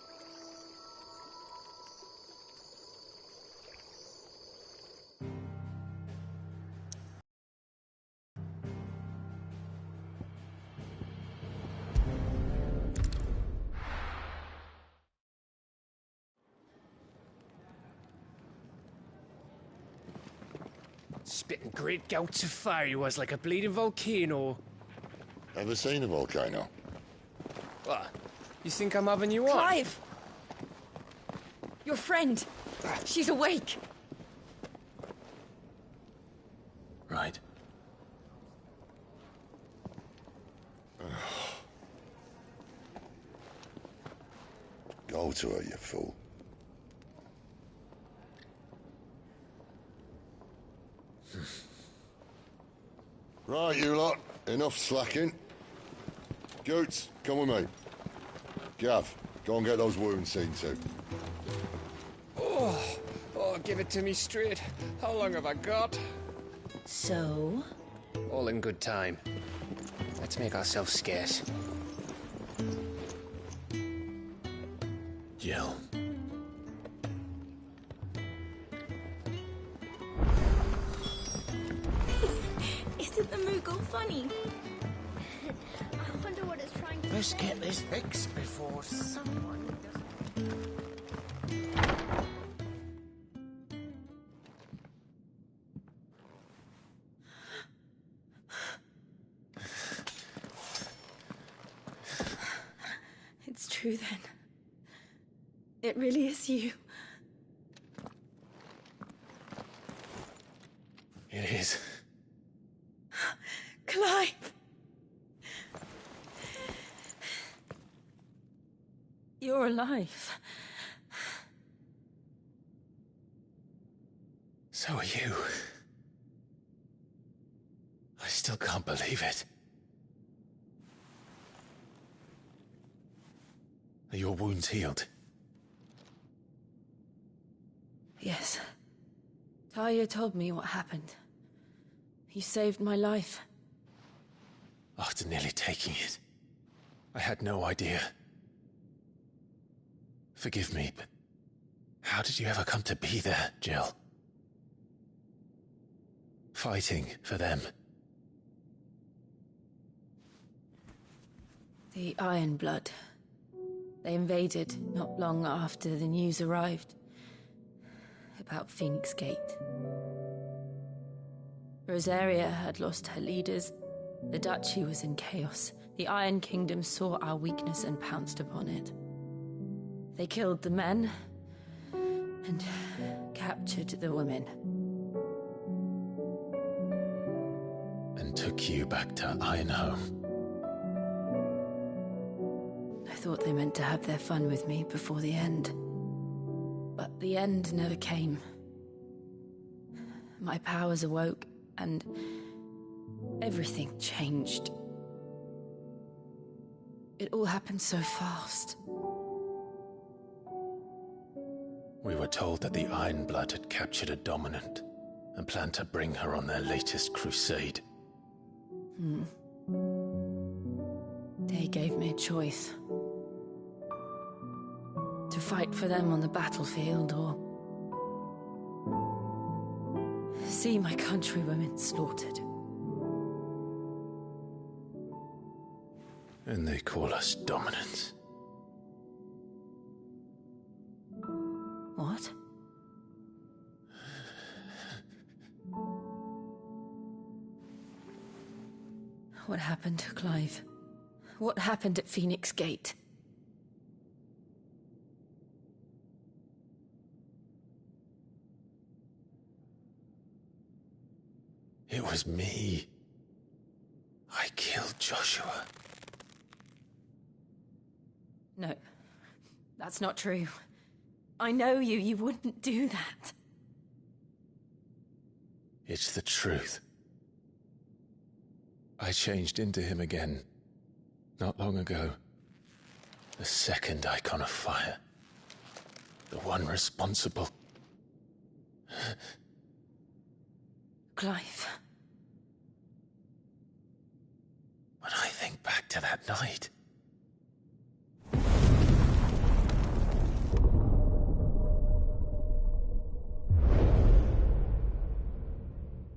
Spitting great gouts of fire he was, like a bleeding volcano. Ever seen a volcano? What? You think I'm having you on? Clive! Your friend! She's awake! Right. Go to her, you fool. Right, you lot. Enough slacking. Goots, come with me. Gav, go and get those wounds seen to. Oh, give it to me straight. How long have I got? So? All in good time. Let's make ourselves scarce. Jill. Isn't the Moogle funny? I wonder what it's trying to Let's say. get this fixed before someone doesn't... It's true then. It really is you. It is. Clive! You're alive. So are you. I still can't believe it. Are your wounds healed? Yes. Talia told me what happened. You saved my life. After nearly taking it, I had no idea. Forgive me, but how did you ever come to be there, Jill? Fighting for them. The Iron Blood. They invaded not long after the news arrived about Phoenix Gate. Rosaria had lost her leaders. The Duchy was in chaos. The Iron Kingdom saw our weakness and pounced upon it. They killed the men and captured the women. And took you back to Ironhome. I thought they meant to have their fun with me before the end. But the end never came. My powers awoke, and everything changed. It all happened so fast. We were told that the Iron Blood had captured a dominant and planned to bring her on their latest crusade. They gave me a choice. To fight for them on the battlefield, or see my countrywomen slaughtered. And they call us dominants. What? What happened to Clive? What happened at Phoenix Gate? It was me. I killed Joshua. No, that's not true. I know you. You wouldn't do that. It's the truth. I changed into him again, not long ago. The second icon of fire. The one responsible. Clive. When I think back to that night...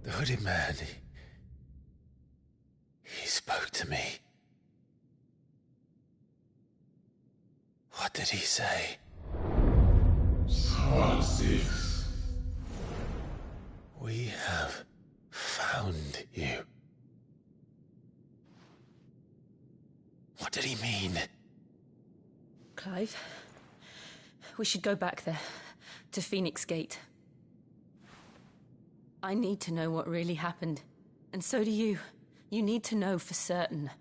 The hooded man, he spoke to me. What did he say? Part 6. We have found you. What did he mean? Clive, we should go back there, to Phoenix Gate. I need to know what really happened, and so do you. You need to know for certain.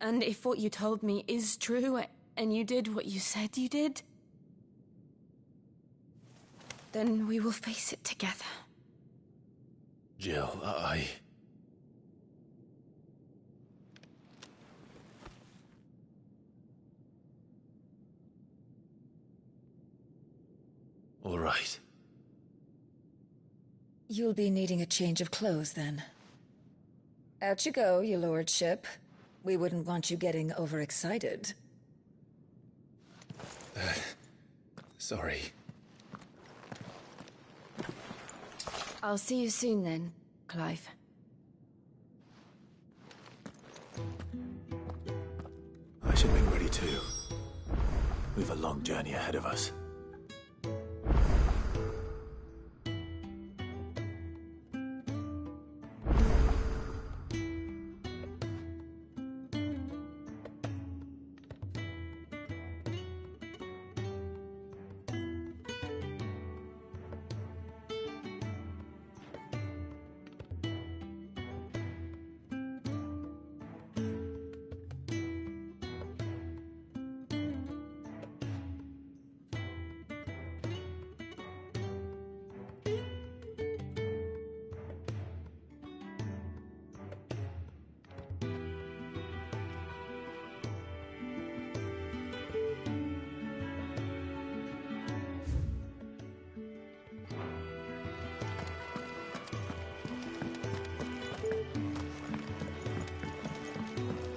And if what you told me is true, and you did what you said you did, then we will face it together. Jill, All right. You'll be needing a change of clothes, then. Out you go, your lordship. We wouldn't want you getting overexcited. Sorry. I'll see you soon then, Clive. I should make ready too. We've a long journey ahead of us.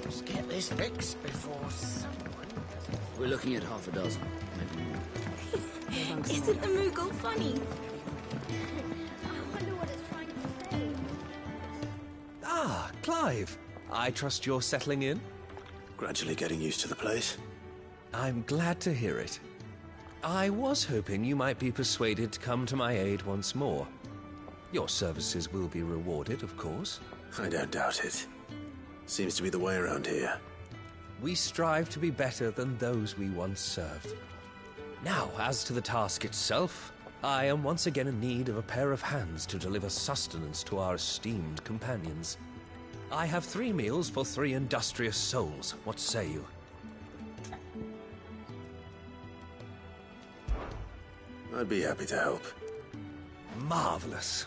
Let's get this fixed before someone... We're looking at half a dozen, maybe more. Isn't the Moogle funny? I wonder what it's trying to say. Ah, Clive. I trust you're settling in? Gradually getting used to the place. I'm glad to hear it. I was hoping you might be persuaded to come to my aid once more. Your services will be rewarded, of course. I don't doubt it. Seems to be the way around here. We strive to be better than those we once served. Now, as to the task itself, I am once again in need of a pair of hands to deliver sustenance to our esteemed companions. I have 3 meals for 3 industrious souls. What say you? I'd be happy to help. Marvelous.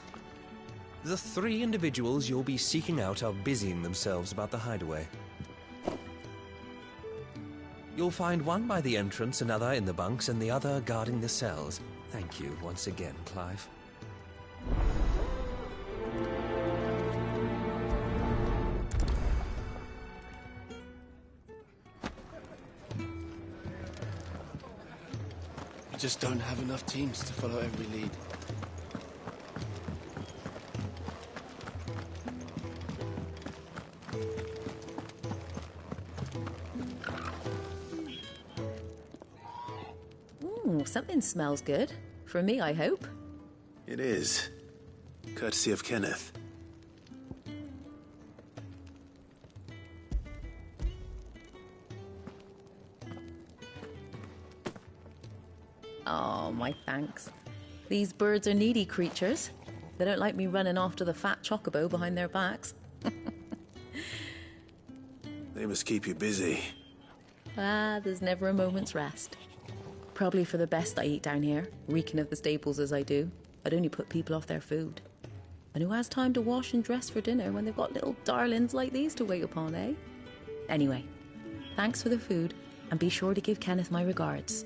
The 3 individuals you'll be seeking out are busying themselves about the hideaway. You'll find one by the entrance, another in the bunks, and the other guarding the cells. Thank you once again, Clive. We just don't have enough teams to follow every lead. Ooh, something smells good. For me, I hope. It is. Courtesy of Kenneth. Oh, my thanks. These birds are needy creatures. They don't like me running after the fat chocobo behind their backs. They must keep you busy. Ah, there's never a moment's rest. Probably for the best I eat down here, reeking of the stables as I do. I'd only put people off their food. And who has time to wash and dress for dinner when they've got little darlings like these to wait upon, eh? Anyway, thanks for the food, and be sure to give Kenneth my regards.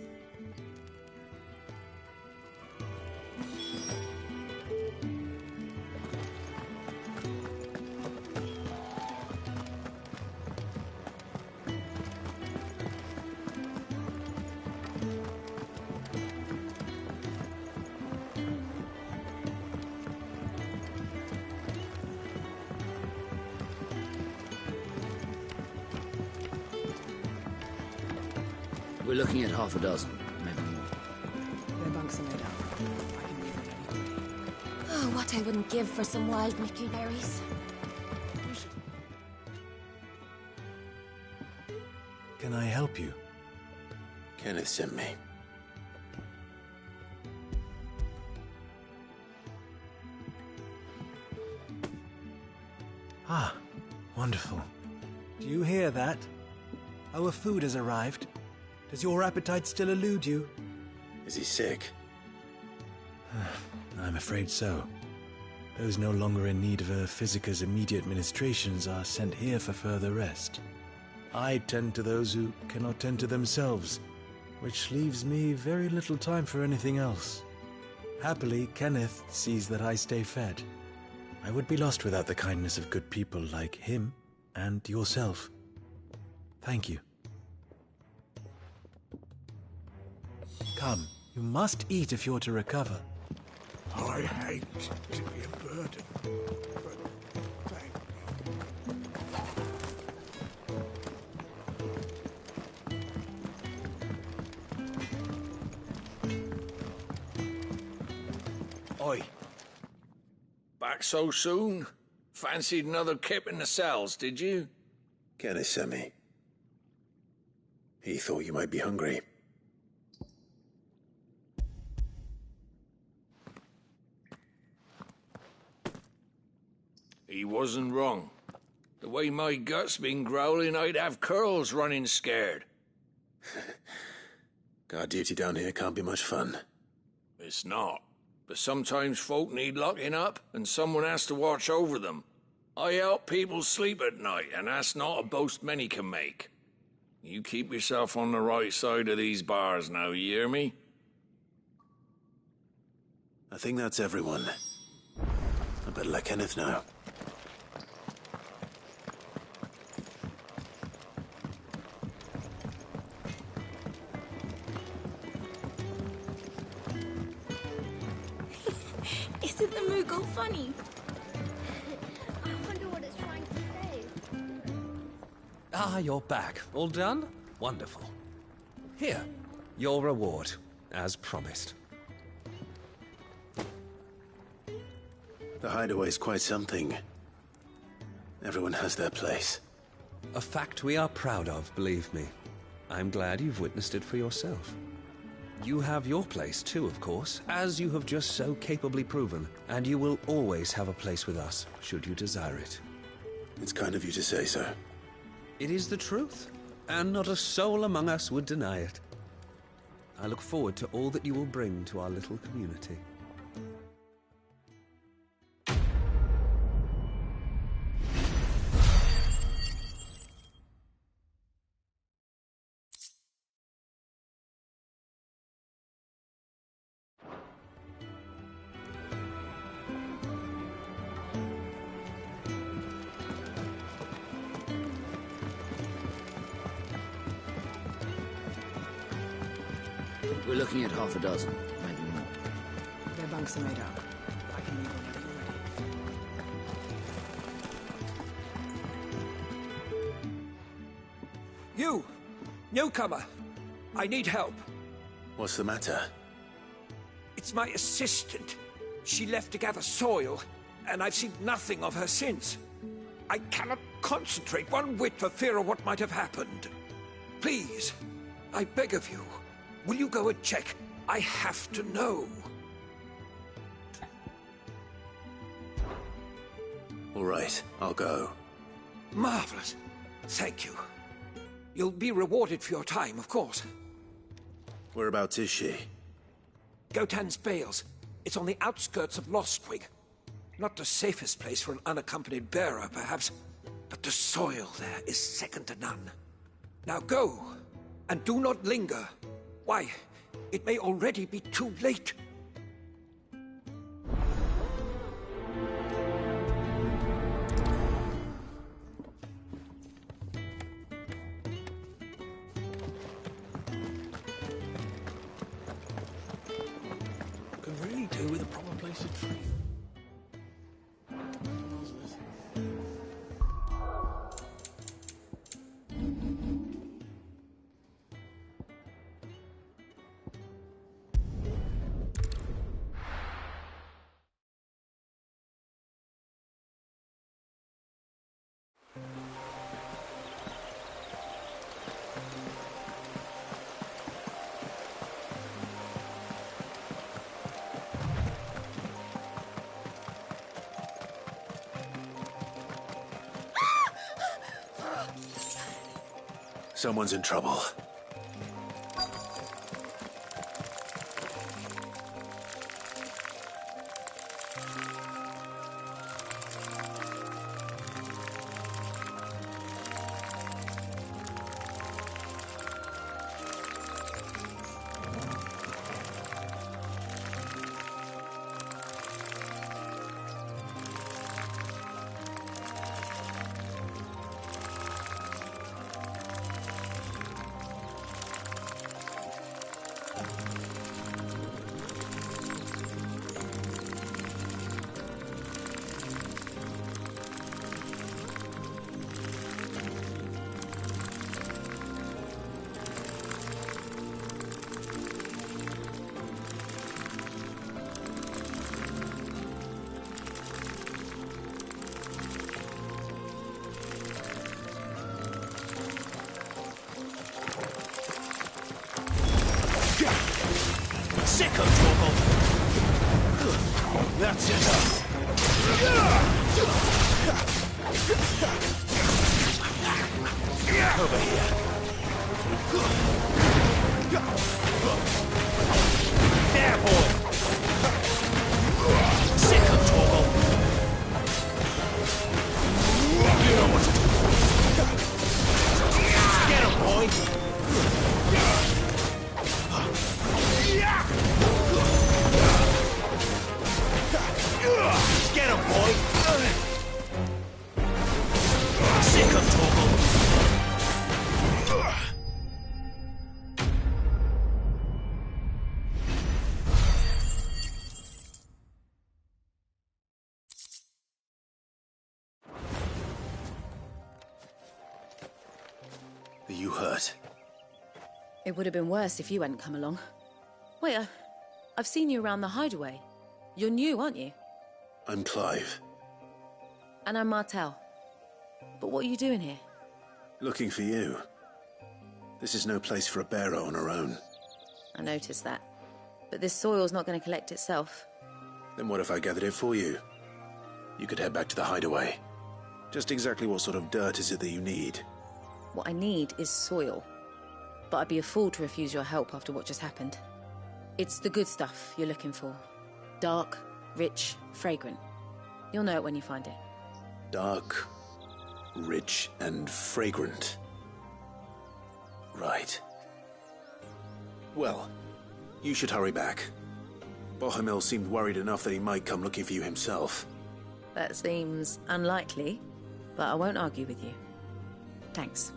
We're looking at half a dozen, maybe more. Their bunks are laid out. I can leave them ready. Oh, what I wouldn't give for some wild mickleberries. Can I help you? Kenneth sent me. Ah, wonderful. Do you hear that? Our food has arrived. Does your appetite still elude you? Is he sick? I'm afraid so. Those no longer in need of a Physica's immediate ministrations are sent here for further rest. I tend to those who cannot tend to themselves, which leaves me very little time for anything else. Happily, Kenneth sees that I stay fed. I would be lost without the kindness of good people like him and yourself. Thank you. Come, you must eat if you're to recover. I hate to be a burden, but thank Oi. Back so soon? Fancied another kip in the cells, did you? Kenneth sent me. He thought you might be hungry. He wasn't wrong. The way my gut's been growling, I'd have curls running scared. Guard duty down here can't be much fun. It's not. But sometimes folk need locking up, and someone has to watch over them. I help people sleep at night, and that's not a boast many can make. You keep yourself on the right side of these bars now, you hear me? I think that's everyone. I better let Kenneth know. Isn't the Moogle funny? I wonder what it's trying to say. Ah, you're back. All done? Wonderful. Here, your reward, as promised. The hideaway's quite something. Everyone has their place. A fact we are proud of, believe me. I'm glad you've witnessed it for yourself. You have your place too, of course, as you have just so capably proven, and you will always have a place with us, should you desire it. It's kind of you to say so. It is the truth, and not a soul among us would deny it. I look forward to all that you will bring to our little community. We're looking at half a dozen, maybe more. Their bunks are made up. I can leave whenever you're ready. You! Newcomer! I need help. What's the matter? It's my assistant. She left to gather soil, and I've seen nothing of her since. I cannot concentrate one whit for fear of what might have happened. Please, I beg of you, will you go and check? I have to know. All right, I'll go. Marvelous. Thank you. You'll be rewarded for your time, of course. Whereabouts is she? Gotan's Bales. It's on the outskirts of Lostwig. Not the safest place for an unaccompanied bearer, perhaps, but the soil there is second to none. Now go, and do not linger. Why, it may already be too late. Could really do with a proper place to tree. Someone's in trouble. That's enough. Over here. There, boy. Sick of Torgal. You know what to do. Get him, boy. Get him, boy. Sick of Torgal. Are you hurt? It would have been worse if you hadn't come along. Wait, I've seen you around the hideaway. You're new, aren't you? I'm Clive. And I'm Martel. But what are you doing here? Looking for you. This is no place for a bearer on her own. I noticed that. But this soil's not going to collect itself. Then what if I gathered it for you? You could head back to the hideaway. Just exactly what sort of dirt is it that you need? What I need is soil. But I'd be a fool to refuse your help after what just happened. It's the good stuff you're looking for. Dark, rich, fragrant. You'll know it when you find it. Dark, rich, and fragrant. Right. Well, you should hurry back. Bohemil seemed worried enough that he might come looking for you himself. That seems unlikely, but I won't argue with you. Thanks.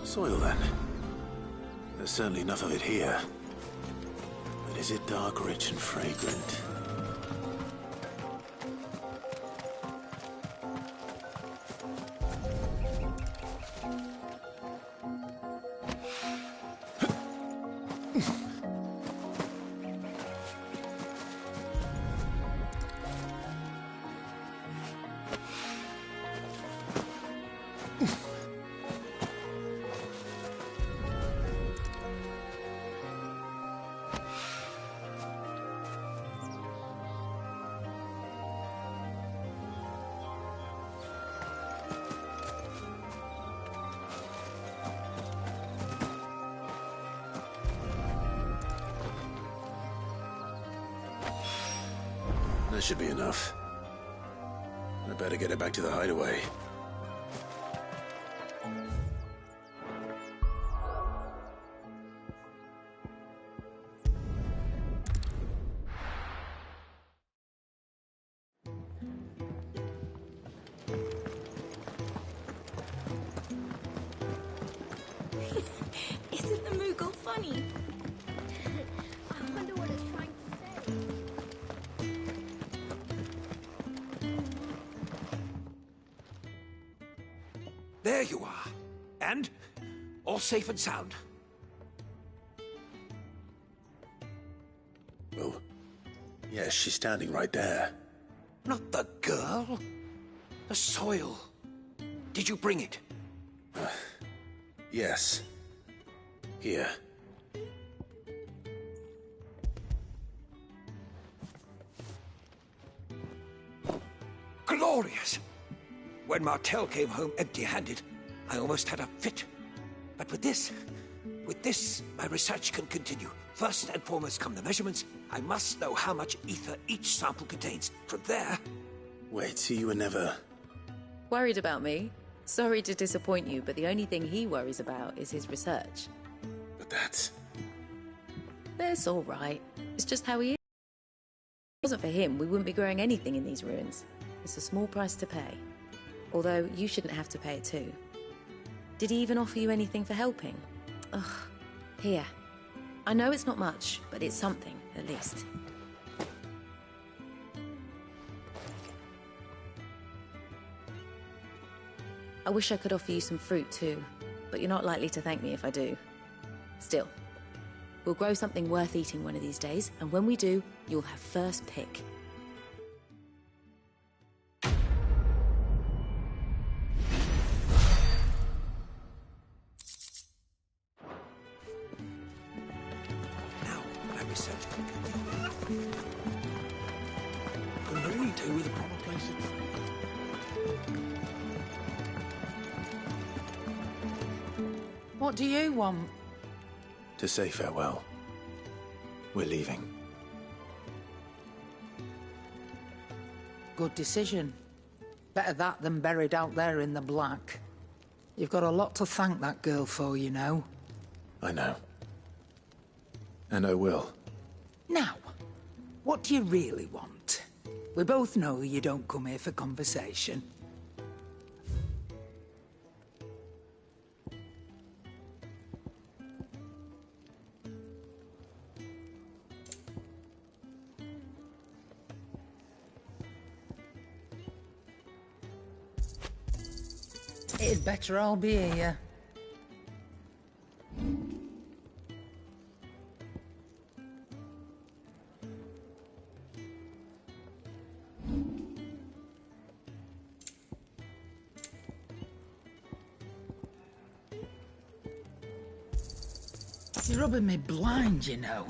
Soil, then. There's certainly enough of it here. But is it dark, rich, and fragrant? That should be enough. I better get it back to the hideaway. Isn't the Moogle funny? I wonder what it's trying to say. There you are. And? All safe and sound? Well, yes, she's standing right there. Not the girl. The soil. Did you bring it? Yes. Here. Glorious! When Martel came home empty-handed, I almost had a fit. But with this, my research can continue. First and foremost come the measurements. I must know how much ether each sample contains. From there... Wait, so you were never... Worried about me? Sorry to disappoint you, but the only thing he worries about is his research. But that's... It's all right. It's just how he is. If it wasn't for him, we wouldn't be growing anything in these ruins. It's a small price to pay. Although, you shouldn't have to pay it too. Did he even offer you anything for helping? Ugh. Here. I know it's not much, but it's something, at least. I wish I could offer you some fruit too, but you're not likely to thank me if I do. Still, we'll grow something worth eating one of these days, and when we do, you'll have first pick. research. Couldn't really do with a proper place to... What do you want? To say farewell. We're leaving. Good decision. Better that than buried out there in the black. You've got a lot to thank that girl for, you know. I know. And I will. Now, what do you really want? We both know you don't come here for conversation. It'd better all be here. You're rubbing me blind, you know.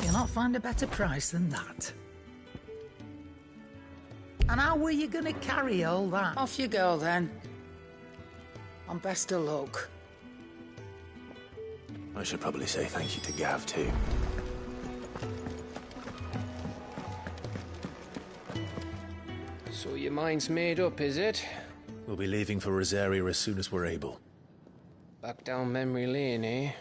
You'll not find a better price than that. And how were you gonna carry all that? Off you go, then. And best of luck. I should probably say thank you to Gav, too. So your mind's made up, is it? We'll be leaving for Rosaria as soon as we're able. Back down memory lane, eh?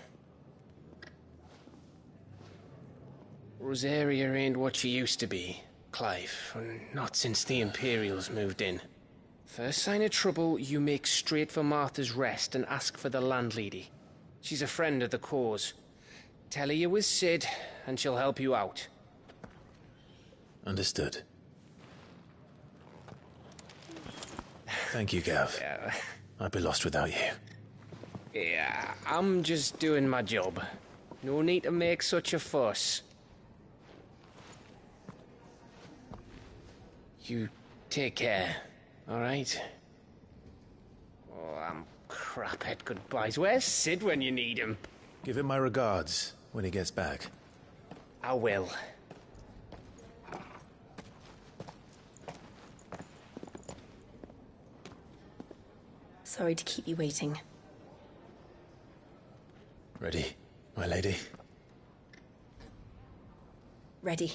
Rosaria ain't what she used to be, Clive. Not since the Imperials moved in. First sign of trouble, you make straight for Martha's Rest and ask for the landlady. She's a friend of the cause. Tell her you're with Sid, and she'll help you out. Understood. Thank you, Gav. Yeah. I'd be lost without you. Yeah, I'm just doing my job. No need to make such a fuss. You take care, all right? Oh, I'm crap at goodbyes. Where's Sid when you need him? Give him my regards when he gets back. I will. Sorry to keep you waiting. Ready, my lady? Ready.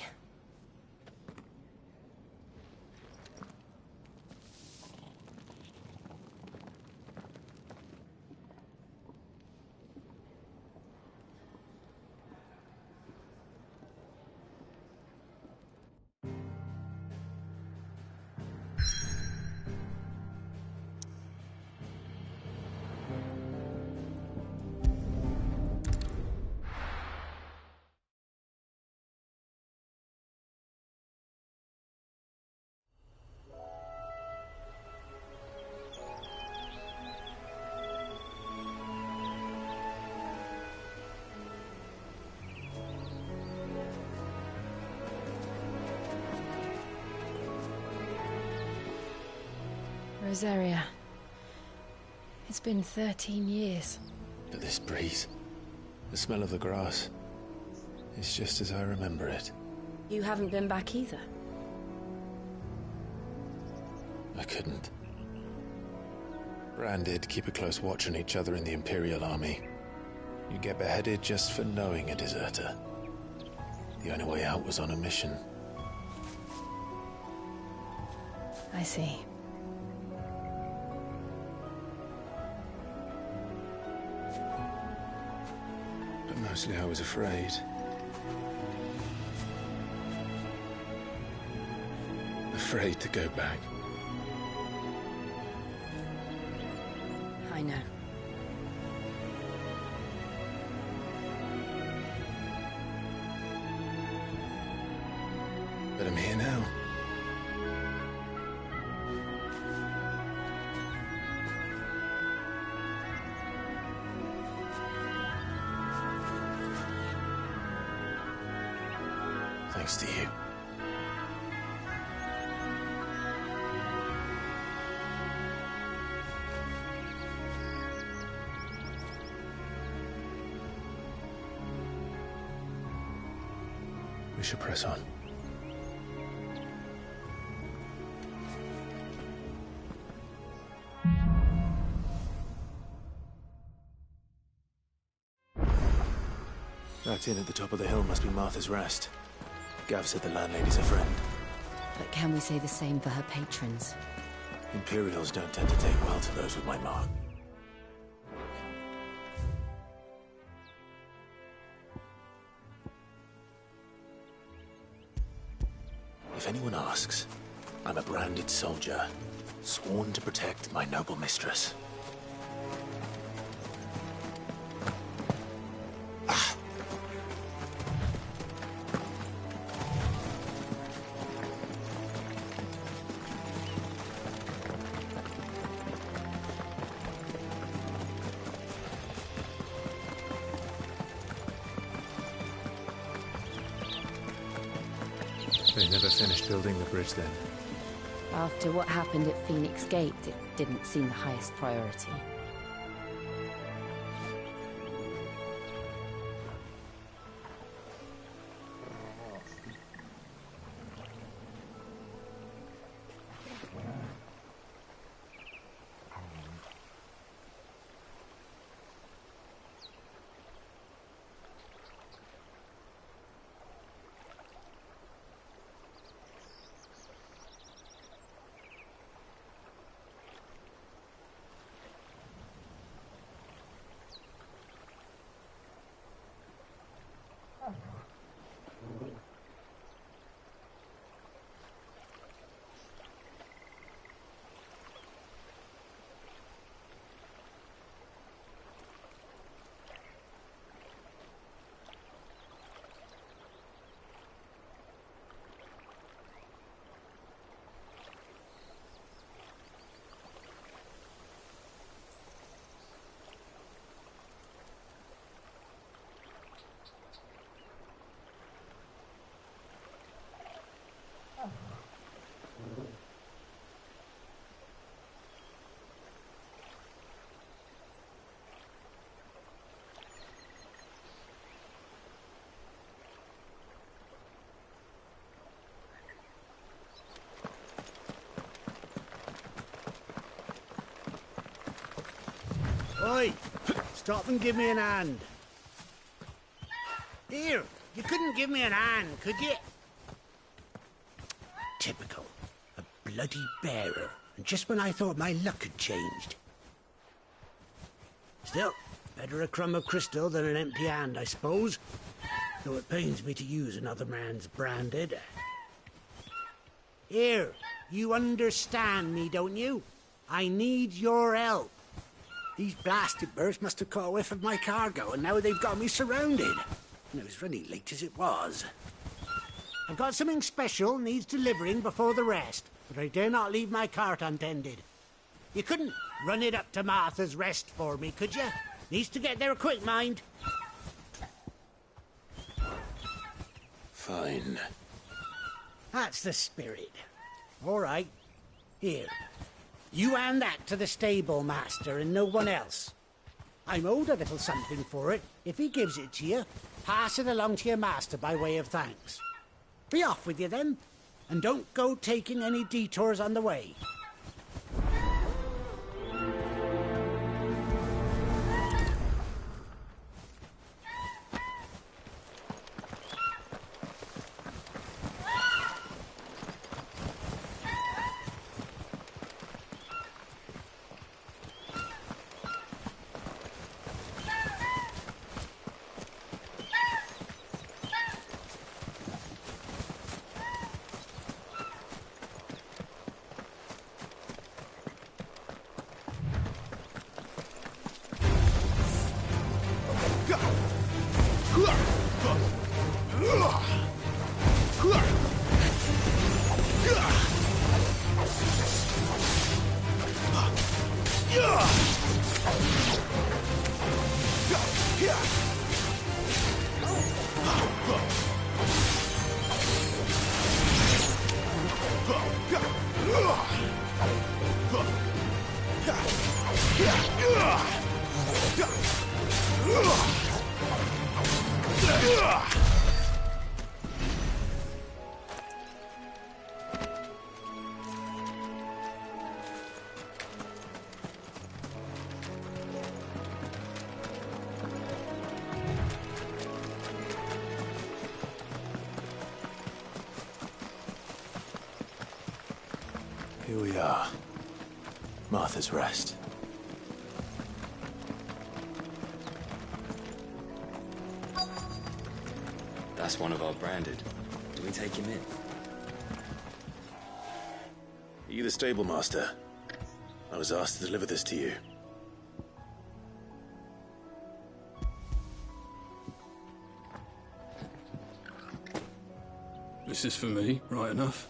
Rosaria. It's been 13 years. But this breeze, the smell of the grass, it's just as I remember it. You haven't been back either. I couldn't. Bran did keep a close watch on each other in the Imperial Army. You get beheaded just for knowing a deserter. The only way out was on a mission. I see. But mostly I was afraid. Afraid to go back. I know. But I'm here now. Thanks to you. We should press on. That inn at the top of the hill must be Martha's Rest. Gav said the landlady's a friend. But can we say the same for her patrons? Imperials don't tend to take well to those with my mark. If anyone asks, I'm a branded soldier, sworn to protect my noble mistress. They never finished building the bridge then. After what happened at Phoenix Gate, it didn't seem the highest priority. Oi! Stop and give me an hand. Here, you couldn't give me an hand, could you? Typical. A bloody bearer. And just when I thought my luck had changed. Still, better a crumb of crystal than an empty hand, I suppose. Though it pains me to use another man's branded. Here, you understand me, don't you? I need your help. These blasted birds must have caught a whiff of my cargo, and now they've got me surrounded. And it was running late as it was. I've got something special needs delivering before the rest, but I dare not leave my cart untended. You couldn't run it up to Martha's Rest for me, could you? Needs to get there quick, mind. Fine. That's the spirit. All right. Here. You hand that to the stable master and no one else. I'm owed a little something for it. If he gives it to you, pass it along to your master by way of thanks. Be off with you then, and don't go taking any detours on the way. Here we are. Martha's Rest. That's one of our branded. Do we take him in? Are you the stable master? I was asked to deliver this to you. This is for me, right enough.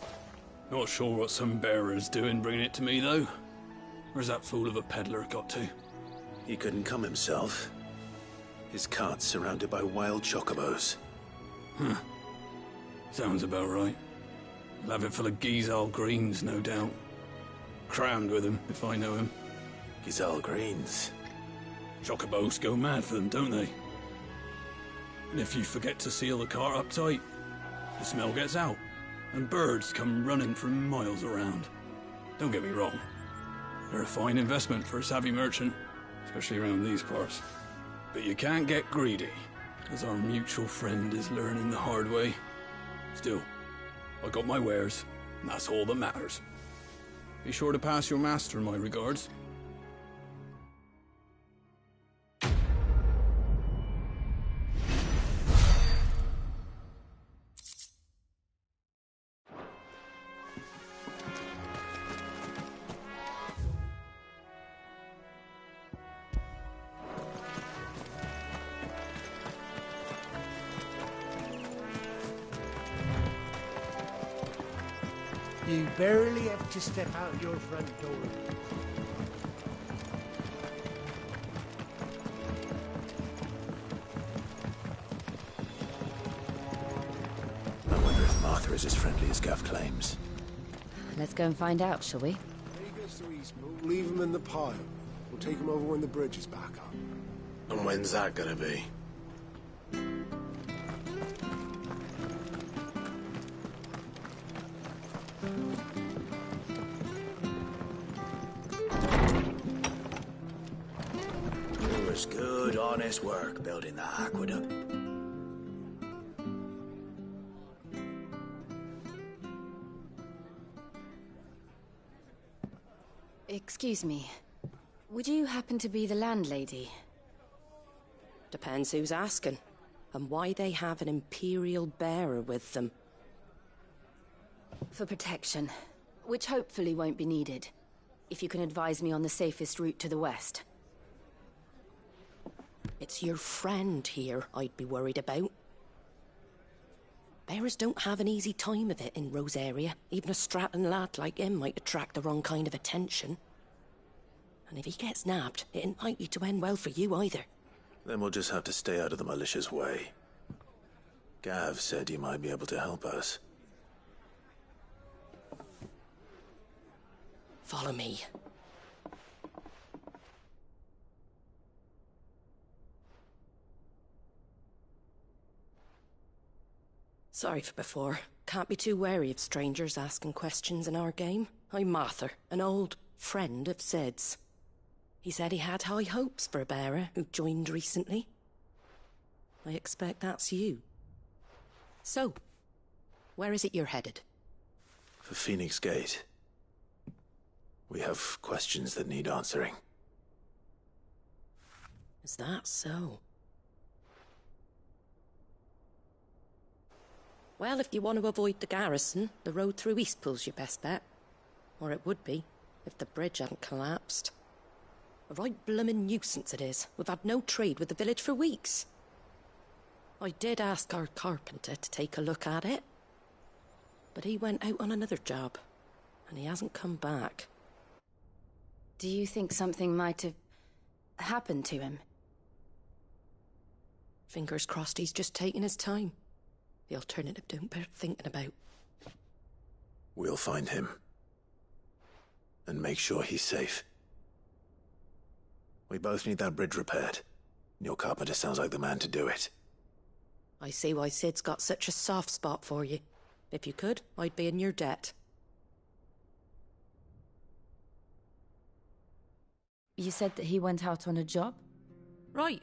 Not sure what some bearer's doing bringing it to me, though. Where's that fool of a peddler got to? He couldn't come himself. His cart's surrounded by wild chocobos. Huh. Sounds about right. He'll have it full of Gizal greens, no doubt. Crammed with him, if I know him. Gizal greens? Chocobos go mad for them, don't they? And if you forget to seal the cart up tight, the smell gets out, and birds come running from miles around. Don't get me wrong. They're a fine investment for a savvy merchant, especially around these parts. But you can't get greedy, as our mutual friend is learning the hard way. Still, I got my wares, and that's all that matters. Be sure to pass your master my regards. You barely have to step out your front door. I wonder if Martha is as friendly as Gav claims. Let's go and find out, shall we? Take us to Eastmoor, leave him in the pile. We'll take him over when the bridge is back up. And when's that gonna be? It was good, honest work building that aqueduct. Excuse me. Would you happen to be the landlady? Depends who's asking, and why they have an Imperial bearer with them. For protection, which hopefully won't be needed. If you can advise me on the safest route to the west. It's your friend here I'd be worried about. Bearers don't have an easy time of it in Rose area. Even a Stratton lad like him might attract the wrong kind of attention. And if he gets nabbed, it ain't likely to end well for you either. Then we'll just have to stay out of the malicious way. Gav said he might be able to help us. Follow me. Sorry for before. Can't be too wary of strangers asking questions in our game. I'm Martha, an old friend of Sid's. He said he had high hopes for a bearer who joined recently. I expect that's you. So, where is it you're headed? For Phoenix Gate. We have questions that need answering. Is that so? Well, if you want to avoid the garrison, the road through Eastpool's your best bet. Or it would be, if the bridge hadn't collapsed. A right bloomin' nuisance it is. We've had no trade with the village for weeks. I did ask our carpenter to take a look at it. But he went out on another job, and he hasn't come back. Do you think something might have happened to him? Fingers crossed he's just taking his time. The alternative don't bear thinking about. We'll find him. And make sure he's safe. We both need that bridge repaired. Your carpenter sounds like the man to do it. I see why Sid's got such a soft spot for you. If you could, I'd be in your debt. You said that he went out on a job? Right.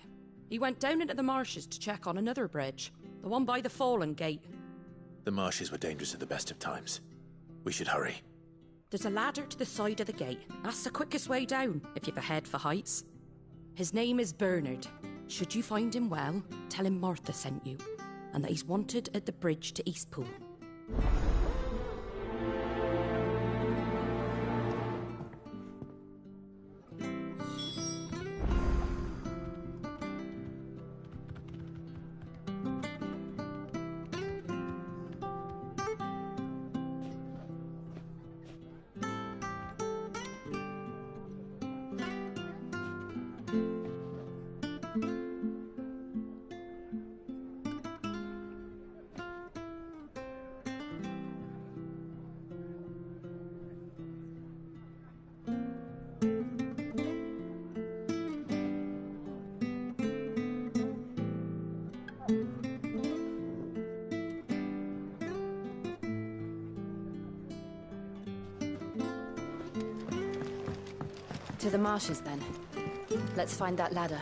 He went down into the marshes to check on another bridge. The one by the Fallen Gate. The marshes were dangerous at the best of times. We should hurry. There's a ladder to the side of the gate. That's the quickest way down, if you've a head for heights. His name is Bernard. Should you find him well, tell him Martha sent you, and that he's wanted at the bridge to Eastpool. To the marshes, then. Let's find that ladder.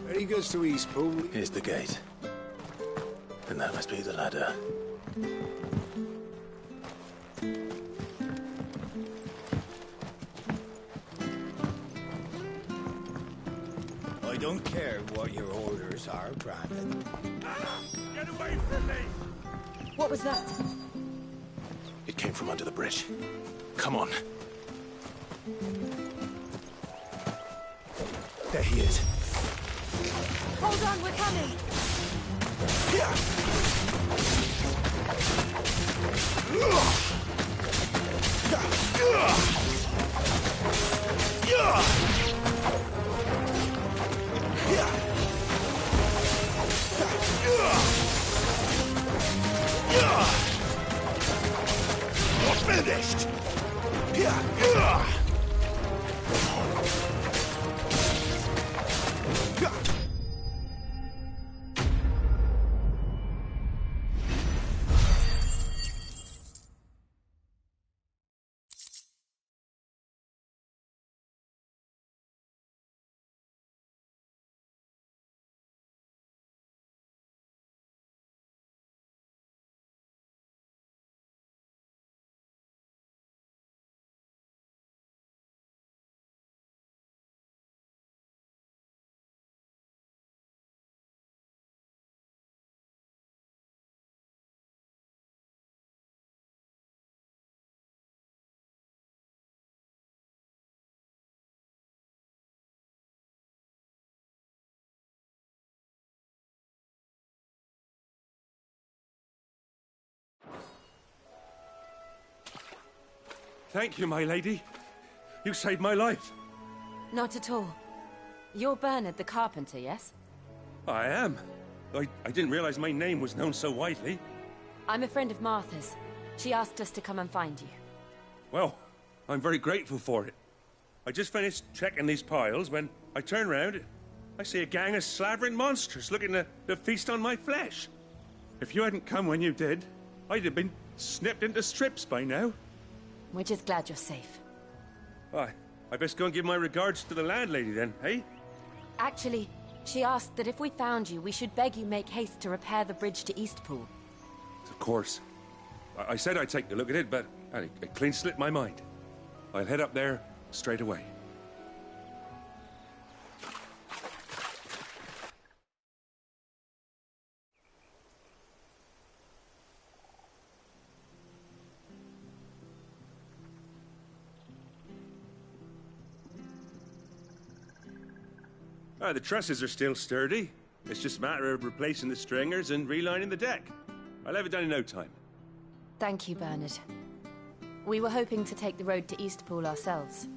Ready goes to Eastpool. Here's the gate. And that must be the ladder. I don't care what your orders are, Brandon. Get away from me! What was that? It came from under the bridge. Come on. There he is. Hold on, we're coming! You're finished! Thank you, my lady. You saved my life. Not at all. You're Bernard the carpenter, yes? I am. I didn't realize my name was known so widely. I'm a friend of Martha's. She asked us to come and find you. Well, I'm very grateful for it. I just finished checking these piles when I turn round. I see a gang of slavering monsters looking to feast on my flesh. If you hadn't come when you did, I'd have been snipped into strips by now. We're just glad you're safe. I best go and give my regards to the landlady then, eh? Actually, she asked that if we found you, we should beg you make haste to repair the bridge to Eastpool. Of course. I said I'd take a look at it, but it clean slipped my mind. I'll head up there straight away. The trusses are still sturdy. It's just a matter of replacing the stringers and relining the deck. I'll have it done in no time. Thank you, Bernard. We were hoping to take the road to Eastpool ourselves.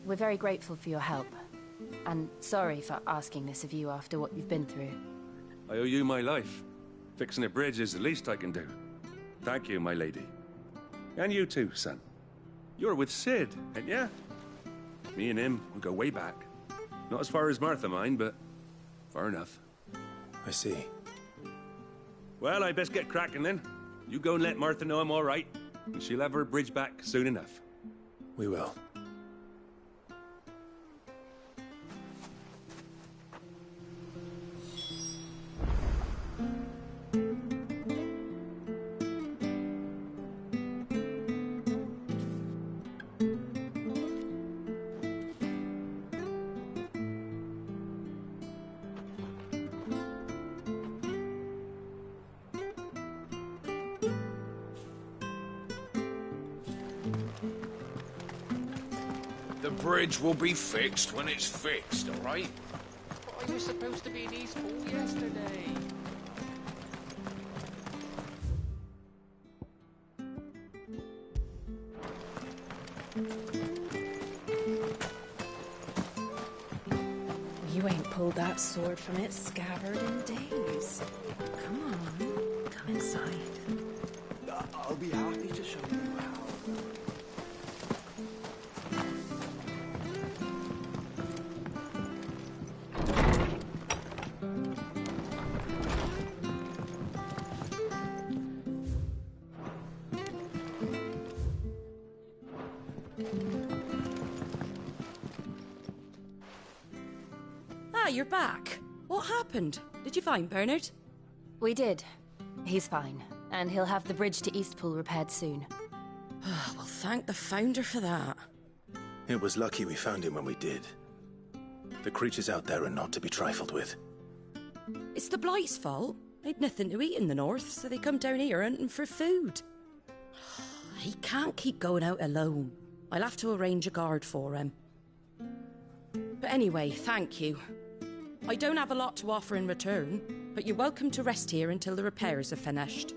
We're very grateful for your help. And sorry for asking this of you after what you've been through. I owe you my life. Fixing a bridge is the least I can do. Thank you, my lady. And you too, son. You're with Sid, ain't ya? Me and him, we go way back. Not as far as Martha, mind, but far enough. I see. Well, I best get cracking then. You go and let Martha know I'm all right, and she'll have her bridge back soon enough. We will. The bridge will be fixed when it's fixed, all right? But I was supposed to be in Eastpool yesterday. You ain't pulled that sword from its scabbard in days. Come on, come inside. I'll be happy to show you how. Ah, you're back. What happened? Did you find Bernard? We did. He's fine, and he'll have the bridge to Eastpool repaired soon. Well, thank the Founder for that. It was lucky we found him when we did. The creatures out there are not to be trifled with. It's the Blight's fault. They'd nothing to eat in the north, so they come down here hunting for food. He can't keep going out alone. I'll have to arrange a guard for him. But anyway, thank you. I don't have a lot to offer in return, but you're welcome to rest here until the repairs are finished.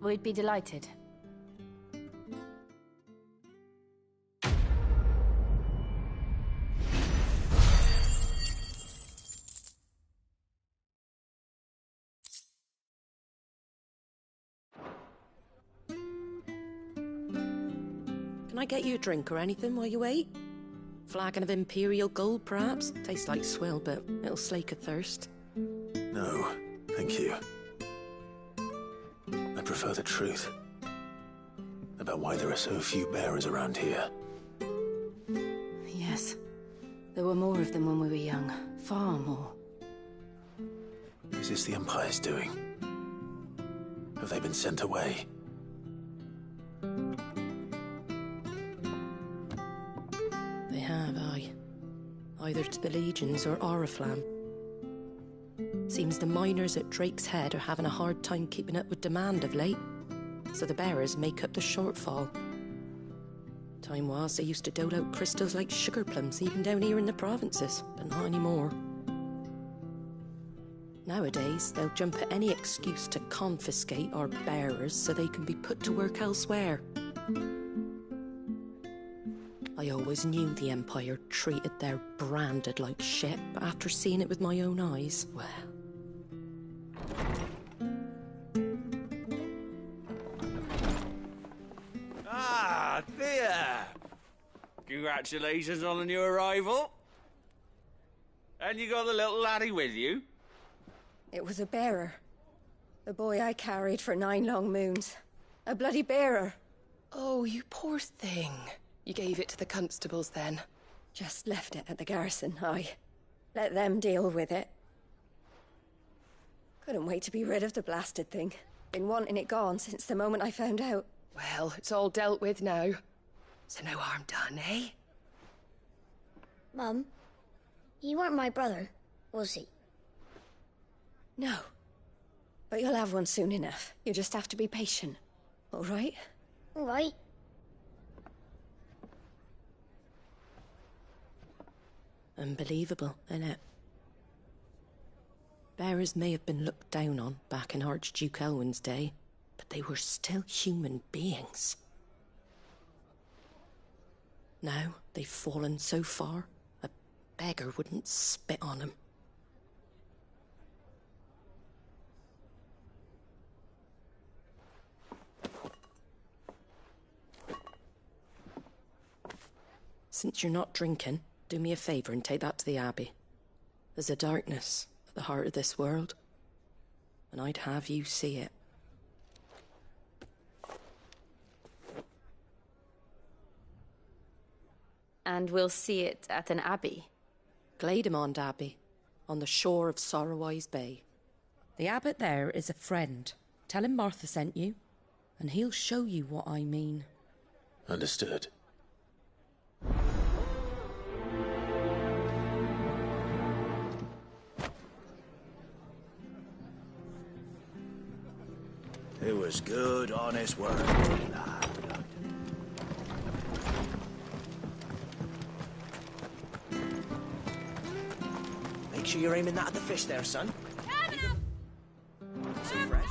We'd be delighted. Can I get you a drink or anything while you wait? Flagon of Imperial Gold, perhaps? Tastes like swill, but it'll slake a thirst. No, thank you. I prefer the truth. About why there are so few bearers around here. Yes. There were more of them when we were young. Far more. Is this the Empire's doing? Have they been sent away? They have, aye. Either to the Legions or Oriflamme. Seems the miners at Drake's Head are having a hard time keeping up with demand of late, so the bearers make up the shortfall. Time was they used to dole out crystals like sugar plums even down here in the provinces, but not anymore. Nowadays, they'll jump at any excuse to confiscate our bearers so they can be put to work elsewhere. I always knew the Empire treated their branded like shit, but after seeing it with my own eyes, well... Ah, Thea! Congratulations on the new arrival. And you got the little laddie with you? It was a bearer. The boy I carried for 9 long moons. A bloody bearer. Oh, you poor thing. You gave it to the constables then? Just left it at the garrison, aye. Let them deal with it. Couldn't wait to be rid of the blasted thing. Been wanting it gone since the moment I found out. Well, it's all dealt with now. So no harm done, eh? Mum, he weren't my brother, was he? No. But you'll have one soon enough. You just have to be patient. All right? All right. Unbelievable, innit? Bearers may have been looked down on back in Archduke Elwin's day, but they were still human beings. Now they've fallen so far, a beggar wouldn't spit on them. Since you're not drinking, do me a favour and take that to the Abbey. There's a darkness, the heart of this world. And I'd have you see it. And we'll see it at an abbey. Glademond Abbey, on the shore of Sorrowwise Bay. The abbot there is a friend. Tell him Martha sent you, and he'll show you what I mean. Understood. It was good, honest work. Make sure you're aiming that at the fish there, son. So fresh.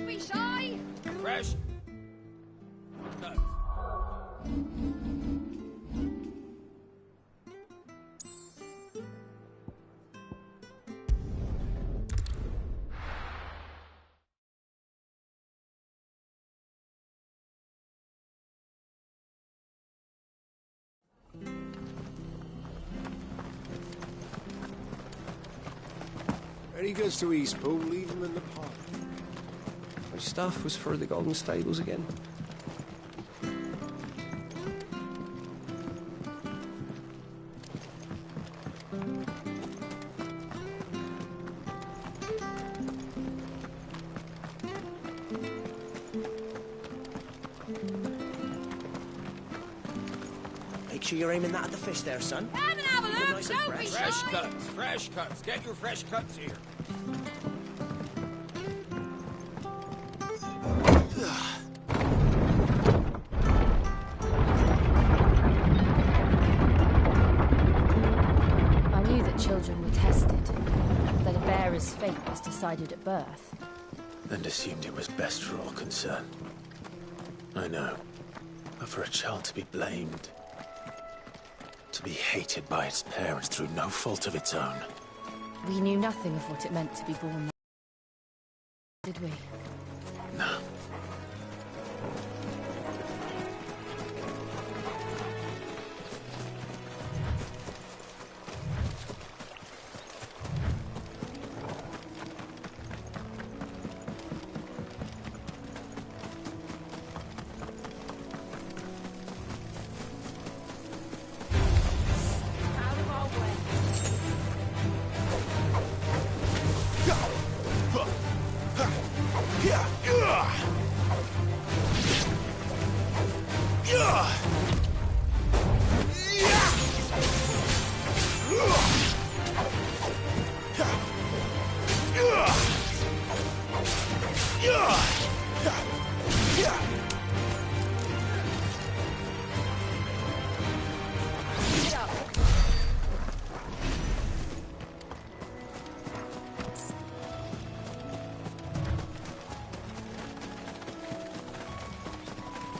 Be shy! Fresh. Cut. When he gets to Eastpool, leave him in the park. My stuff was for the Golden Stables again. Make sure you're aiming that at the fish there, son. Come and have a look! Nice and Don't be fresh. shy! Fresh cuts. Get your fresh cuts here. I knew that children were tested, that a bearer's fate was decided at birth. And assumed it was best for all concerned. I know. But for a child to be blamed, to be hated by its parents through no fault of its own. We knew nothing of what it meant to be born, did we? No.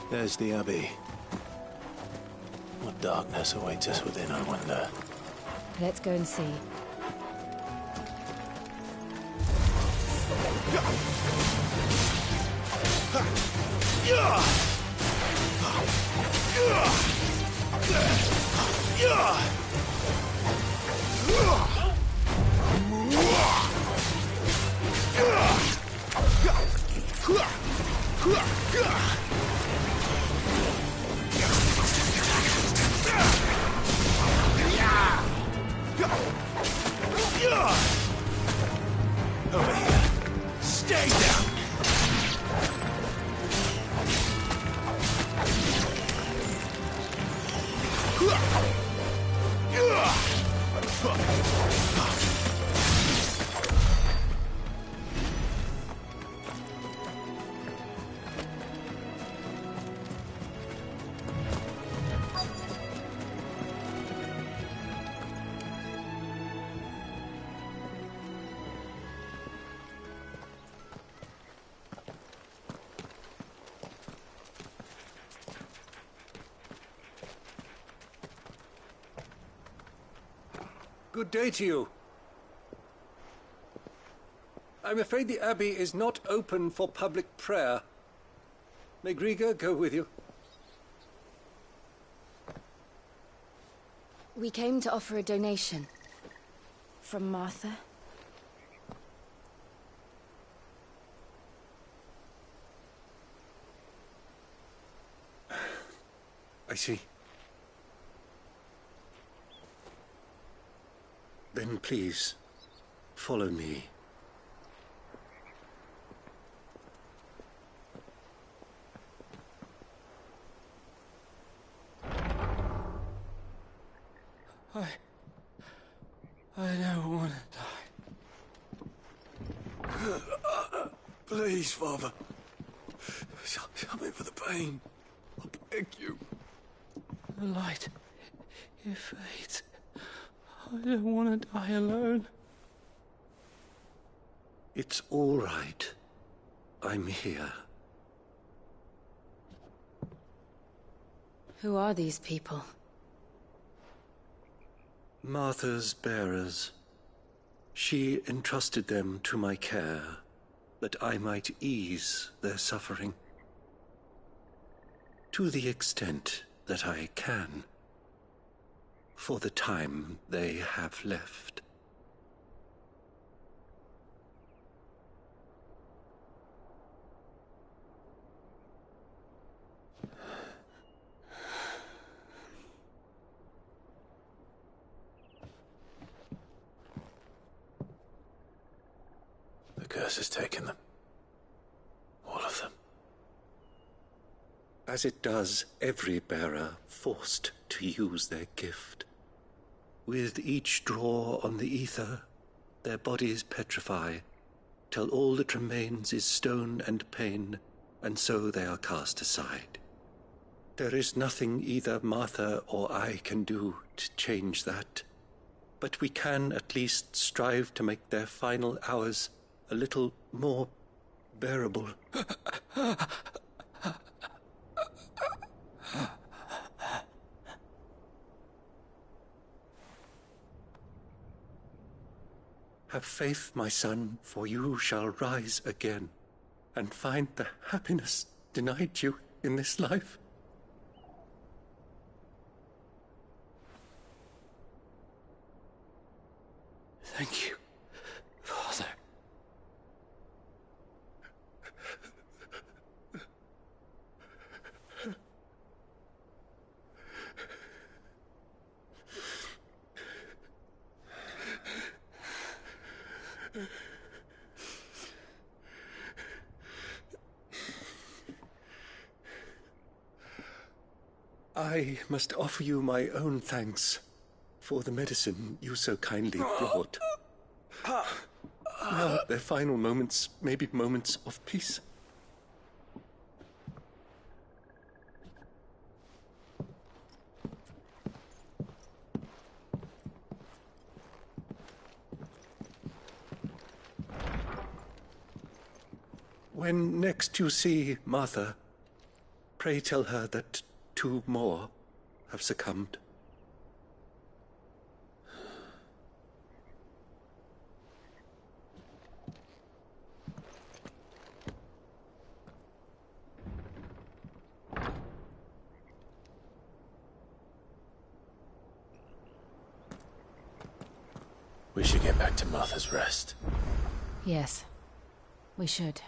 There's the Abbey. What darkness awaits us within, I wonder. Let's go and see. Over here. Stay down! Good day to you. I'm afraid the Abbey is not open for public prayer. May Grieger go with you? We came to offer a donation. From Martha. I see. Then please, follow me. I don't want to die. Please, Father. Help me for the pain. I beg you. The light, it fades. I don't want to die alone. It's all right. I'm here. Who are these people? Martha's bearers. She entrusted them to my care, that I might ease their suffering. To the extent that I can, for the time they have left. The curse has taken them. All of them. As it does every bearer forced to use their gift. With each draw on the ether, their bodies petrify, till all that remains is stone and pain, and so they are cast aside. There is nothing either Martha or I can do to change that, but we can at least strive to make their final hours a little more bearable. Have faith, my son, for you shall rise again and find the happiness denied you in this life. Thank you, Father. I must offer you my own thanks for the medicine you so kindly brought. Now, their final moments may be moments of peace. When next you see Martha, pray tell her that 2 more have succumbed. We should get back to Martha's Rest. Yes, we should.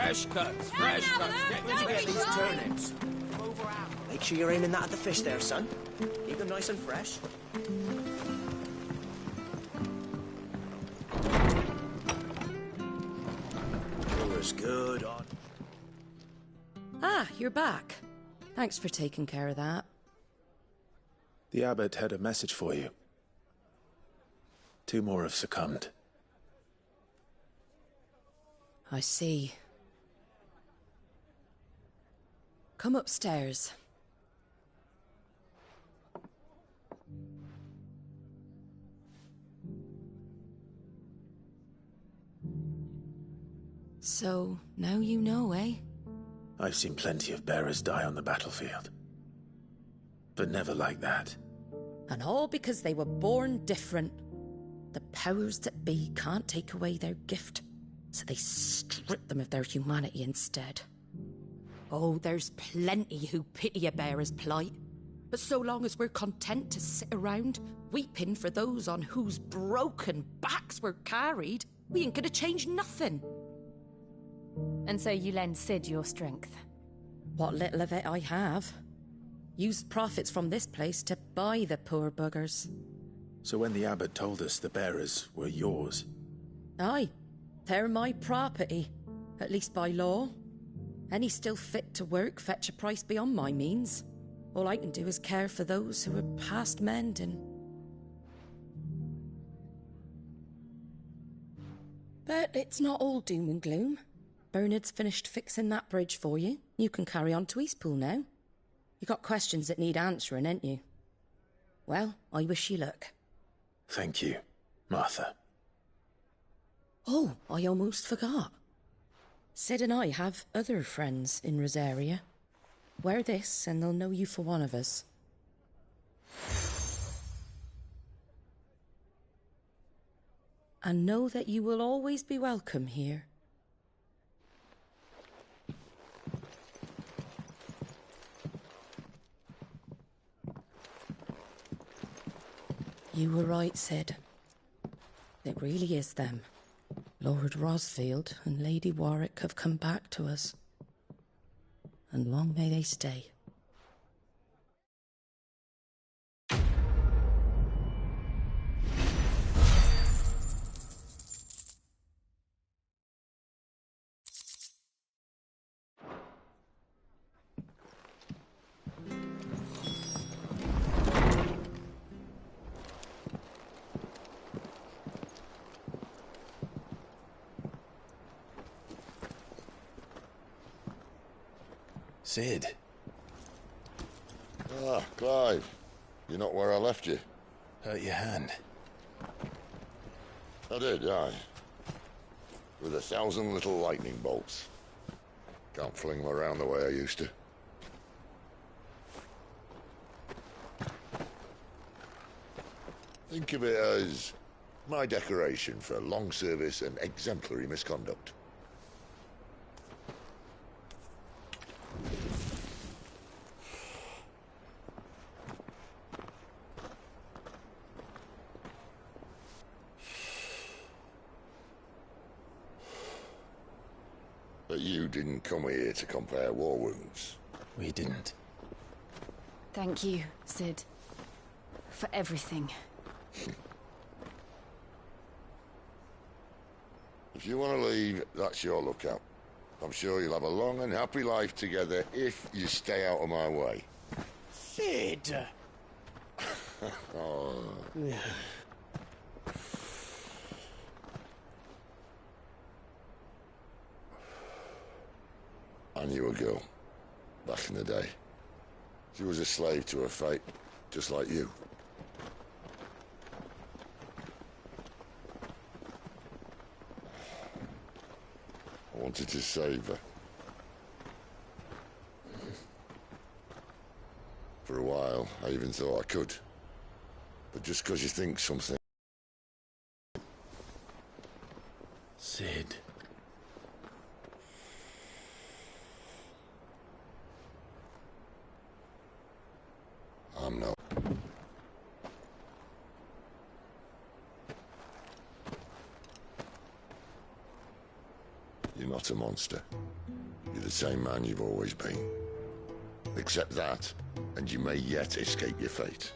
Fresh cuts, fresh cuts. Get these turnips. Make sure you're aiming that at the fish there, son. Keep them nice and fresh. Yours good on. Ah, you're back. Thanks for taking care of that. The abbot had a message for you. 2 more have succumbed. I see. Come upstairs. So, now you know, eh? I've seen plenty of bearers die on the battlefield. But never like that. And all because they were born different. The powers that be can't take away their gift, so they strip them of their humanity instead. Oh, there's plenty who pity a bearer's plight. But so long as we're content to sit around, weeping for those on whose broken backs we're carried, we ain't gonna change nothing. And so you lend Sid your strength? What little of it I have. Used profits from this place to buy the poor buggers. So when the abbot told us the bearers were yours... Aye, they're my property, at least by law. Any still fit to work fetch a price beyond my means. All I can do is care for those who are past mending. But it's not all doom and gloom. Bernard's finished fixing that bridge for you. You can carry on to Eastpool now. You got questions that need answering, ain't you? Well, I wish you luck. Thank you, Martha. Oh, I almost forgot. Sid and I have other friends in Rosaria. Wear this and they'll know you for one of us. And know that you will always be welcome here. You were right, Sid. It really is them. Lord Rosfield and Lady Warwick have come back to us. And long may they stay. Sid. Ah, Clive. You're not where I left you. Hurt your hand. I did, aye. With 1,000 little lightning bolts. Can't fling them around the way I used to. Think of it as my decoration for long service and exemplary misconduct. But you didn't come here to compare war wounds. We didn't. Thank you, Sid. For everything. If you want to leave, that's your lookout. I'm sure you'll have a long and happy life together if you stay out of my way. Sid! Oh. I knew a girl, back in the day. She was a slave to her fate, just like you. I wanted to save her. For a while, I even thought I could. But just because you think something... Sid. I'm not. You're not a monster. You're the same man you've always been. Accept that, and you may yet escape your fate.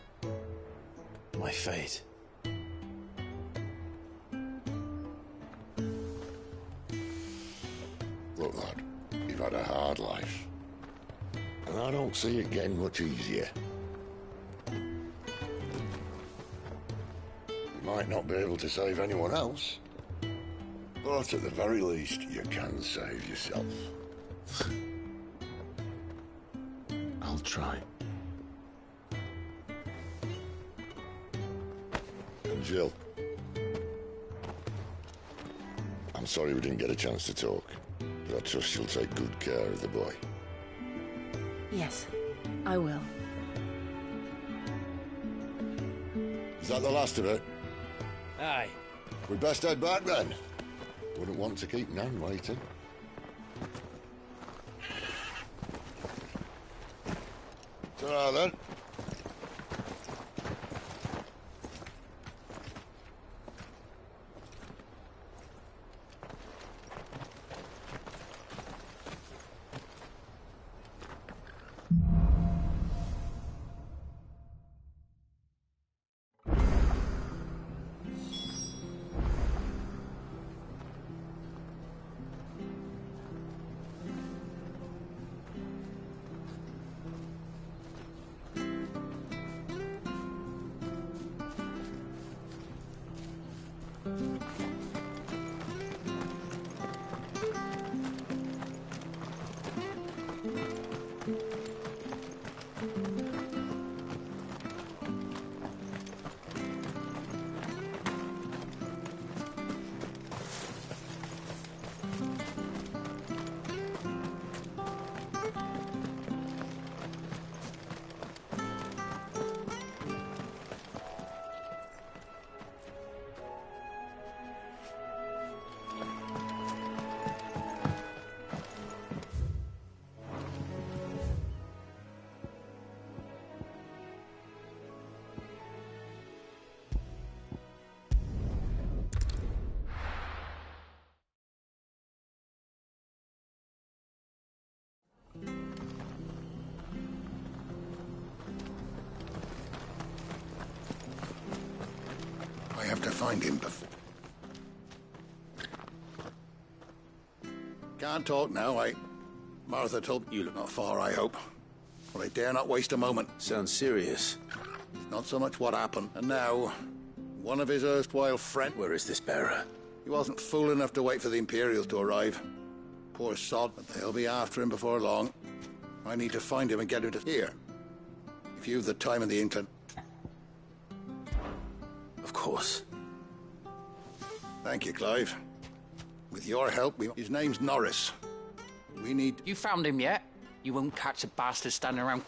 My fate? Look, lad, you've had a hard life. And I don't see it getting much easier. You might not be able to save anyone else, but at the very least, you can save yourself. I'll try. And Jill, I'm sorry we didn't get a chance to talk, but I trust you'll take good care of the boy. Yes, I will. Is that the last of it? Aye. We'd best head back then. Wouldn't want to keep Nan waiting. Ta-ra then. I have to find him before. Can't talk now, Martha told me you look not far, I hope. But I dare not waste a moment. Sounds serious. It's not so much what happened. And now, one of his erstwhile friends... Where is this bearer? He wasn't fool enough to wait for the Imperials to arrive. Poor sod, but they'll be after him before long. I need to find him and get him to here. If you've the time and the incline... Of course. Thank you, Clive. With your help, his name's Norris. We need... You found him yet? You won't catch a bastard standing around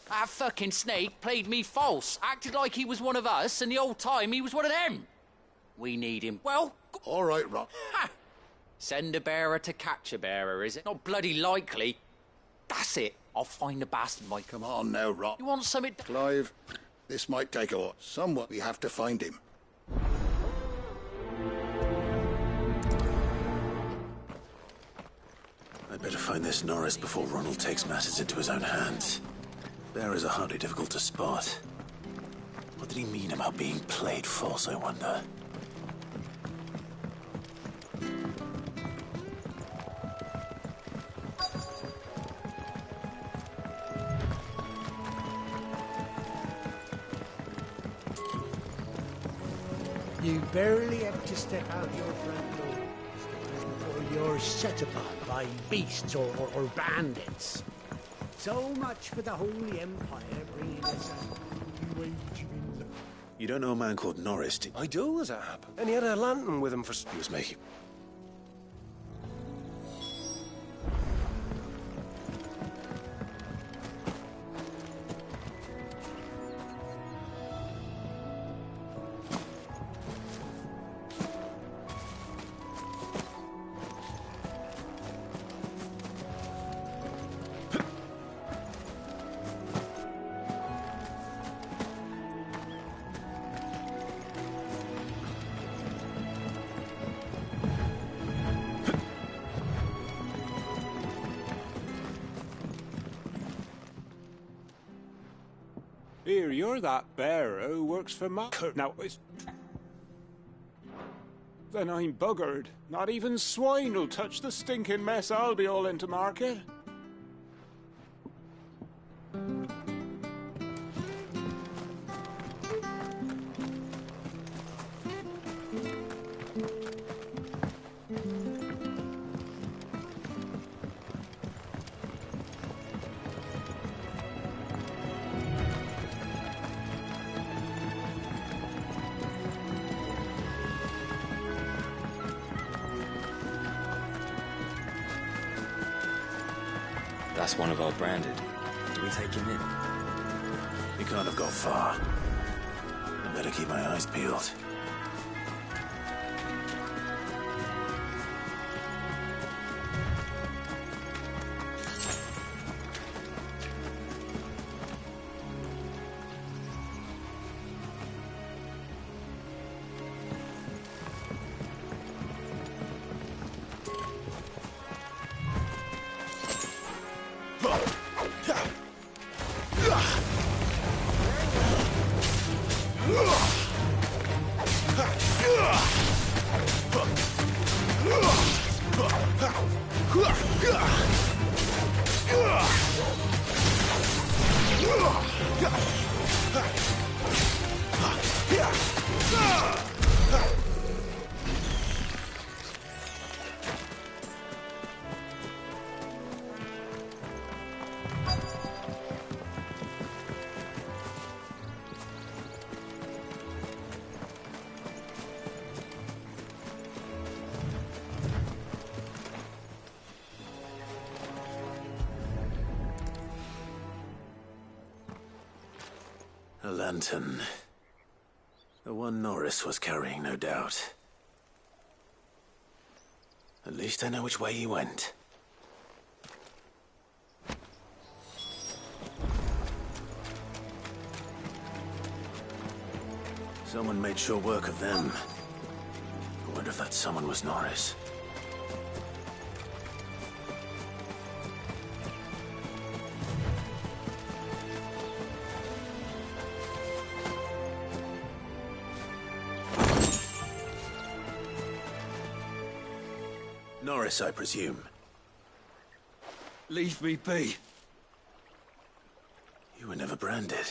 That fucking snake played me false, acted like he was one of us, and the whole time he was one of them. We need him. Well... All right, Rob. Ha! Send a bearer to catch a bearer, is it? Not bloody likely. That's it. I'll find the bastard, Mike. Come on now, Rob. You want something... Clive, this might take a while. Somewhat we have to find him. I'd better find this Norris before Ronald takes matters into his own hands. Bearers are hardly difficult to spot. What did he mean about being played false, I wonder? You barely have to step out your front door before you're set upon by beasts or bandits. So much for the Holy Empire bringing us a new age of England. You don't know a man called Norris, do you? I do, as it happened. And he had a lantern with him for... He was making... you're that bearer who works for Now, it's... Then I'm buggered. Not even swine will touch the stinking mess I'll be all into market. That's one of our branded. Do we take him in? He can't have got far. I better keep my eyes peeled. A lantern. The one Norris was carrying, no doubt. At least I know which way he went. Someone made sure work of them. I wonder if that someone was Norris. Norris, I presume. Leave me be. You were never branded.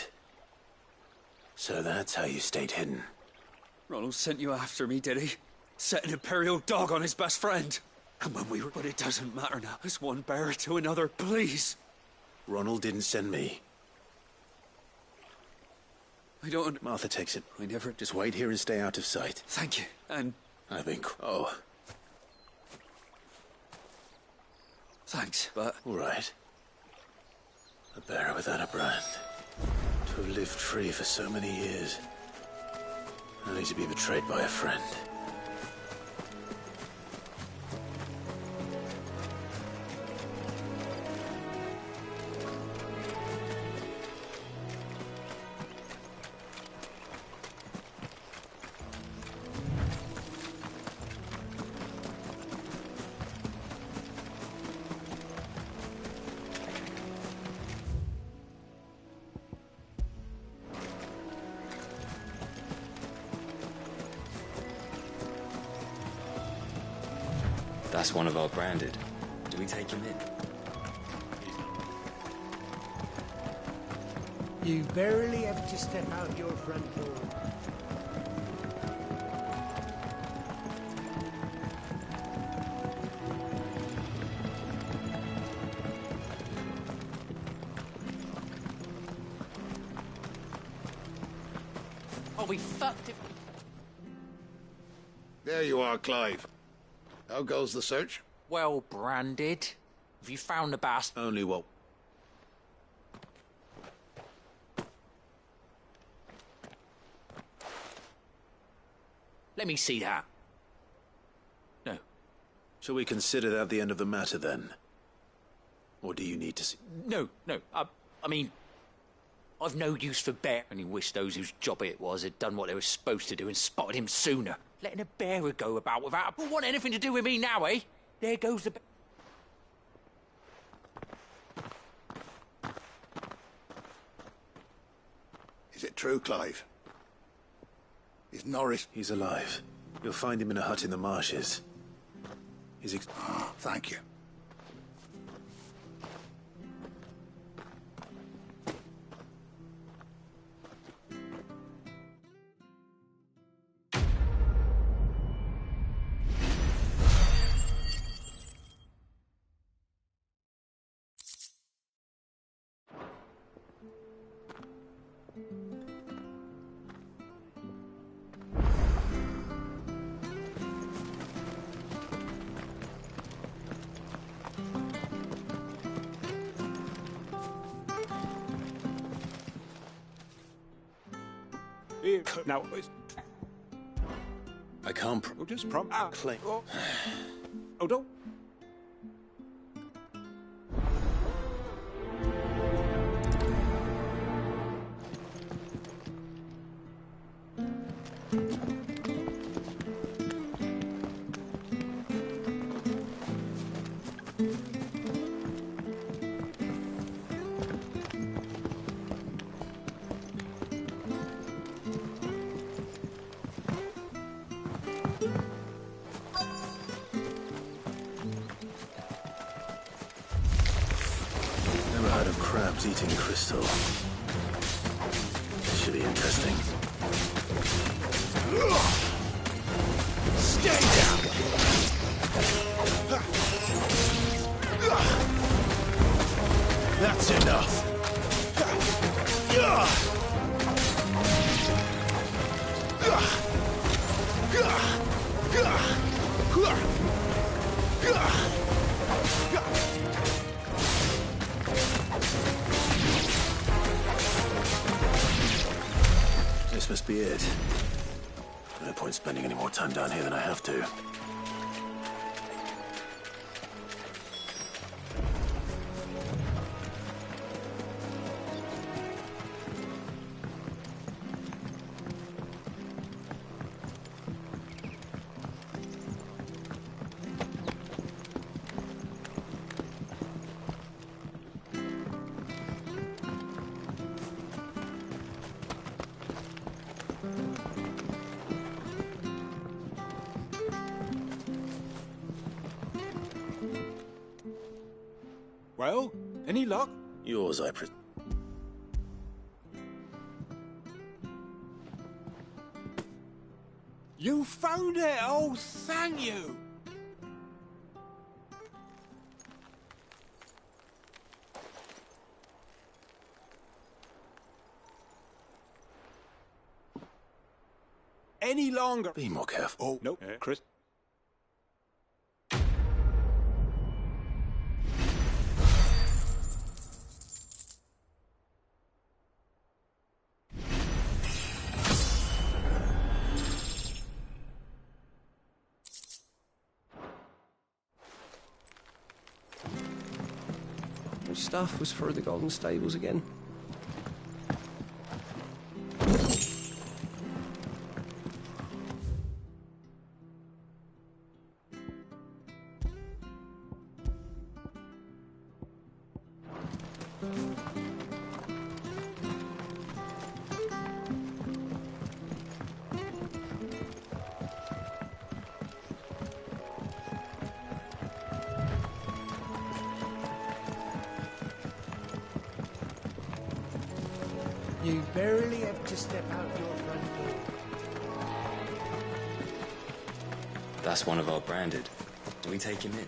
So that's how you stayed hidden. Ronald sent you after me, did he? Set an Imperial dog on his best friend. And when we were... But it doesn't matter now. It's one bearer to another, please. Ronald didn't send me. I don't... Martha takes it. I never... Just wait here and stay out of sight. Thank you. And... I've been... Oh. Thanks, but... All right. A bearer without a brand. To have lived free for so many years. Only to be betrayed by a friend. That's one of our branded. Do we take him in? You barely have to step out your front door. Oh, we fucked it. There you are, Clive. How goes the search? Well branded. Have you found the bastard? Only what? Let me see that. No. Shall we consider that the end of the matter, then? Or do you need to see... No. I mean... I've no use for bear. Only wish those whose job it was had done what they were supposed to do and spotted him sooner. Letting a bearer go about without... Who want anything to do with me now, eh? There goes the... Is it true, Clive? Is Norris... He's alive. You'll find him in a hut in the marshes. He's thank you. Here, now, I can't just claim. Oh, don't. Never heard of crabs eating crystal. This should be interesting. Stay down! That's enough. This must be it. No point spending any more time down here than I have to. Well, any luck? Yours, I presume. You found it! Oh, thank you! Any longer? Be more careful. Oh, no, Chris. Which stuff was for the Golden Stables again? You barely have to step out your front door. That's one of our branded. Do we take him in?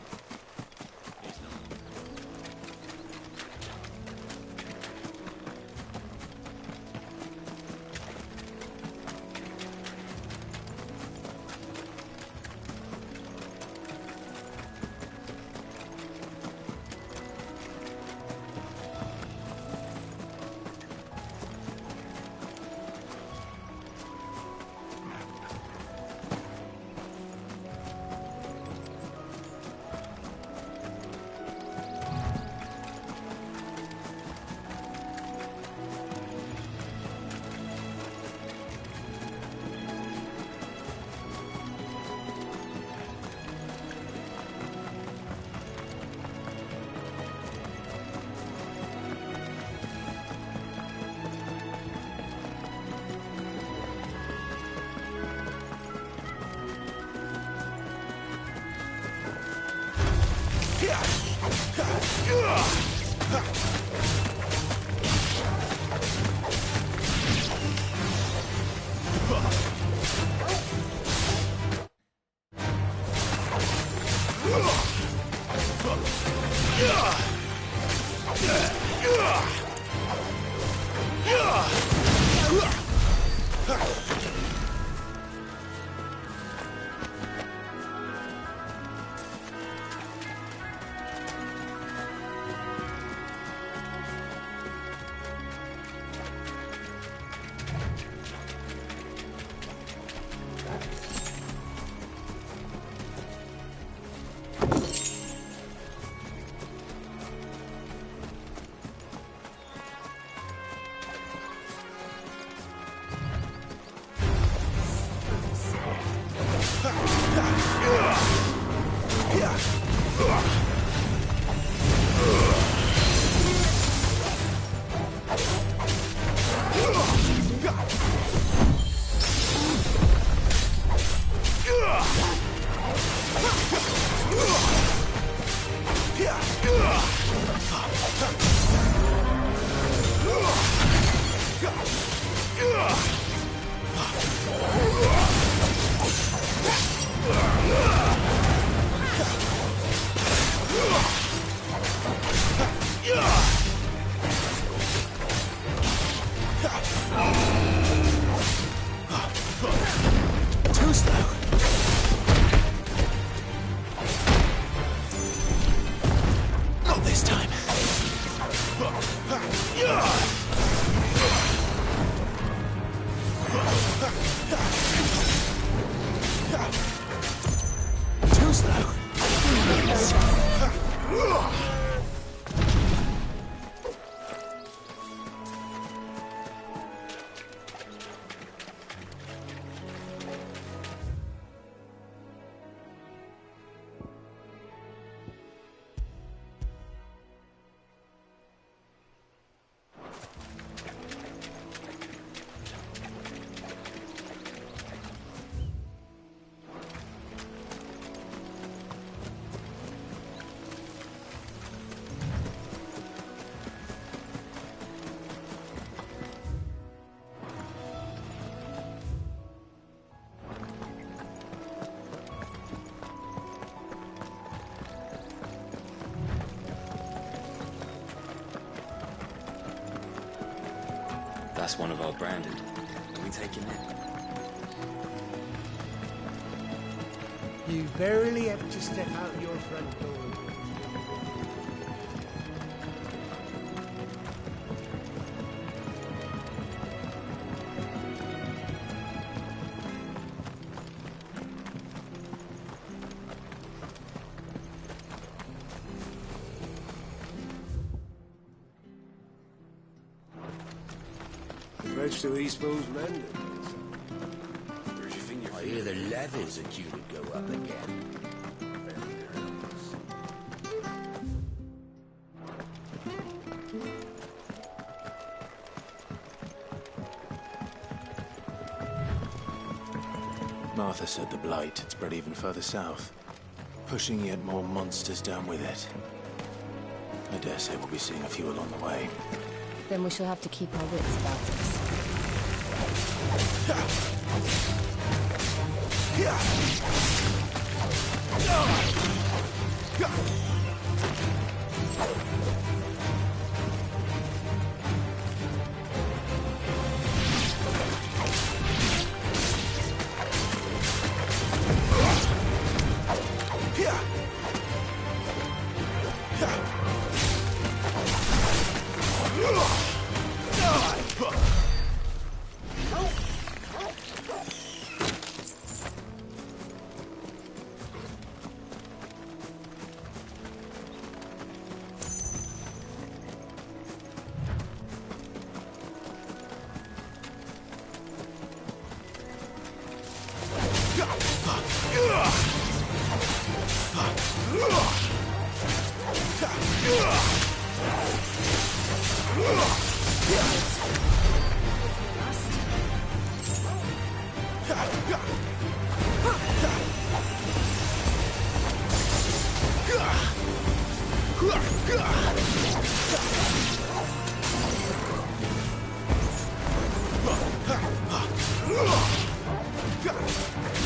Too slow. Not this time. Too slow. That's one of our branded. Are we taking it? You barely have to step out your front door. Much to these fools mended. Where'd you think I hear the levels are due to go up again. Martha said the blight had spread even further south, pushing yet more monsters down with it. I dare say we'll be seeing a few along the way. Then we shall have to keep our wits about us.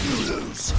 You lose.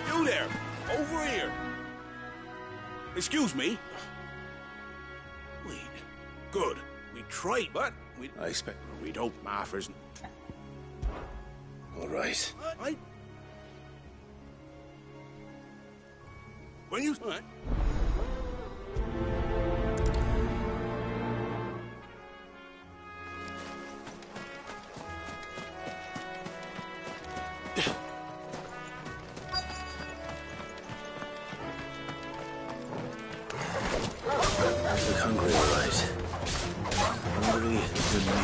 You there! Over here! Excuse me? Wait. Good. We tried, but I expect we don't, Marfers. All right. Right? When you... All right. Look hungry, all right. Hungry for me.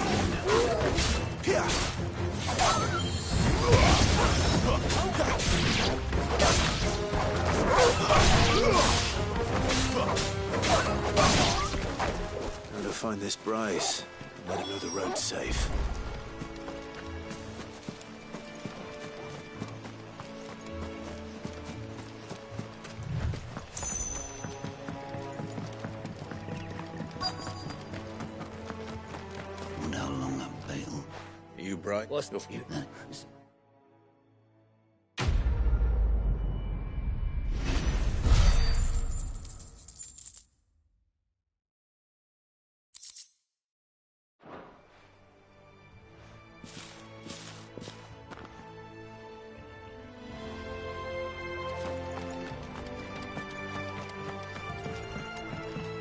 Here! Time to find this Bryce and let him know the road's safe. Wonder how long that bait'll... Are you bright? What's the... You,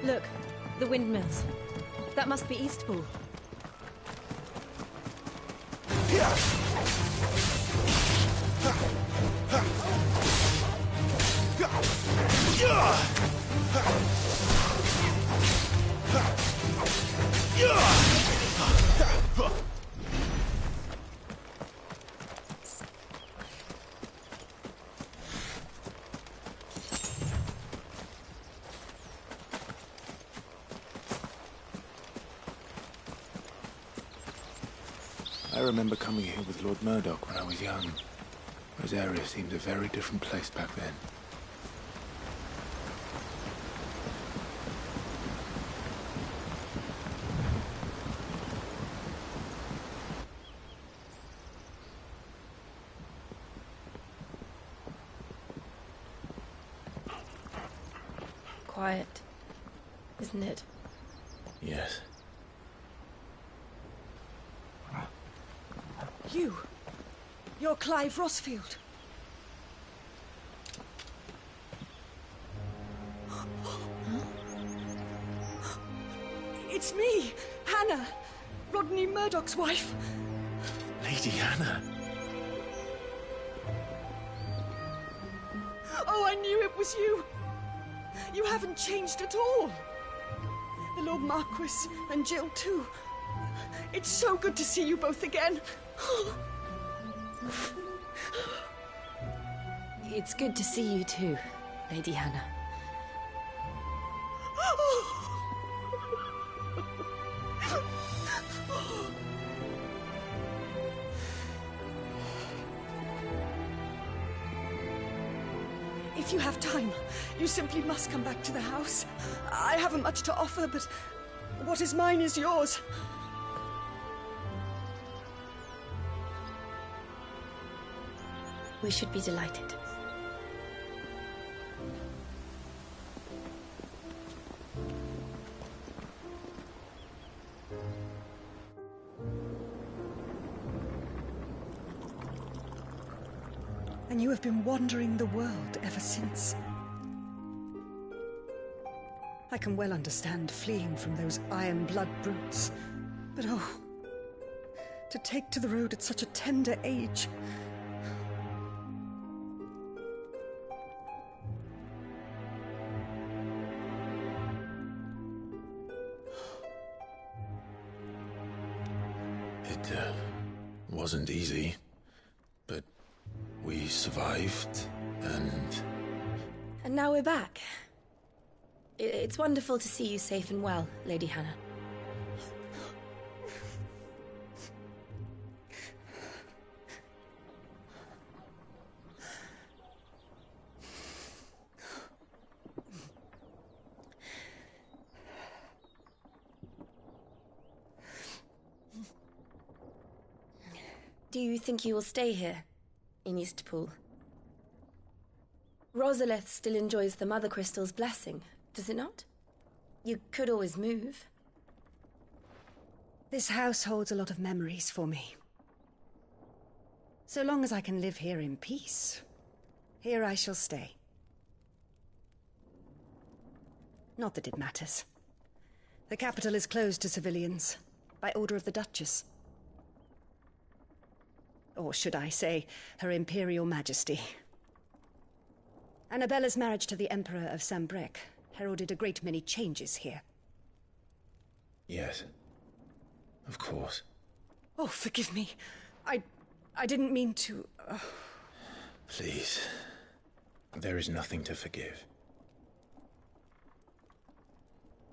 Look, the windmills. That must be Eastpool. I remember coming here with Lord Murdoch when I was young. Rosaria seemed a very different place back then. Quiet, isn't it? Yes. You're Clive Rossfield. It's me, Hannah, Rodney Murdoch's wife. Lady Hannah. Oh, I knew it was you. You haven't changed at all. The Lord Marquis and Jill too. It's so good to see you both again. It's good to see you too, Lady Hannah. If you have time, you simply must come back to the house. I haven't much to offer, but what is mine is yours. We should be delighted. And you have been wandering the world ever since. I can well understand fleeing from those iron blood brutes, but oh, to take to the road at such a tender age. It wasn't easy, but we survived, and... And now we're back. It's wonderful to see you safe and well, Lady Hannah. Do you think you will stay here, in Eastpool? Rosalith still enjoys the Mother Crystal's blessing, does it not? You could always move. This house holds a lot of memories for me. So long as I can live here in peace, here I shall stay. Not that it matters. The capital is closed to civilians, by order of the Duchess. Or should I say, Her Imperial Majesty. Annabella's marriage to the Emperor of Sambrec heralded a great many changes here. Yes. Of course. Oh, forgive me. I didn't mean to... Please. There is nothing to forgive.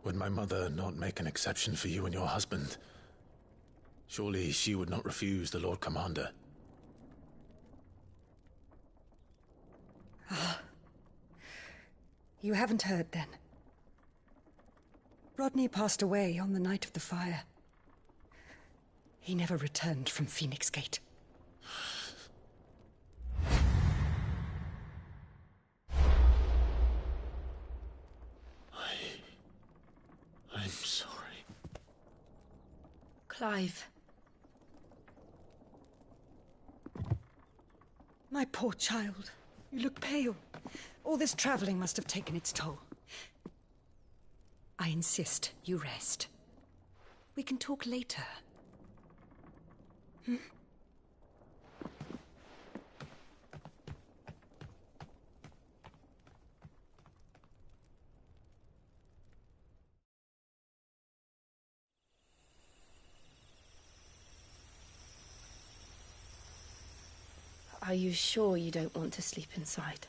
Would my mother not make an exception for you and your husband? Surely she would not refuse the Lord Commander. Ah. You haven't heard, then. Rodney passed away on the night of the fire. He never returned from Phoenix Gate. I'm sorry. Clive. My poor child. You look pale. All this traveling must have taken its toll. I insist you rest. We can talk later. Hmm? Are you sure you don't want to sleep inside?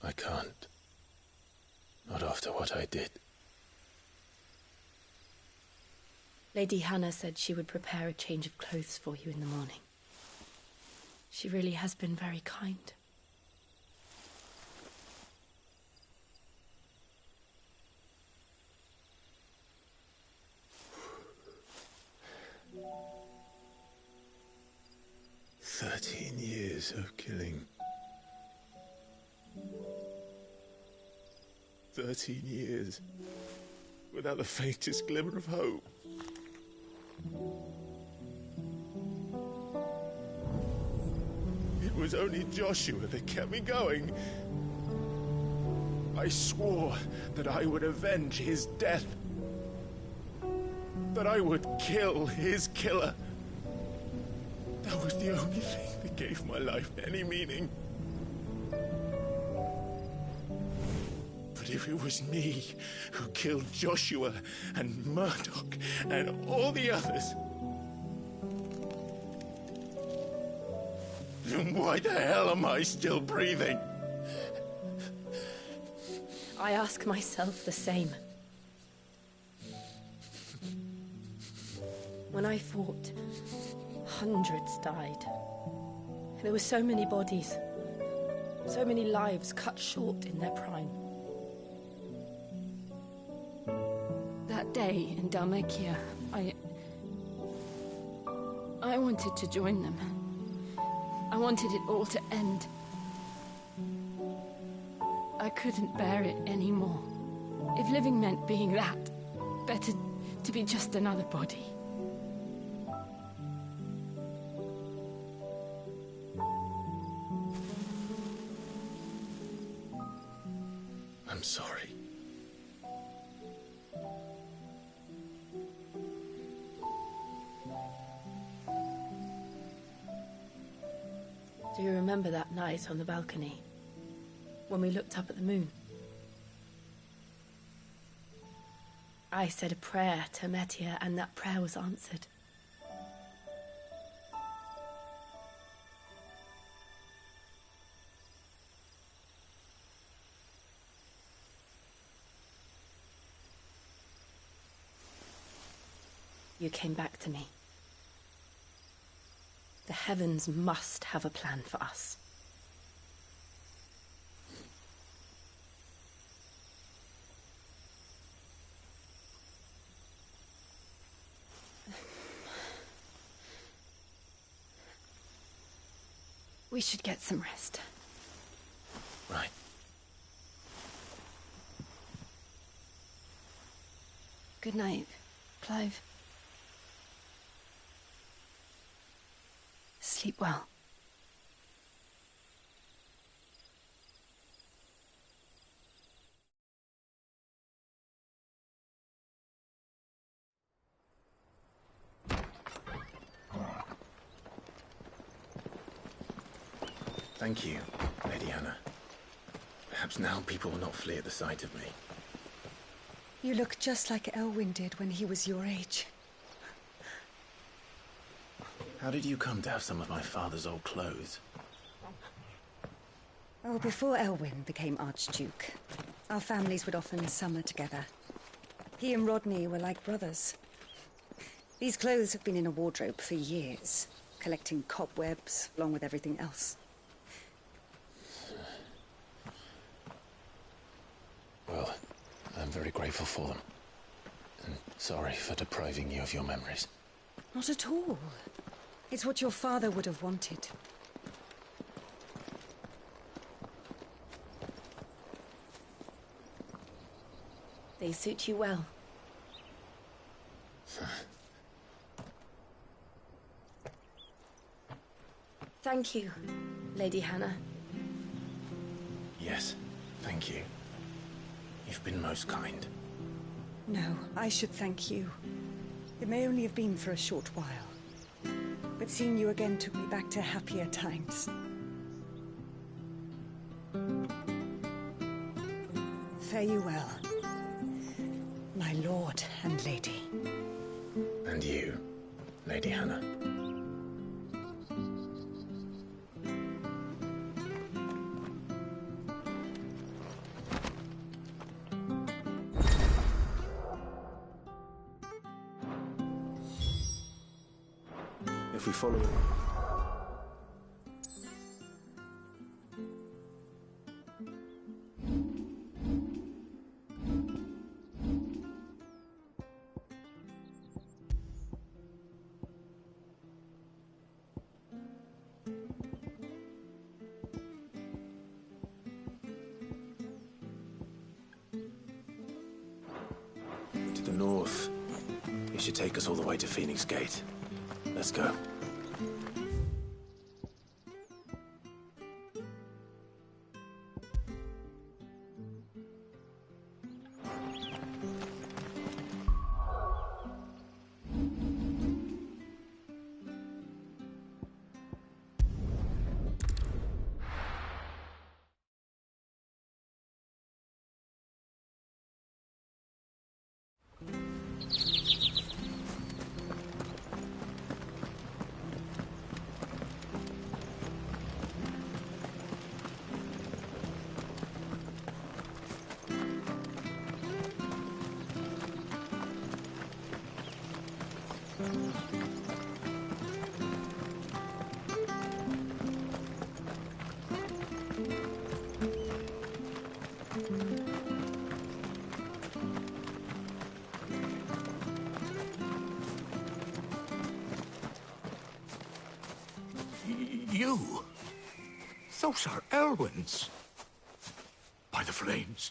I can't. Not after what I did. Lady Hannah said she would prepare a change of clothes for you in the morning. She really has been very kind. Years of killing. 13 years without the faintest glimmer of hope. It was only Joshua that kept me going. I swore that I would avenge his death. That I would kill his killer. That was the only thing that gave my life any meaning. But if it was me who killed Joshua and Murdoch and all the others, then why the hell am I still breathing? I ask myself the same. When I fought, hundreds died. There were so many bodies, so many lives cut short in their prime. That day in Dalmacia, I wanted to join them. I wanted it all to end. I couldn't bear it anymore. If living meant being that, better to be just another body. I'm sorry. Do you remember that night on the balcony? When we looked up at the moon? I said a prayer to Metia, and that prayer was answered. You came back to me. The heavens must have a plan for us. We should get some rest. Right. Good night, Clive. Sleep well. Thank you, Lady Hannah. Perhaps now people will not flee at the sight of me. You look just like Elwyn did when he was your age. How did you come to have some of my father's old clothes? Oh, before Elwyn became Archduke, our families would often summer together. He and Rodney were like brothers. These clothes have been in a wardrobe for years, collecting cobwebs along with everything else. Well, I'm very grateful for them. And sorry for depriving you of your memories. Not at all. It's what your father would have wanted. They suit you well. Thank you, Lady Hannah. Yes, thank you. You've been most kind. No, I should thank you. It may only have been for a short while, but seeing you again took me back to happier times. Fare you well, my lord and lady. And you, Lady Hannah. If we follow it. To the north. It should take us all the way to Phoenix Gate. Let's go. You? Those are Elwyn's. By the flames.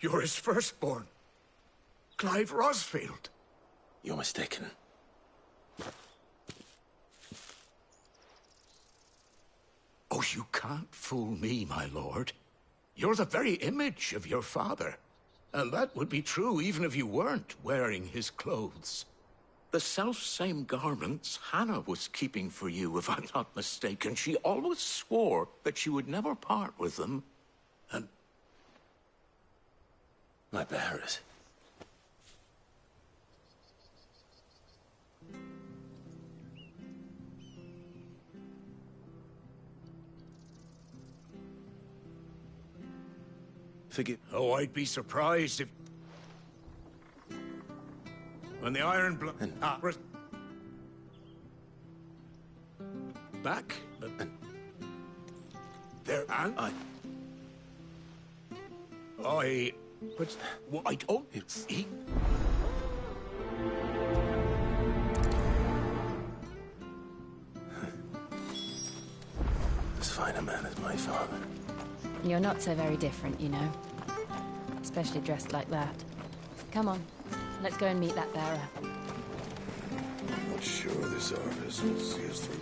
You're his firstborn. Clive Rosfield. You're mistaken. Oh, you can't fool me, my lord. You're the very image of your father. And that would be true even if you weren't wearing his clothes. The self-same garments Hannah was keeping for you, if I'm not mistaken. She always swore that she would never part with them. And My bearers. Forgive. oh, I'd be surprised if... When the Iron Blood... Back? There, and... But... Well, I don't... He... As fine a man as my father. You're not so very different, you know. Especially dressed like that. Come on, let's go and meet that bearer. I'm not sure this office will see us through.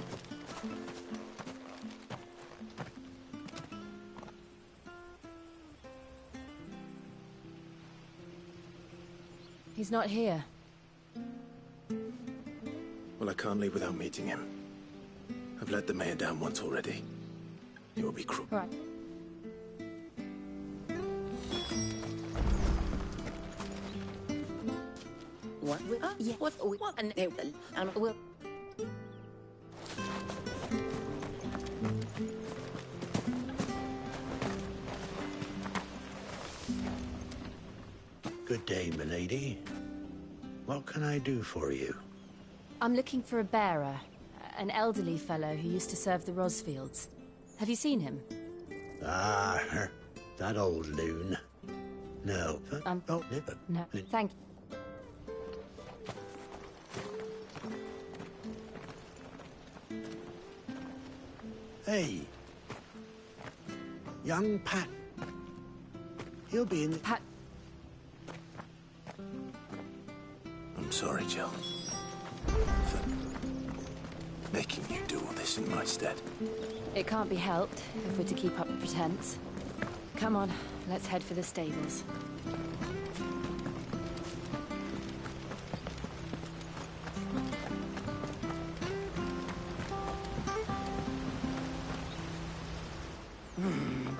He's not here. Well, I can't leave without meeting him. I've let the mayor down once already. He will be cruel. Right. What? What? And we'll... Good day, milady. What can I do for you? I'm looking for a bearer, an elderly fellow who used to serve the Rosfields. Have you seen him? Ah, that old loon. No. Oh, never. No, thank you. Hey. Young Pat. He'll be in the... Pat... I'm sorry, Jill. For making you do all this in my stead. It can't be helped if we're to keep up the pretense. Come on, let's head for the stables.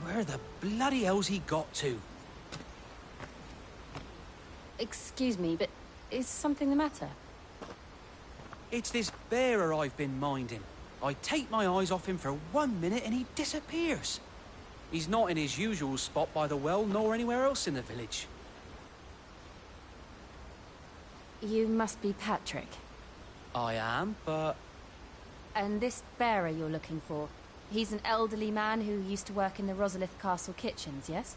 Where the bloody hell's he got to? Excuse me, but is something the matter? It's this bearer I've been minding. I take my eyes off him for 1 minute and he disappears. He's not in his usual spot by the well, nor anywhere else in the village. You must be Patrick. I am, but... And this bearer you're looking for, he's an elderly man who used to work in the Rosalith Castle kitchens, yes?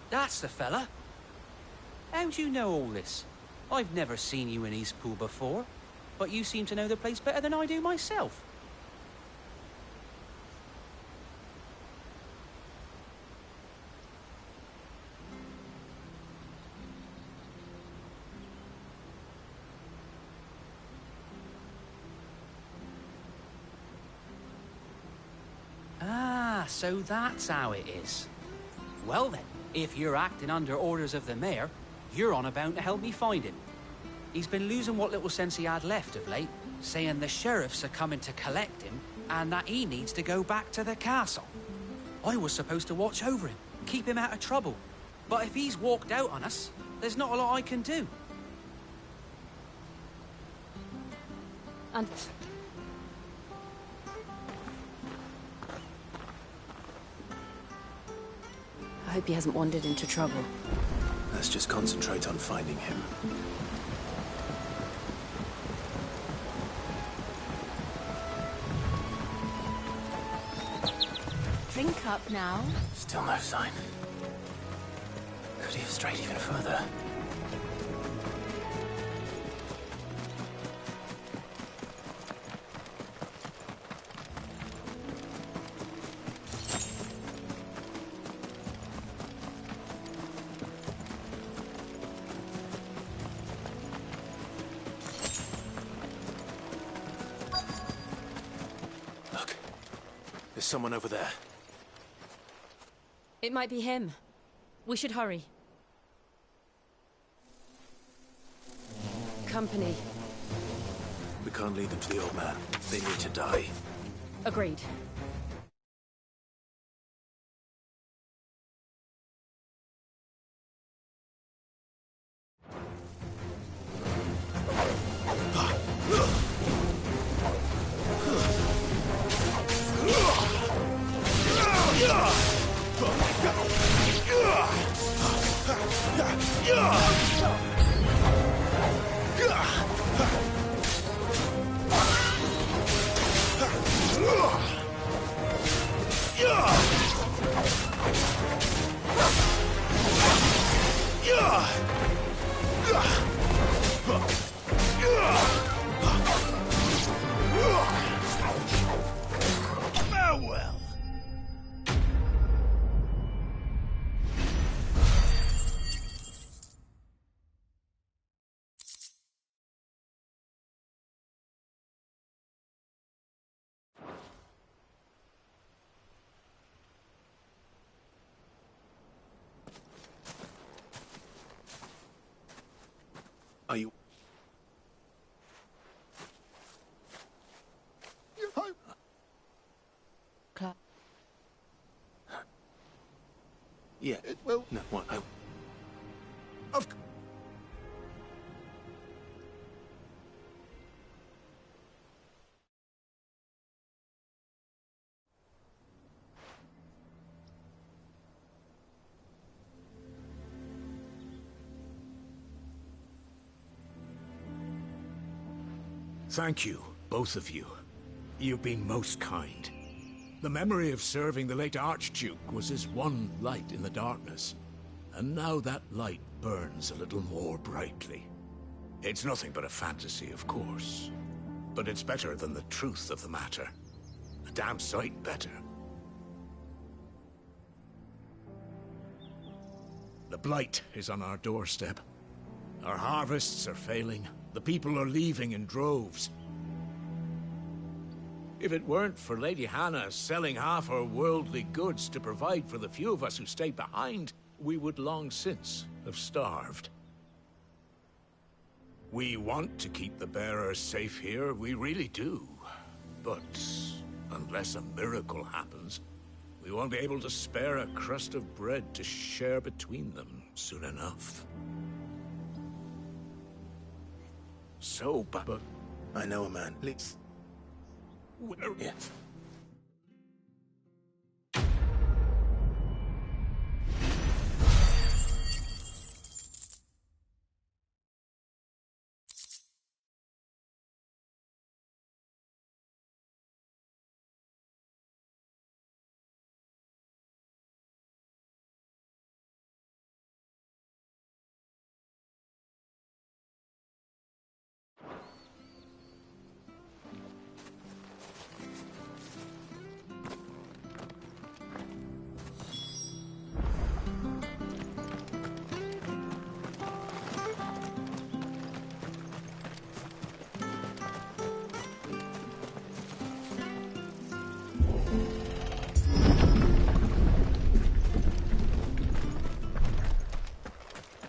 That's the fella. How do you know all this? I've never seen you in Eastpool before, but you seem to know the place better than I do myself. Ah, so that's how it is. Well then, if you're acting under orders of the mayor, you're on about to help me find him. He's been losing what little sense he had left of late, saying the sheriffs are coming to collect him and that he needs to go back to the castle. I was supposed to watch over him, keep him out of trouble. But if he's walked out on us, there's not a lot I can do. And... I hope he hasn't wandered into trouble. Let's just concentrate on finding him. Drink up now. Still no sign. Could he have strayed even further? There's someone over there. It might be him. We should hurry. Company. We can't lead them to the old man. They need to die. Agreed. Farewell. Are you... Clark. Yeah. It will. No, what? Of Thank you, both of you. You've been most kind. The memory of serving the late Archduke was his one light in the darkness. And now that light burns a little more brightly. It's nothing but a fantasy, of course. But it's better than the truth of the matter. A damn sight better. The blight is on our doorstep. Our harvests are failing. The people are leaving in droves. If it weren't for Lady Hannah selling half her worldly goods to provide for the few of us who stay behind, we would long since have starved. We want to keep the bearers safe here, we really do. But unless a miracle happens, we won't be able to spare a crust of bread to share between them soon enough. So, but I know a man. Please. Where? Yeah.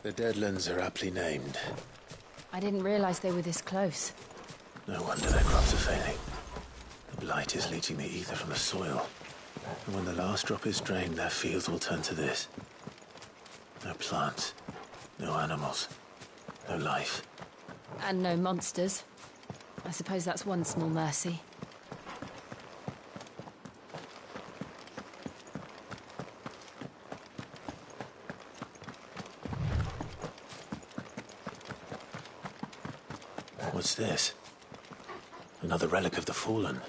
The Deadlands are aptly named. I didn't realize they were this close. No wonder their crops are failing. The blight is leaching the ether from the soil. And when the last drop is drained, their fields will turn to this. No plants, no animals, no life. And no monsters. I suppose that's one small mercy. What's this? Another relic of the fallen.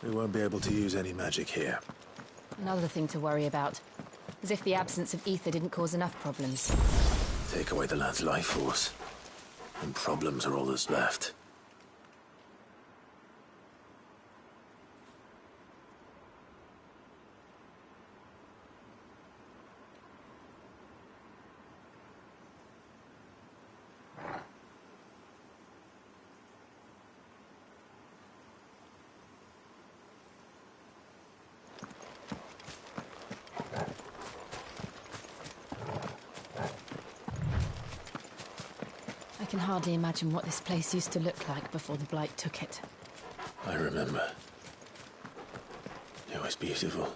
We won't be able to use any magic here. Another thing to worry about. As if the absence of ether didn't cause enough problems. Take away the lad's life force, and problems are all that's left. I can hardly imagine what this place used to look like before the Blight took it. I remember. It was beautiful.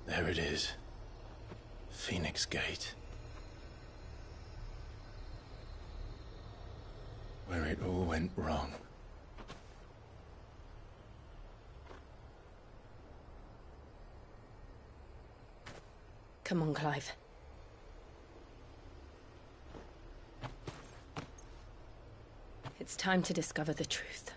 There it is. Phoenix Gate. Where it all went wrong. Come on, Clive. It's time to discover the truth.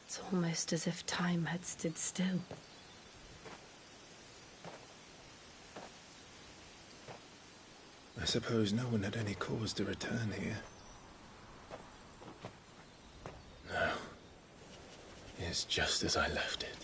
It's almost as if time had stood still. I suppose no one had any cause to return here. No. It's just as I left it.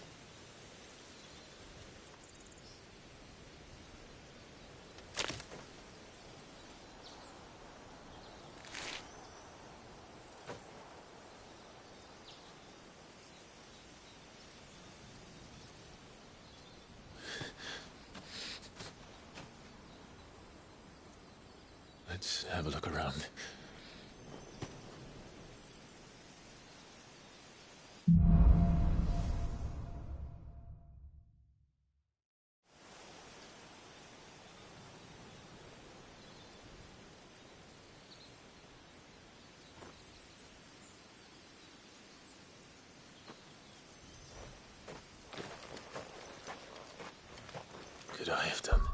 Let's have a look around. Could I have done